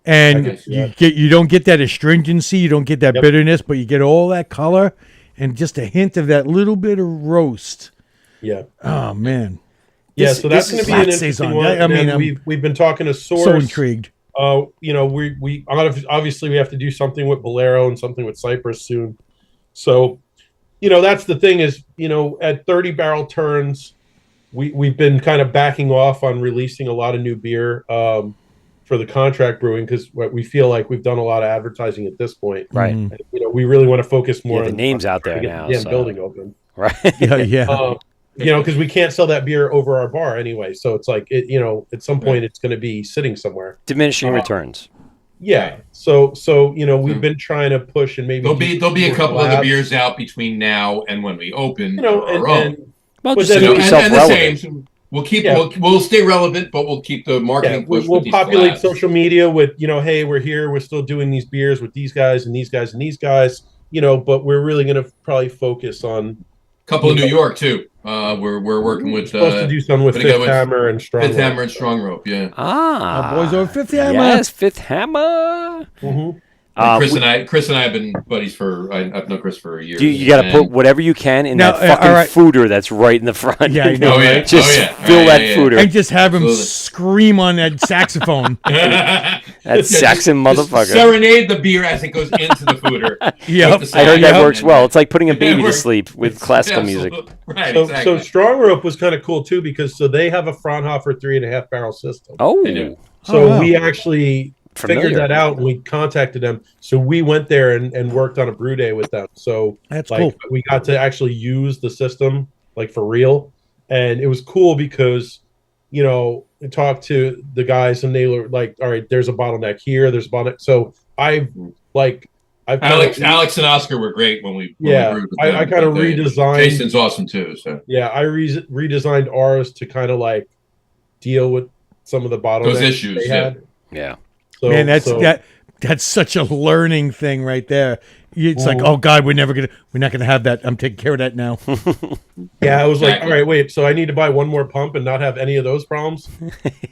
And
I guess, yeah.
you don't get that astringency, you don't get that bitterness, but you get all that color and just a hint of that little bit of roast.
yeah.
Oh man.
Yeah,
This-
so that's
this
going to be
black
an interesting
saison.
one.
I mean,
And
I'm
we've been talking to Source.
so intrigued.
We obviously we have to do something with Bolero and something with Cypress soon. So, that's the thing is, at 30 barrel turns, we've been kind of backing off on releasing a lot of new beer for the contract brewing because we feel like we've done a lot of advertising at this point.
Right.
Mhm.
And, we really want to focus more
Yeah, the
on
name's out
trying
there
to get
now,
the damn
so-
building open.
Right.
Yeah.
Because we can't sell that beer over our bar anyway. So it's like at some point it's going to be sitting somewhere.
Diminishing returns.
Yeah. So we've been trying to push and maybe
There'll be a
more
couple other
collabs.
beers out between now and when we open
And,
our own.
and
Well,
But
just
then-
to keep
and
yourself
and the
relevant.
same. We'll keep
Yeah.
we'll stay relevant, but we'll keep the
yeah,
marketing push.
we'll
with these
populate
collabs.
social media with hey, we're here, we're still doing these beers with these guys and these guys and these guys. But we're really going to probably focus on
Couple in New York too. We're working with
supposed to do something with
but again,
Fifth
with
Hammer and Strong.
Fifth Hammer and Strong Rope. Yeah.
Ah.
Boys over Fifth Hammer.
Yes, Fifth Hammer.
Mm-hmm.
Chris and I have been buddies for I've known Chris for a year.
You got to put whatever you can in
Now,
that fucking
all right.
fooder that's right in the front.
Yeah, I know,
Oh, yeah.
right?
Just
Oh, yeah.
fill
Yeah,
that
yeah, yeah.
fooder.
And just have him
Absolutely.
scream on that saxophone.
That Saxon
just
motherfucker.
serenade the beer as it goes into the fooder.
Yep.
With the
I heard that
sound.
works well. It's like putting a baby to
works.
sleep with classical music.
Absolutely. Right.
So
exactly.
Strong Rope was kind of cool too because they have a Fraunhofer 3.5 barrel system.
Oh,
They do.
So
Oh, wow.
we actually
Familiar.
figured that out and we contacted them. So we went there and worked on a brew day with them. So
That's cool.
we got to actually use the system for real. And it was cool because, I talked to the guys and they were like, all right, there's a bottleneck here. There's a bottleneck. So I've
Alex and Oscar were great when we brewed with them,
I kind of
but
redesigned.
Jason's awesome too. So
Yeah, I redesigned ours to kind of deal with some of the bottlenecks
Those issues,
they
yeah.
had.
yeah.
So,
Man,
so-
that's such a learning thing right there. It's like, oh God, we're not gonna have that. I'm taking care of that now.
yeah. I was like,
Exactly.
all right, wait. So I need to buy one more pump and not have any of those problems.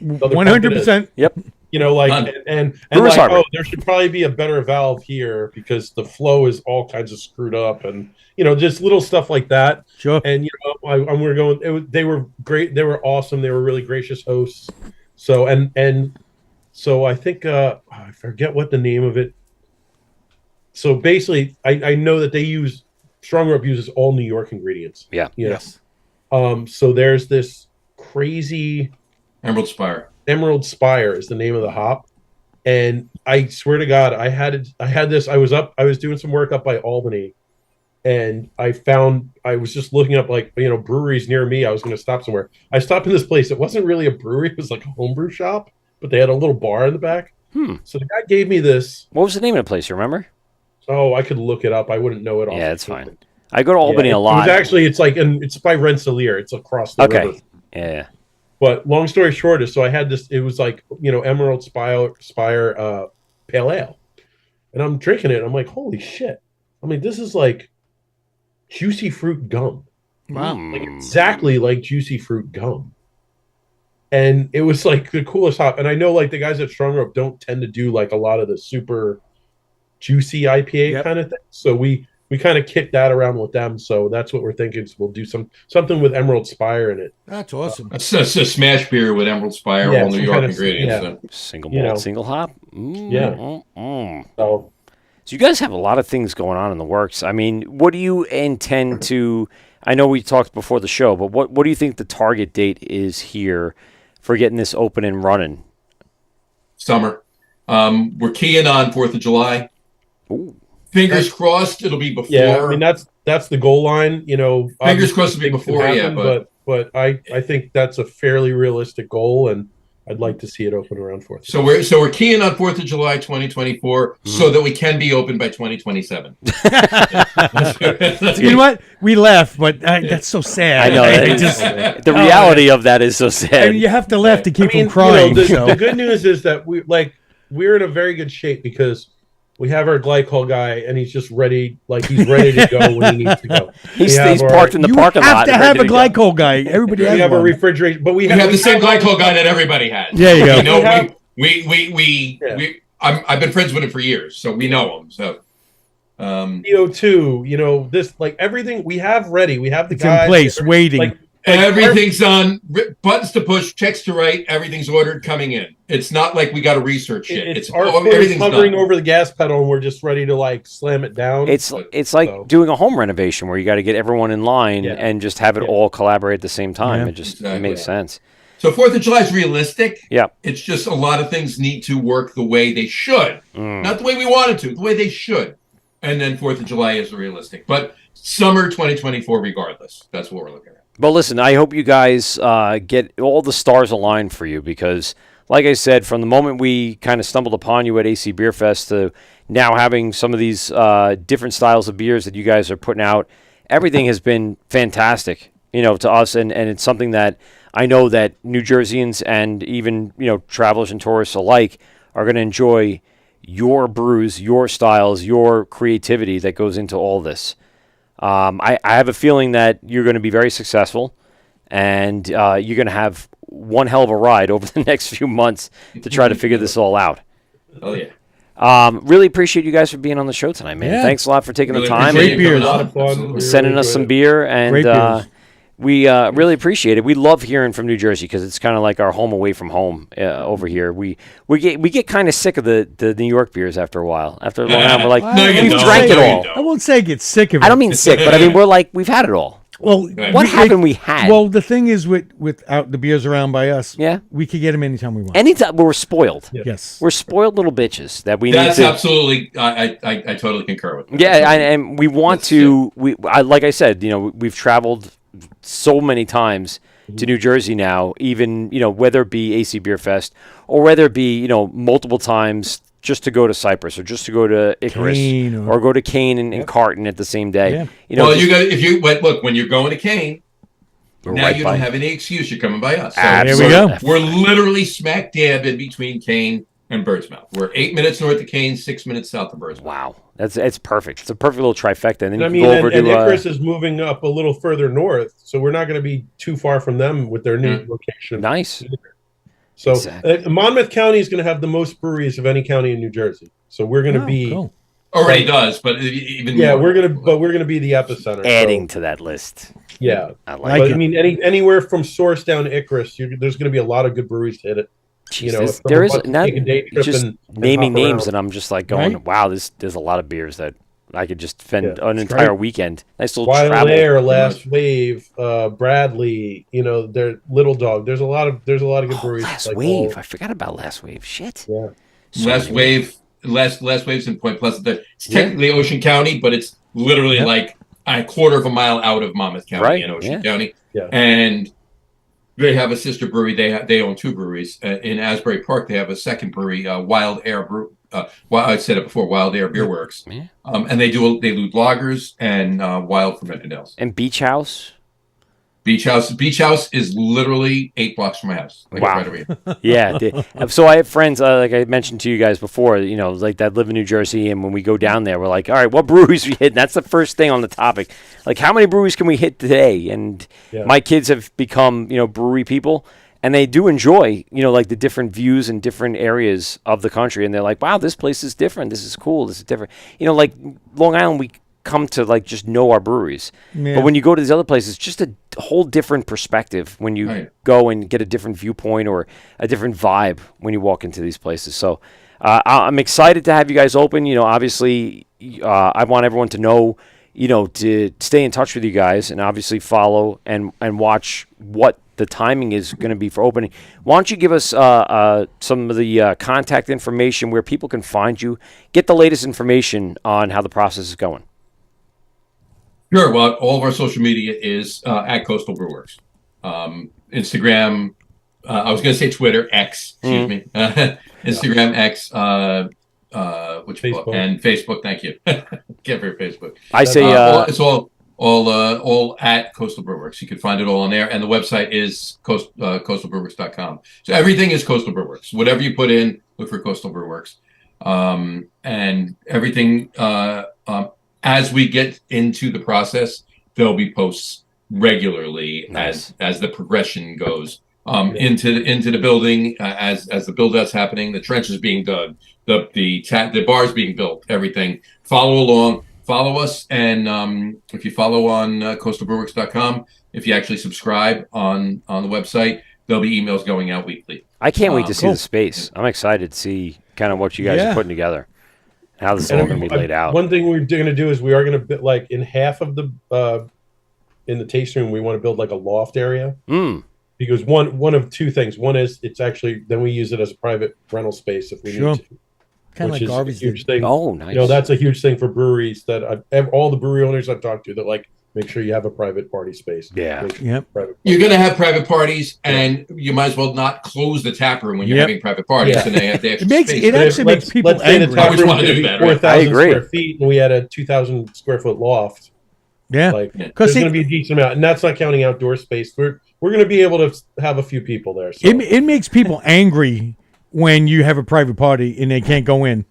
100%.
Yep.
And
Brewers Harbor.
there should probably be a better valve here because the flow is all kinds of screwed up and just little stuff like that.
Sure.
And we're going. They were great. They were awesome. They were really gracious hosts. So so I think I forget what the name of it. So basically, I know that Strong Rope uses all New York ingredients.
Yeah.
Yes.
So there's this crazy
Emerald Spire.
Emerald Spire is the name of the hop, and I swear to God, I had this. I was doing some work up by Albany, and I was just looking up like breweries near me. I was going to stop somewhere. I stopped in this place. It wasn't really a brewery; it was like a homebrew shop, but they had a little bar in the back. So the guy gave me this.
What was the name of the place? You remember?
Oh, I could look it up. I wouldn't know it all.
Yeah, it's fine. I go to Albany a lot.
It's by Rensselaer. It's across the river.
Yeah.
But long story short is, so I had this. It was like Emerald Spire Pale Ale, and I'm drinking it. And I'm like, holy shit! I mean, this is like juicy fruit gum.
Wow.
Like exactly like juicy fruit gum. And it was like the coolest hop. And I know like the guys at Strong Rope don't tend to do like a lot of the super juicy IPA kind of thing. So we kind of kicked that around with them. So that's what we're thinking. Is we'll do something with Emerald Spire in it.
That's awesome.
That's a smash beer with Emerald Spire, all New York ingredients.
Yeah.
Single malt, single hop.
So
you guys have a lot of things going on in the works. I mean, what do you intend to? I know we talked before the show, but what do you think the target date is here for getting this open and running?
Summer. We're keying on 4th of July.
Ooh.
Fingers crossed it'll be before.
yeah, I mean that's the goal line.
Fingers crossed it'll be before,
but I think that's a fairly realistic goal, and I'd like to see it open around 4th.
So we're keying on 4th of July 2024 so that we can be open by 2027.
You know what? We laugh, but that's so sad.
I know. The reality of that is so sad.
And you have to laugh to keep from crying.
The good news is that we're in a very good shape because we have our glycol guy, and he's just ready. Like he's ready to go when he needs to go.
He's parked in the parking lot.
You have to have a glycol guy. Everybody has
have
one.
a refrigeration, but we
have the same glycol guy that everybody has.
There you go.
I've been friends with him for years, so we know him. So
CO2, this like everything we have ready. We have the guys
in place, waiting.
Like
everything's on, buttons to push, checks to write, everything's ordered, coming in. It's not like we got to research shit.
It's our foot is hovering over the gas pedal, and we're just ready to like slam it down.
It's like doing a home renovation where you got to get everyone in line and just have it all collaborate at the same time.
Yeah.
It makes sense.
So 4th of July is realistic.
Yeah.
It's just a lot of things need to work the way they should. Not the way we wanted to, the way they should. And then 4th of July is realistic. But summer 2024 regardless. That's what we're looking at.
But listen, I hope you guys get all the stars aligned for you because, like I said, from the moment we kind of stumbled upon you at AC Beer Fest to now having some of these different styles of beers that you guys are putting out, everything has been fantastic, to us. And it's something that I know that New Jerseyans and even, travelers and tourists alike are going to enjoy your brews, your styles, your creativity that goes into all this. I have a feeling that you're going to be very successful, and you're going to have one hell of a ride over the next few months to try to figure this all out.
Oh, yeah.
Really appreciate you guys for being on the show tonight, man.
Yeah.
Thanks a lot for taking the time.
Great beers.
A lot of fun.
Sending us some beer, and we really appreciate it. We love hearing from New Jersey because it's kind of like our home away from home over here. We get kind of sick of the New York beers after a while. After a long time, we're like, we've drank it all.
I won't say get sick of it.
I don't mean sick, but I mean we're like we've had it all.
Well,
what happened? We had.
Well, the thing is, without the beers around by us,
yeah,
we could get them anytime we want.
Anytime we're spoiled.
Yes,
we're spoiled little bitches that we
That's
need to.
Absolutely. I totally concur with that.
Yeah, and we want to. Like I said, we've traveled so many times to New Jersey now. Even whether it be AC Beer Fest or whether it be multiple times just to go to Cyprus or just to go to Icarus or go to Kane and Carton at the same day.
Yeah.
Well, look when you're going to Kane, now you don't have any excuse. You're coming by us. So
there we go.
We're literally smack dab in between Kane and Birdsmouth. We're 8 minutes north of Kane, 6 minutes south of Birdsmouth.
Wow, it's perfect. It's a perfect little trifecta. And then you can
go
over to
Icarus is moving up a little further north, so we're not going to be too far from them with their new location.
Nice.
So
exactly.
Monmouth County is going to have the most breweries of any county in New Jersey. So we're going to be
cool.
Already does, but even
more.
we're
going to be the epicenter.
Adding to that list.
Yeah,
I like it.
I mean, anywhere from Source down to Icarus, there's going to be a lot of good breweries to hit it.
Jesus, there is not just naming names, and I'm just like going, wow, there's a lot of beers that I could just spend an entire weekend. Nice little
Wild
travel.
Air, Last Wave, Bradley, their Little Dog. There's a lot of good breweries.
Last Wave, I forgot about Last Wave. Shit.
Yeah.
Last Wave's in Point Pleasant. It's technically Ocean County, but it's literally like a quarter of a mile out of Monmouth County
Right,
in Ocean
yeah.
County.
Yeah.
And they have a sister brewery. They own two breweries. In Asbury Park, they have a second brewery, Wild Air Brew. I said it before, Wild Air Beer Works.
Yeah.
And they do lagers and wild fermented ales.
And Beach House.
Beach House is literally 8 blocks from my house. Like
Wow.
right over here.
Yeah. So I have friends, like I mentioned to you guys before, like that live in New Jersey, and when we go down there, we're like, all right, what breweries we hit? And that's the first thing on the topic. Like, how many breweries can we hit today? And my kids have become, brewery people, and they do enjoy, like the different views in different areas of the country. And they're like, wow, this place is different. This is cool. This is different. Like Long Island, we come to like just know our breweries.
Yeah.
But when you go to these other places, just a whole different perspective when you go and get a different viewpoint or a different vibe when you walk into these places. So I'm excited to have you guys open. Obviously, I want everyone to know, to stay in touch with you guys and obviously follow and watch what the timing is going to be for opening. Why don't you give us some of the contact information where people can find you, get the latest information on how the process is going?
Sure. Well, all of our social media is at Coastal Brewworks. Instagram, I was going to say Twitter, X, excuse me. Instagram, X,
Facebook.
and Facebook. Thank you. Get for Facebook.
I say
it's all at Coastal Brewworks. You can find it all on there, and the website is coastalbrewworks.com. So everything is Coastal Brewworks. Whatever you put in, look for Coastal Brewworks, and everything. As we get into the process, there'll be posts regularly as the progression goes into the building, as the build out's happening, the trenches being dug, the bars being built, everything. Follow along, follow us, and if you follow on coastalbrewworks.com, if you actually subscribe on the website, there'll be emails going out weekly.
I can't wait to see the space. I'm excited to see kind of what you guys are putting together. How this is all going to be laid out.
One thing we're going to do is we are going to like in half of the in the tasting room, we want to build like a loft area. Because one of two things. One is it's actually then we use it as a private rental space if we need to.
Kind of like Garvey's
huge thing.
Oh, nice.
That's a huge thing for breweries that all the brewery owners I've talked to that like make sure you have a private party space.
Yeah.
You're going to have private parties, and you might as well not close the tap room when you're having private parties, and they have the extra space.
It actually makes people angry.
I always want to do that.
4,000 square feet, and we had a 2,000 square foot loft.
Yeah,
like there's going to be a decent amount, and that's not counting outdoor space. We're going to be able to have a few people there. So.
It makes people angry when you have a private party and they can't go in.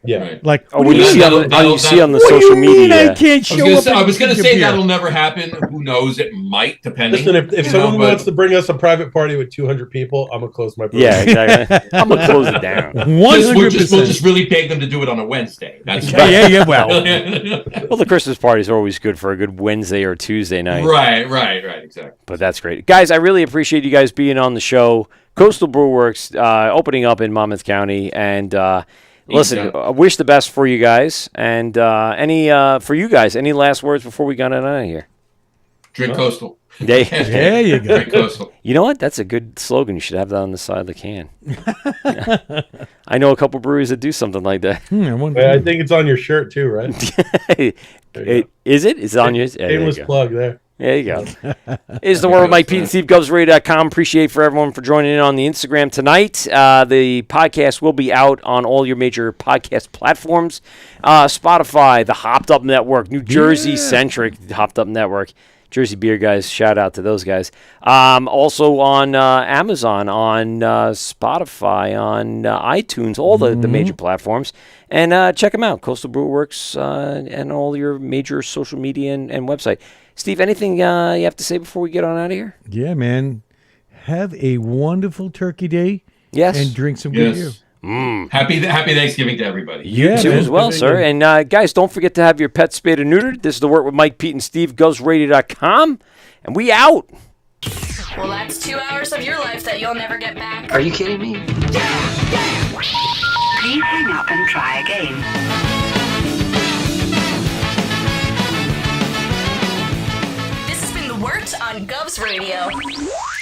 Yeah,
right.
Like
when you see on the social media.
I can't show up.
I was going to say that'll never happen. Who knows? It might, depending.
Listen, if someone wants to bring us a private party with 200 people, I'm gonna close my brewery.
Yeah, exactly. I'm gonna close it down.
100%.
We'll just really beg them to do it on a Wednesday. That's
yeah. Well,
the Christmas parties are always good for a good Wednesday or Tuesday night.
Right, exactly.
But that's great, guys. I really appreciate you guys being on the show. Coastal Brewworks opening up in Monmouth County, and listen, I wish the best for you guys. And for you guys, any last words before we got out of here?
Drink Coastal.
There
you go.
Drink Coastal.
You know what? That's a good slogan. You should have that on the side of the can. I know a couple breweries that do something like that.
I think it's on your shirt too, right?
Is it? It's on yours.
Shameless plug there.
There you go. Is the world Mike Pete and Steve GovsRadio.com. Appreciate for everyone for joining in on the Instagram tonight. The podcast will be out on all your major podcast platforms. Spotify, the Hopped Up Network, New Jersey centric Hopped Up Network. Jersey Beer guys, shout out to those guys. Also on Amazon, on Spotify, on iTunes, all the major platforms. And check them out, Coastal Brewworks, and all your major social media and website. Steve, anything you have to say before we get on out of here?
Yeah, man. Have a wonderful Turkey Day.
Yes.
And drink some good beer.
Happy Thanksgiving to everybody.
You too as well, sir. And guys, don't forget to have your pets spayed and neutered. This is the Wort with Mike, Pete, and Steve, GovsRadio.com. And we out.
Well, that's 2 hours of your life that you'll never get back.
Are you kidding me?
Please hang up and try again.
This has been the Wort on Govs Radio.